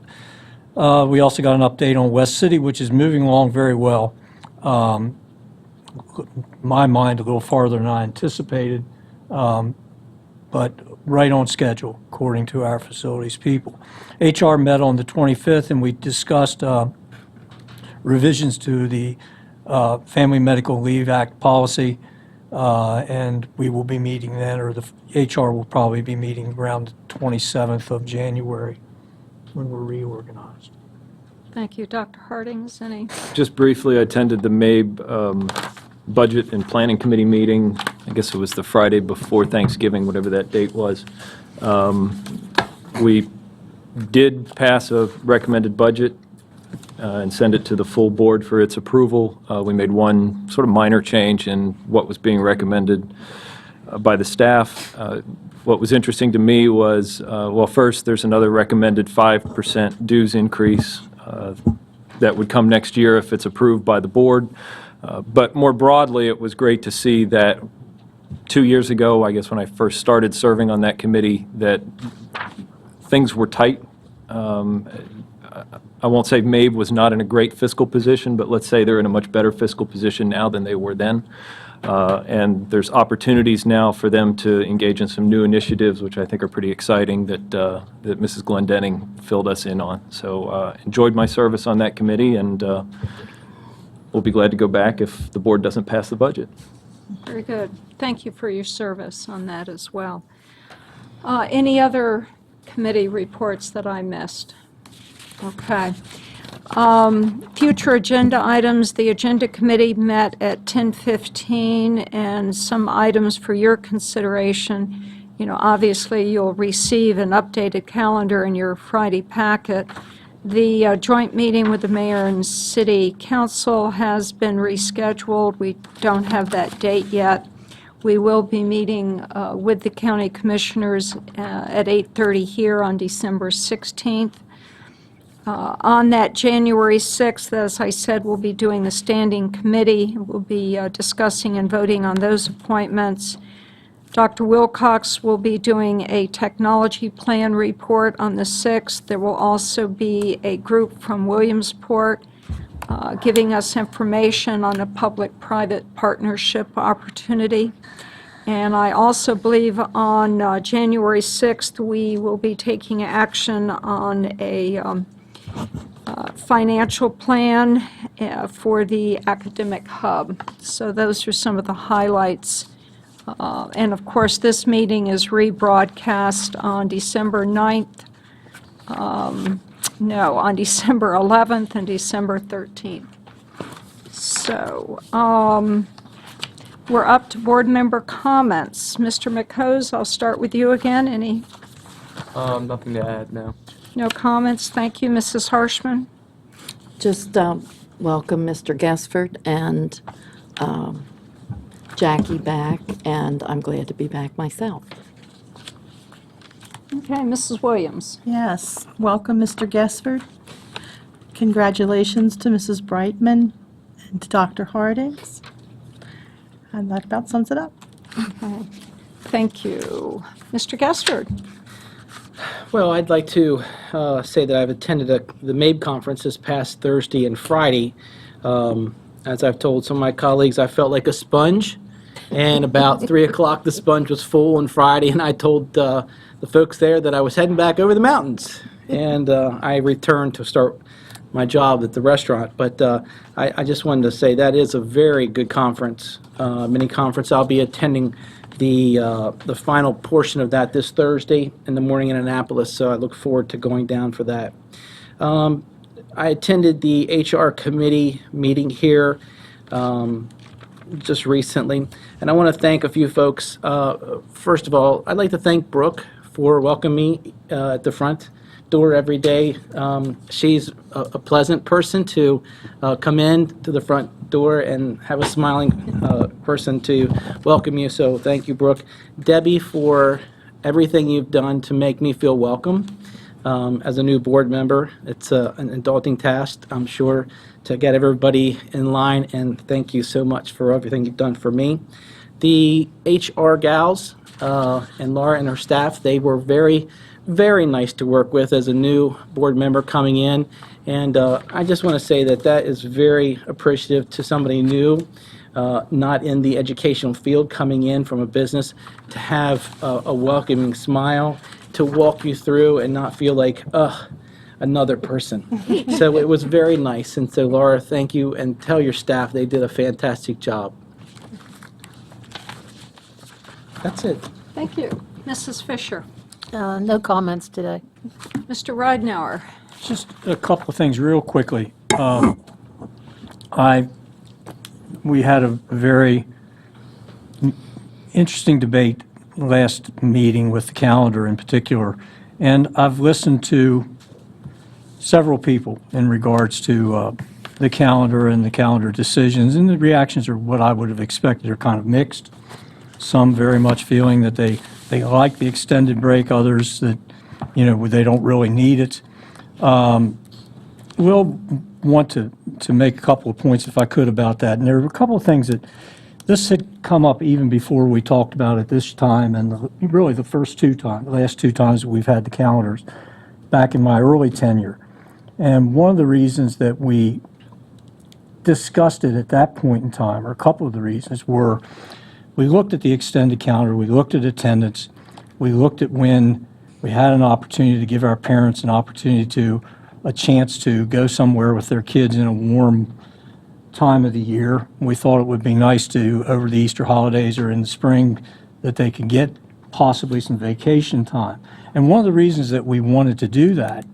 S4: We also got an update on West City, which is moving along very well. My mind, a little farther than I anticipated, but right on schedule, according to our facilities people. HR met on the 25th, and we discussed revisions to the Family Medical Leave Act policy, and we will be meeting then, or the HR will probably be meeting around the 27th of January when we're reorganized.
S3: Thank you. Dr. Hardings, any?
S5: Just briefly, I attended the MABE Budget and Planning Committee meeting. I guess it was the Friday before Thanksgiving, whatever that date was. We did pass a recommended budget and send it to the full board for its approval. We made one sort of minor change in what was being recommended by the staff. What was interesting to me was, well, first, there's another recommended 5% dues increase that would come next year if it's approved by the board. But more broadly, it was great to see that 2 years ago, I guess when I first started serving on that committee, that things were tight. I won't say MABE was not in a great fiscal position, but let's say they're in a much better fiscal position now than they were then. And there's opportunities now for them to engage in some new initiatives, which I think are pretty exciting, that Mrs. Glendenning filled us in on. So enjoyed my service on that committee, and we'll be glad to go back if the board doesn't pass the budget.
S3: Very good. Thank you for your service on that as well. Any other committee reports that I missed? Okay. Future agenda items, the Agenda Committee met at 10:15, and some items for your consideration. You know, obviously, you'll receive an updated calendar in your Friday packet. The joint meeting with the mayor and city council has been rescheduled. We don't have that date yet. We will be meeting with the county commissioners at 8:30 here on December 16th. On that January 6th, as I said, we'll be doing the standing committee. We'll be discussing and voting on those appointments. Dr. Wilcox will be doing a technology plan report on the 6th. There will also be a group from Williamsport giving us information on a public-private partnership opportunity. And I also believe on January 6th, we will be taking action on a financial plan for the academic hub. So those are some of the highlights. And of course, this meeting is rebroadcast on December 9th, on December 11th and December 13th. So we're up to board member comments. Mr. McHose, I'll start with you again. Any?
S10: Nothing to add, no.
S3: No comments? Thank you. Mrs. Harshman?
S8: Just welcome Mr. Gesford and Jackie back, and I'm glad to be back myself.
S3: Okay, Mrs. Williams.
S6: Yes, welcome, Mr. Gesford. Congratulations to Mrs. Brightman and to Dr. Hardings. And that about sums it up.
S3: Okay. Thank you. Mr. Gesford?
S9: Well, I'd like to say that I've attended the MABE conference this past Thursday and Friday. As I've told some of my colleagues, I felt like a sponge. And about 3 o'clock, the sponge was full on Friday, and I told the folks there that I was heading back over the mountains. And I returned to start my job at the restaurant. But I just wanted to say that is a very good conference, mini conference. I'll be attending the final portion of that this Thursday in the morning in Annapolis, so I look forward to going down for that. I attended the HR committee meeting here just recently, and I want to thank a few folks. First of all, I'd like to thank Brooke for welcoming me at the front door every day. She's a pleasant person to come in to the front door and have a smiling person to welcome you, so thank you, Brooke. Debbie, for everything you've done to make me feel welcome. As a new board member, it's an daunting task, I'm sure, to get everybody in line, and thank you so much for everything you've done for me. The HR gals and Laura and her staff, they were very, very nice to work with as a new board member coming in, and I just want to say that that is very appreciative to somebody new, not in the educational field, coming in from a business, to have a welcoming smile, to walk you through and not feel like, another person. So it was very nice. And so, Laura, thank you, and tell your staff they did a fantastic job. That's it.
S3: Thank you. Mrs. Fisher.
S7: No comments today.
S3: Mr. Ridenhour.
S4: Just a couple of things real quickly. We had a very interesting debate last meeting with the calendar in particular, and I've listened to several people in regards to the calendar and the calendar decisions, and the reactions are what I would have expected, are kind of mixed. Some very much feeling that they like the extended break, others that, they don't really need it. We'll want to make a couple of points, if I could, about that. And there were a couple of things that this had come up even before we talked about it this time, and really the last two times that we've had the calendars back in my early tenure. And one of the reasons that we discussed it at that point in time, or a couple of the reasons, were we looked at the extended calendar, we looked at attendance, we looked at when we had an opportunity to give our parents a chance to go somewhere with their kids in a warm time of the year. We thought it would be nice to, over the Easter holidays or in the spring, that they could get possibly some vacation time. And one of the reasons that we wanted to do that,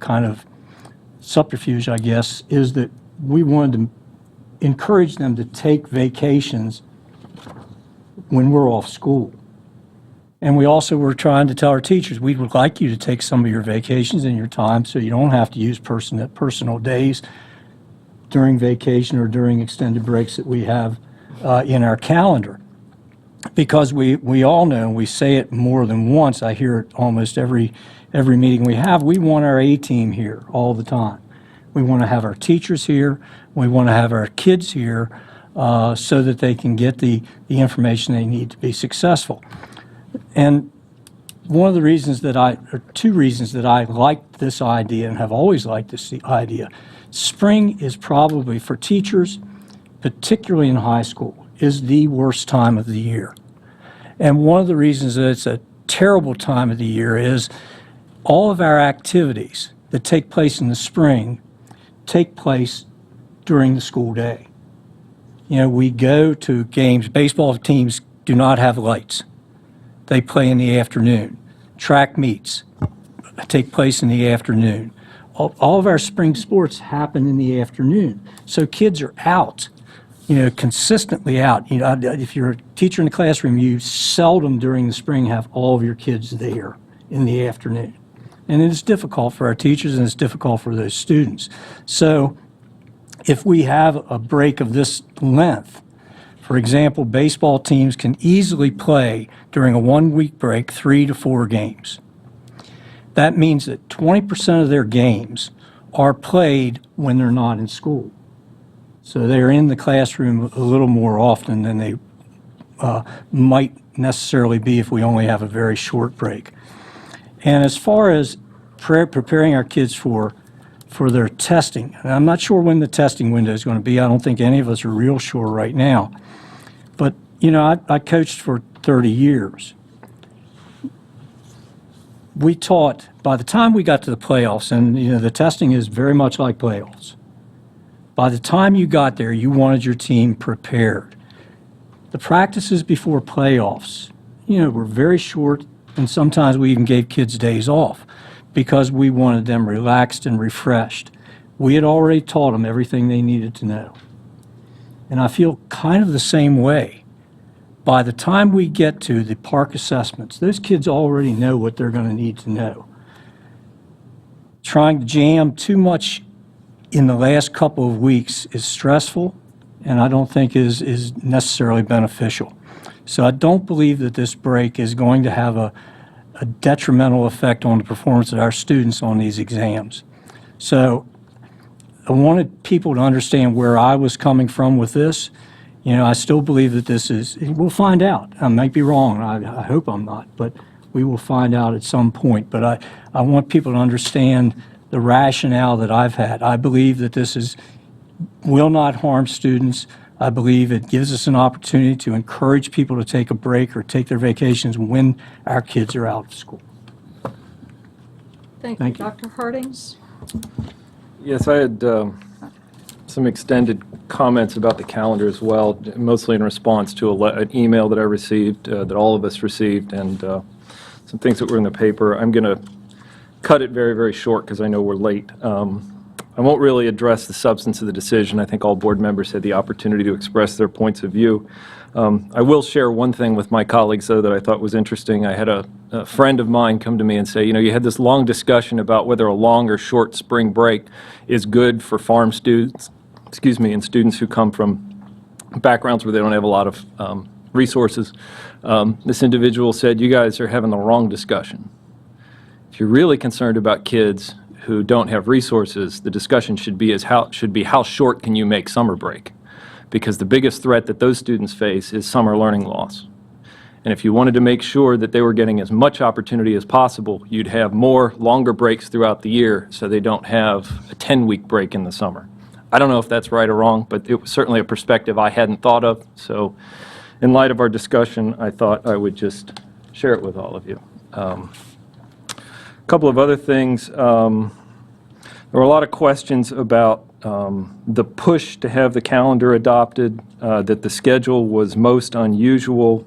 S4: kind of subterfuge, I guess, is that we wanted to encourage them to take vacations when we're off school. And we also were trying to tell our teachers, we would like you to take some of your vacations and your time so you don't have to use personal days during vacation or during extended breaks that we have in our calendar. Because we all know, and we say it more than once, I hear it almost every meeting we have, we want our A-team here all the time. We want to have our teachers here, we want to have our kids here so that they can get the information they need to be successful. And one of the reasons two reasons that I liked this idea and have always liked this idea, spring is probably for teachers, particularly in high school, is the worst time of the year. And one of the reasons that it's a terrible time of the year is all of our activities that take place in the spring take place during the school day. We go to games. Baseball teams do not have lights. They play in the afternoon. Track meets take place in the afternoon. All of our spring sports happen in the afternoon. So kids are out, consistently out. If you're a teacher in the classroom, you seldom during the spring have all of your kids there in the afternoon. And it's difficult for our teachers and it's difficult for those students. So if we have a break of this length, for example, baseball teams can easily play during a 1-week break 3 to 4 games. That means that 20% of their games are played when they're not in school. So they're in the classroom a little more often than they might necessarily be if we only have a very short break. And as far as preparing our kids for their testing, and I'm not sure when the testing window is going to be. I don't think any of us are real sure right now. But You know, I coached for 30 years. We taught, by the time we got to the playoffs, and, you know, the testing is very much like playoffs. By the time you got there, you wanted your team prepared. The practices before playoffs, you know, were very short, and sometimes we even gave kids days off because we wanted them relaxed and refreshed. We had already taught them everything they needed to know. And I feel kind of the same way. By the time we get to the park assessments, those kids already know what they're going to need to know. Trying to jam too much in the last couple of weeks is stressful, and I don't think is necessarily beneficial. So I don't believe that this break is going to have a detrimental effect on the performance of our students on these exams. So I wanted people to understand where I was coming from with this. You know, I still believe that this is, we'll find out. I might be wrong, I hope I'm not, but we will find out at some point. But I want people to understand the rationale that I've had. I believe that this will not harm students. I believe it gives us an opportunity to encourage people to take a break or take their vacations when our kids are out of school.
S3: Thank
S4: Thank
S3: you.
S4: you.
S3: Dr. Hardings?
S5: Yes, I had some extended comments about the calendar as well, mostly in response to an email that I received, that all of us received, and some things that were in the paper. I'm going to cut it very, very short because I know we're late. I won't really address the substance of the decision. I think all board members had the opportunity to express their points of view. I will share one thing with my colleagues, though, that I thought was interesting. I had a friend of mine come to me and say, you know, you had this long discussion about whether a long or short spring break is good for farm students, and students who come from backgrounds where they don't have a lot of resources. This individual said, you guys are having the wrong discussion. If you're really concerned about kids who don't have resources, the discussion should be how short can you make summer break? Because the biggest threat that those students face is summer learning loss. And if you wanted to make sure that they were getting as much opportunity as possible, you'd have more longer breaks throughout the year so they don't have a 10-week break in the summer. I don't know if that's right or wrong, but it was certainly a perspective I hadn't thought of. So in light of our discussion, I thought I would just share it with all of you. A couple of other things. There were a lot of questions about the push to have the calendar adopted, that the schedule was most unusual,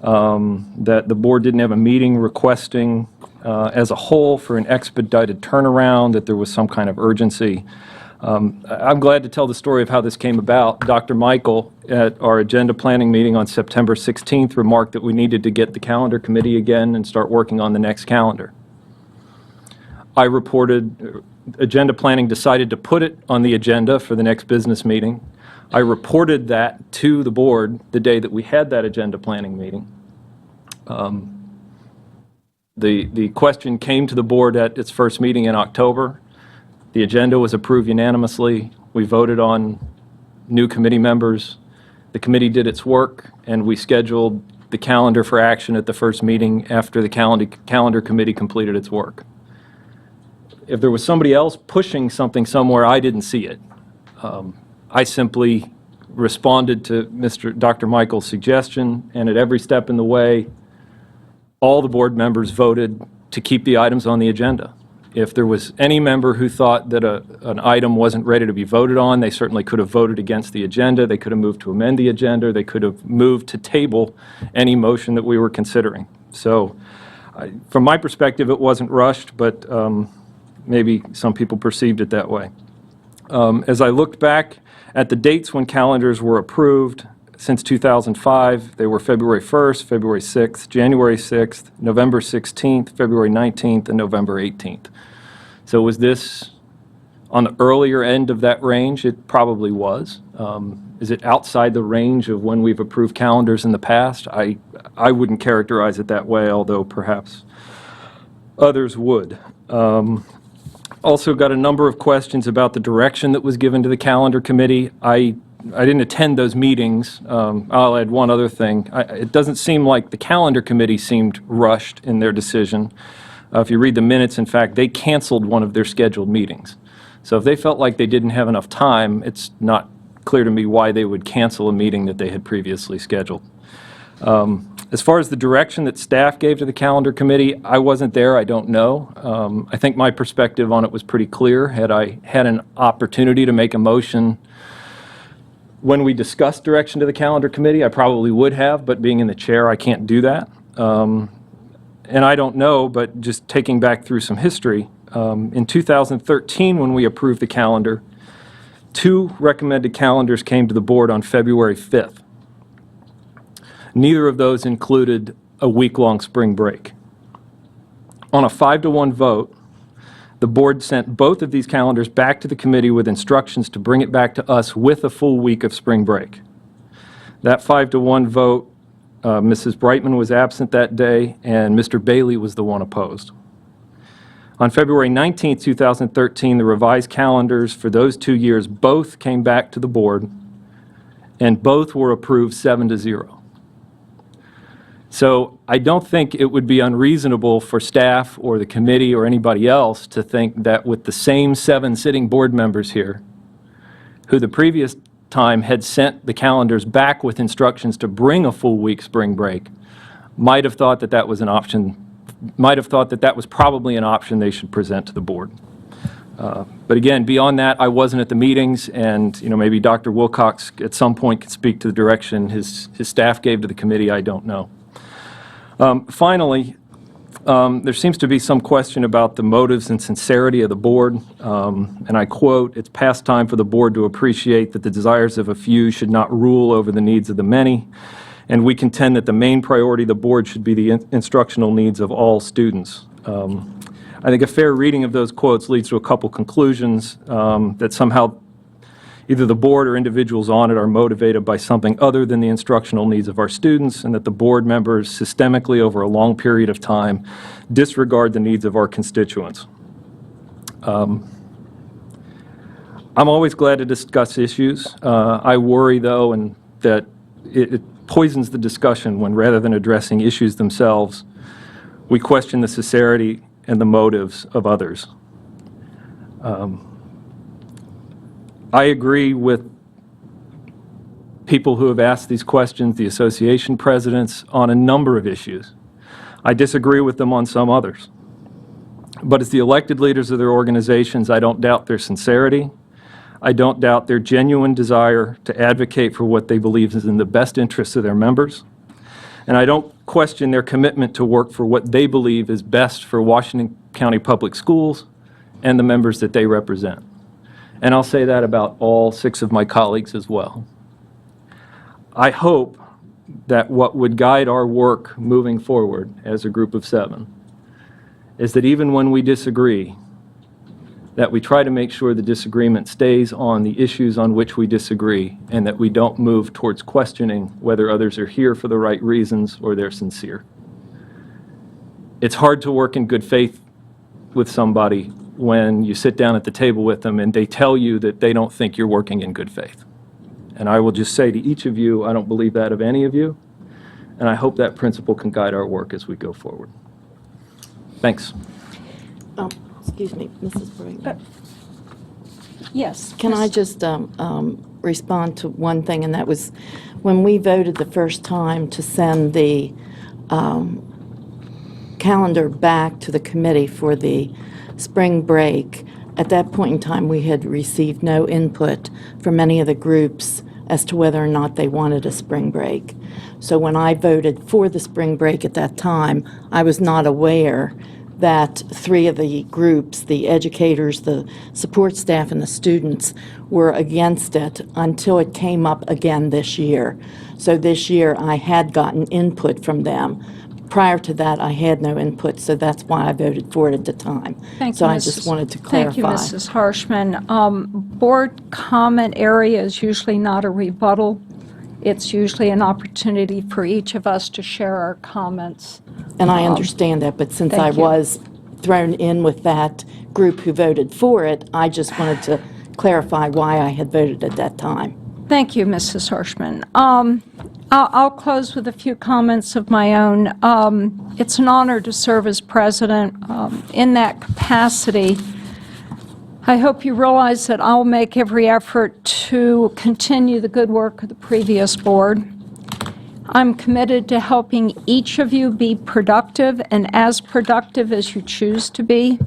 S5: that the board didn't have a meeting requesting as a whole for an expedited turnaround, that there was some kind of urgency. I'm glad to tell the story of how this came about. Dr. Michael, at our agenda planning meeting on September 16th, remarked that we needed to get the calendar committee again and start working on the next calendar. I reported, agenda planning decided to put it on the agenda for the next business meeting. I reported that to the board the day that we had that agenda planning meeting. The question came to the board at its first meeting in October. The agenda was approved unanimously. We voted on new committee members. The committee did its work, and we scheduled the calendar for action at the first meeting after the calendar committee completed its work. If there was somebody else pushing something somewhere, I didn't see it. I simply responded to Dr. Michael's suggestion, and at every step in the way, all the board members voted to keep the items on the agenda. If there was any member who thought that an item wasn't ready to be voted on, they certainly could have voted against the agenda. They could have moved to amend the agenda. They could have moved to table any motion that we were considering. So from my perspective, it wasn't rushed, but maybe some people perceived it that way. As I looked back at the dates when calendars were approved since 2005, they were February 1st, February 6th, January 6th, November 16th, February 19th, and November 18th. So was this on the earlier end of that range? It probably was. Is it outside the range of when we've approved calendars in the past? I wouldn't characterize it that way, although perhaps others would. Also got a number of questions about the direction that was given to the calendar committee. I didn't attend those meetings. I'll add one other thing. It doesn't seem like the calendar committee seemed rushed in their decision. If you read the minutes, in fact, they canceled one of their scheduled meetings. So if they felt like they didn't have enough time, it's not clear to me why they would cancel a meeting that they had previously scheduled. As far as the direction that staff gave to the calendar committee, I wasn't there, I don't know. I think my perspective on it was pretty clear. Had I had an opportunity to make a motion when we discussed direction to the calendar committee, I probably would have, but being in the chair, I can't do that. And I don't know, but just taking back through some history, in 2013, when we approved the calendar, 2 recommended calendars came to the board on February 5th. Neither of those included a week-long spring break. On a 5-to-1 vote, the board sent both of these calendars back to the committee with instructions to bring it back to us with a full week of spring break. That 5-to-1 vote, Mrs. Brightman was absent that day, and Mr. Bailey was the one opposed. On February 19, 2013, the revised calendars for those 2 years both came back to the board, and both were approved 7-0. So I don't think it would be unreasonable for staff or the committee or anybody else to think that with the same 7 sitting board members here, who the previous time had sent the calendars back with instructions to bring a full week spring break, might have thought that that was an option, might have thought that that was probably an option they should present to the board. But again, beyond that, I wasn't at the meetings, and maybe Dr. Wilcox at some point could speak to the direction his staff gave to the committee. I don't know. Finally, there seems to be some question about the motives and sincerity of the board, and I quote, "It's past time for the board to appreciate that the desires of a few should not rule over the needs of the many, and we contend that the main priority of the board should be the instructional needs of all students." I think a fair reading of those quotes leads to a couple conclusions, that somehow either the board or individuals on it are motivated by something other than the instructional needs of our students, and that the board members systemically over a long period of time disregard the needs of our constituents. I'm always glad to discuss issues. I worry, though, and that it poisons the discussion when, rather than addressing issues themselves, we question the sincerity and the motives of others. I agree with people who have asked these questions, the association presidents, on a number of issues. I disagree with them on some others. But as the elected leaders of their organizations, I don't doubt their sincerity. I don't doubt their genuine desire to advocate for what they believe is in the best interests of their members. And I don't question their commitment to work for what they believe is best for Washington County Public Schools and the members that they represent. And I'll say that about all 6 of my colleagues as well. I hope that what would guide our work moving forward as a group of 7 is that even when we disagree, that we try to make sure the disagreement stays on the issues on which we disagree, and that we don't move towards questioning whether others are here for the right reasons or they're sincere. It's hard to work in good faith with somebody when you sit down at the table with them and they tell you that they don't think you're working in good faith. And I will just say to each of you, I don't believe that of any of you, and I hope that principle can guide our work as we go forward. Thanks.
S8: Excuse me, Mrs. Brightman.
S3: Yes.
S8: Can I just respond to one thing, and that was when we voted the first time to send the calendar back to the committee for the spring break. At that point in time, we had received no input from any of the groups as to whether or not they wanted a spring break. So when I voted for the spring break at that time, I was not aware that 3 of the groups, the educators, the support staff, and the students, were against it until it came up again this year. So this year, I had gotten input from them. Prior to that, I had no input, so that's why I voted for it at the time.
S3: Thank
S8: So
S3: you,
S8: I just
S3: Mrs.
S8: wanted to clarify.
S3: Thank you, Mrs. Harshman. Board comment area is usually not a rebuttal. It's usually an opportunity for each of us to share our comments.
S8: And I understand that, but since I
S3: thank you.
S8: was thrown in with that group who voted for it, I just wanted to clarify why I had voted at that time.
S3: Thank you, Mrs. Harshman. I'll close with a few comments of my own. It's an honor to serve as president. In that capacity, I hope you realize that I'll make every effort to continue the good work of the previous board. I'm committed to helping each of you be productive and as productive as you choose to be.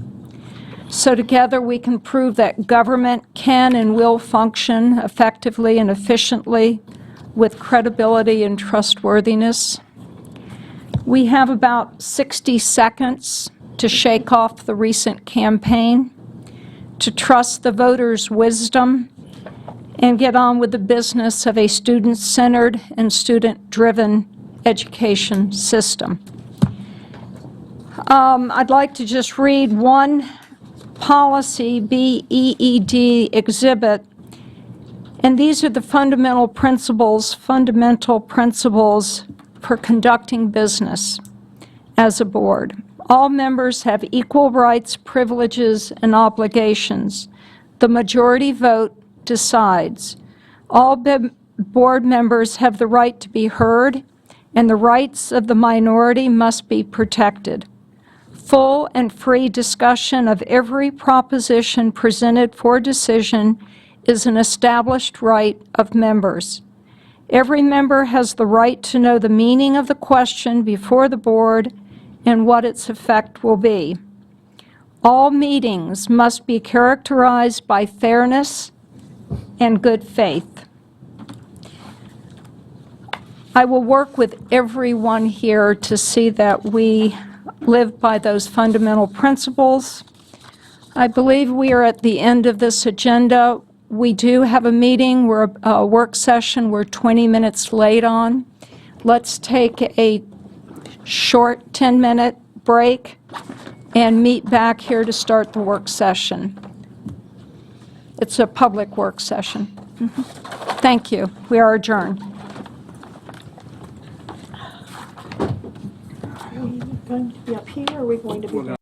S3: So together we can prove that government can and will function effectively and efficiently with credibility and trustworthiness. We have about 60 seconds to shake off the recent campaign, to trust the voters' wisdom, and get on with the business of a student-centered and student-driven education system. I'd like to just read one policy, BEED exhibit, and these are the fundamental principles for conducting business as a board. All members have equal rights, privileges, and obligations. The majority vote decides. All board members have the right to be heard, and the rights of the minority must be protected. Full and free discussion of every proposition presented for decision is an established right of members. Every member has the right to know the meaning of the question before the board and what its effect will be. All meetings must be characterized by fairness and good faith. I will work with everyone here to see that we live by those fundamental principles. I believe we are at the end of this agenda. We do have a meeting, a work session we're 20 minutes late on. Let's take a short 10-minute break and meet back here to start the work session. It's a public work session. Thank you. We are adjourned.
S6: Are we going to be up here, or are we going to be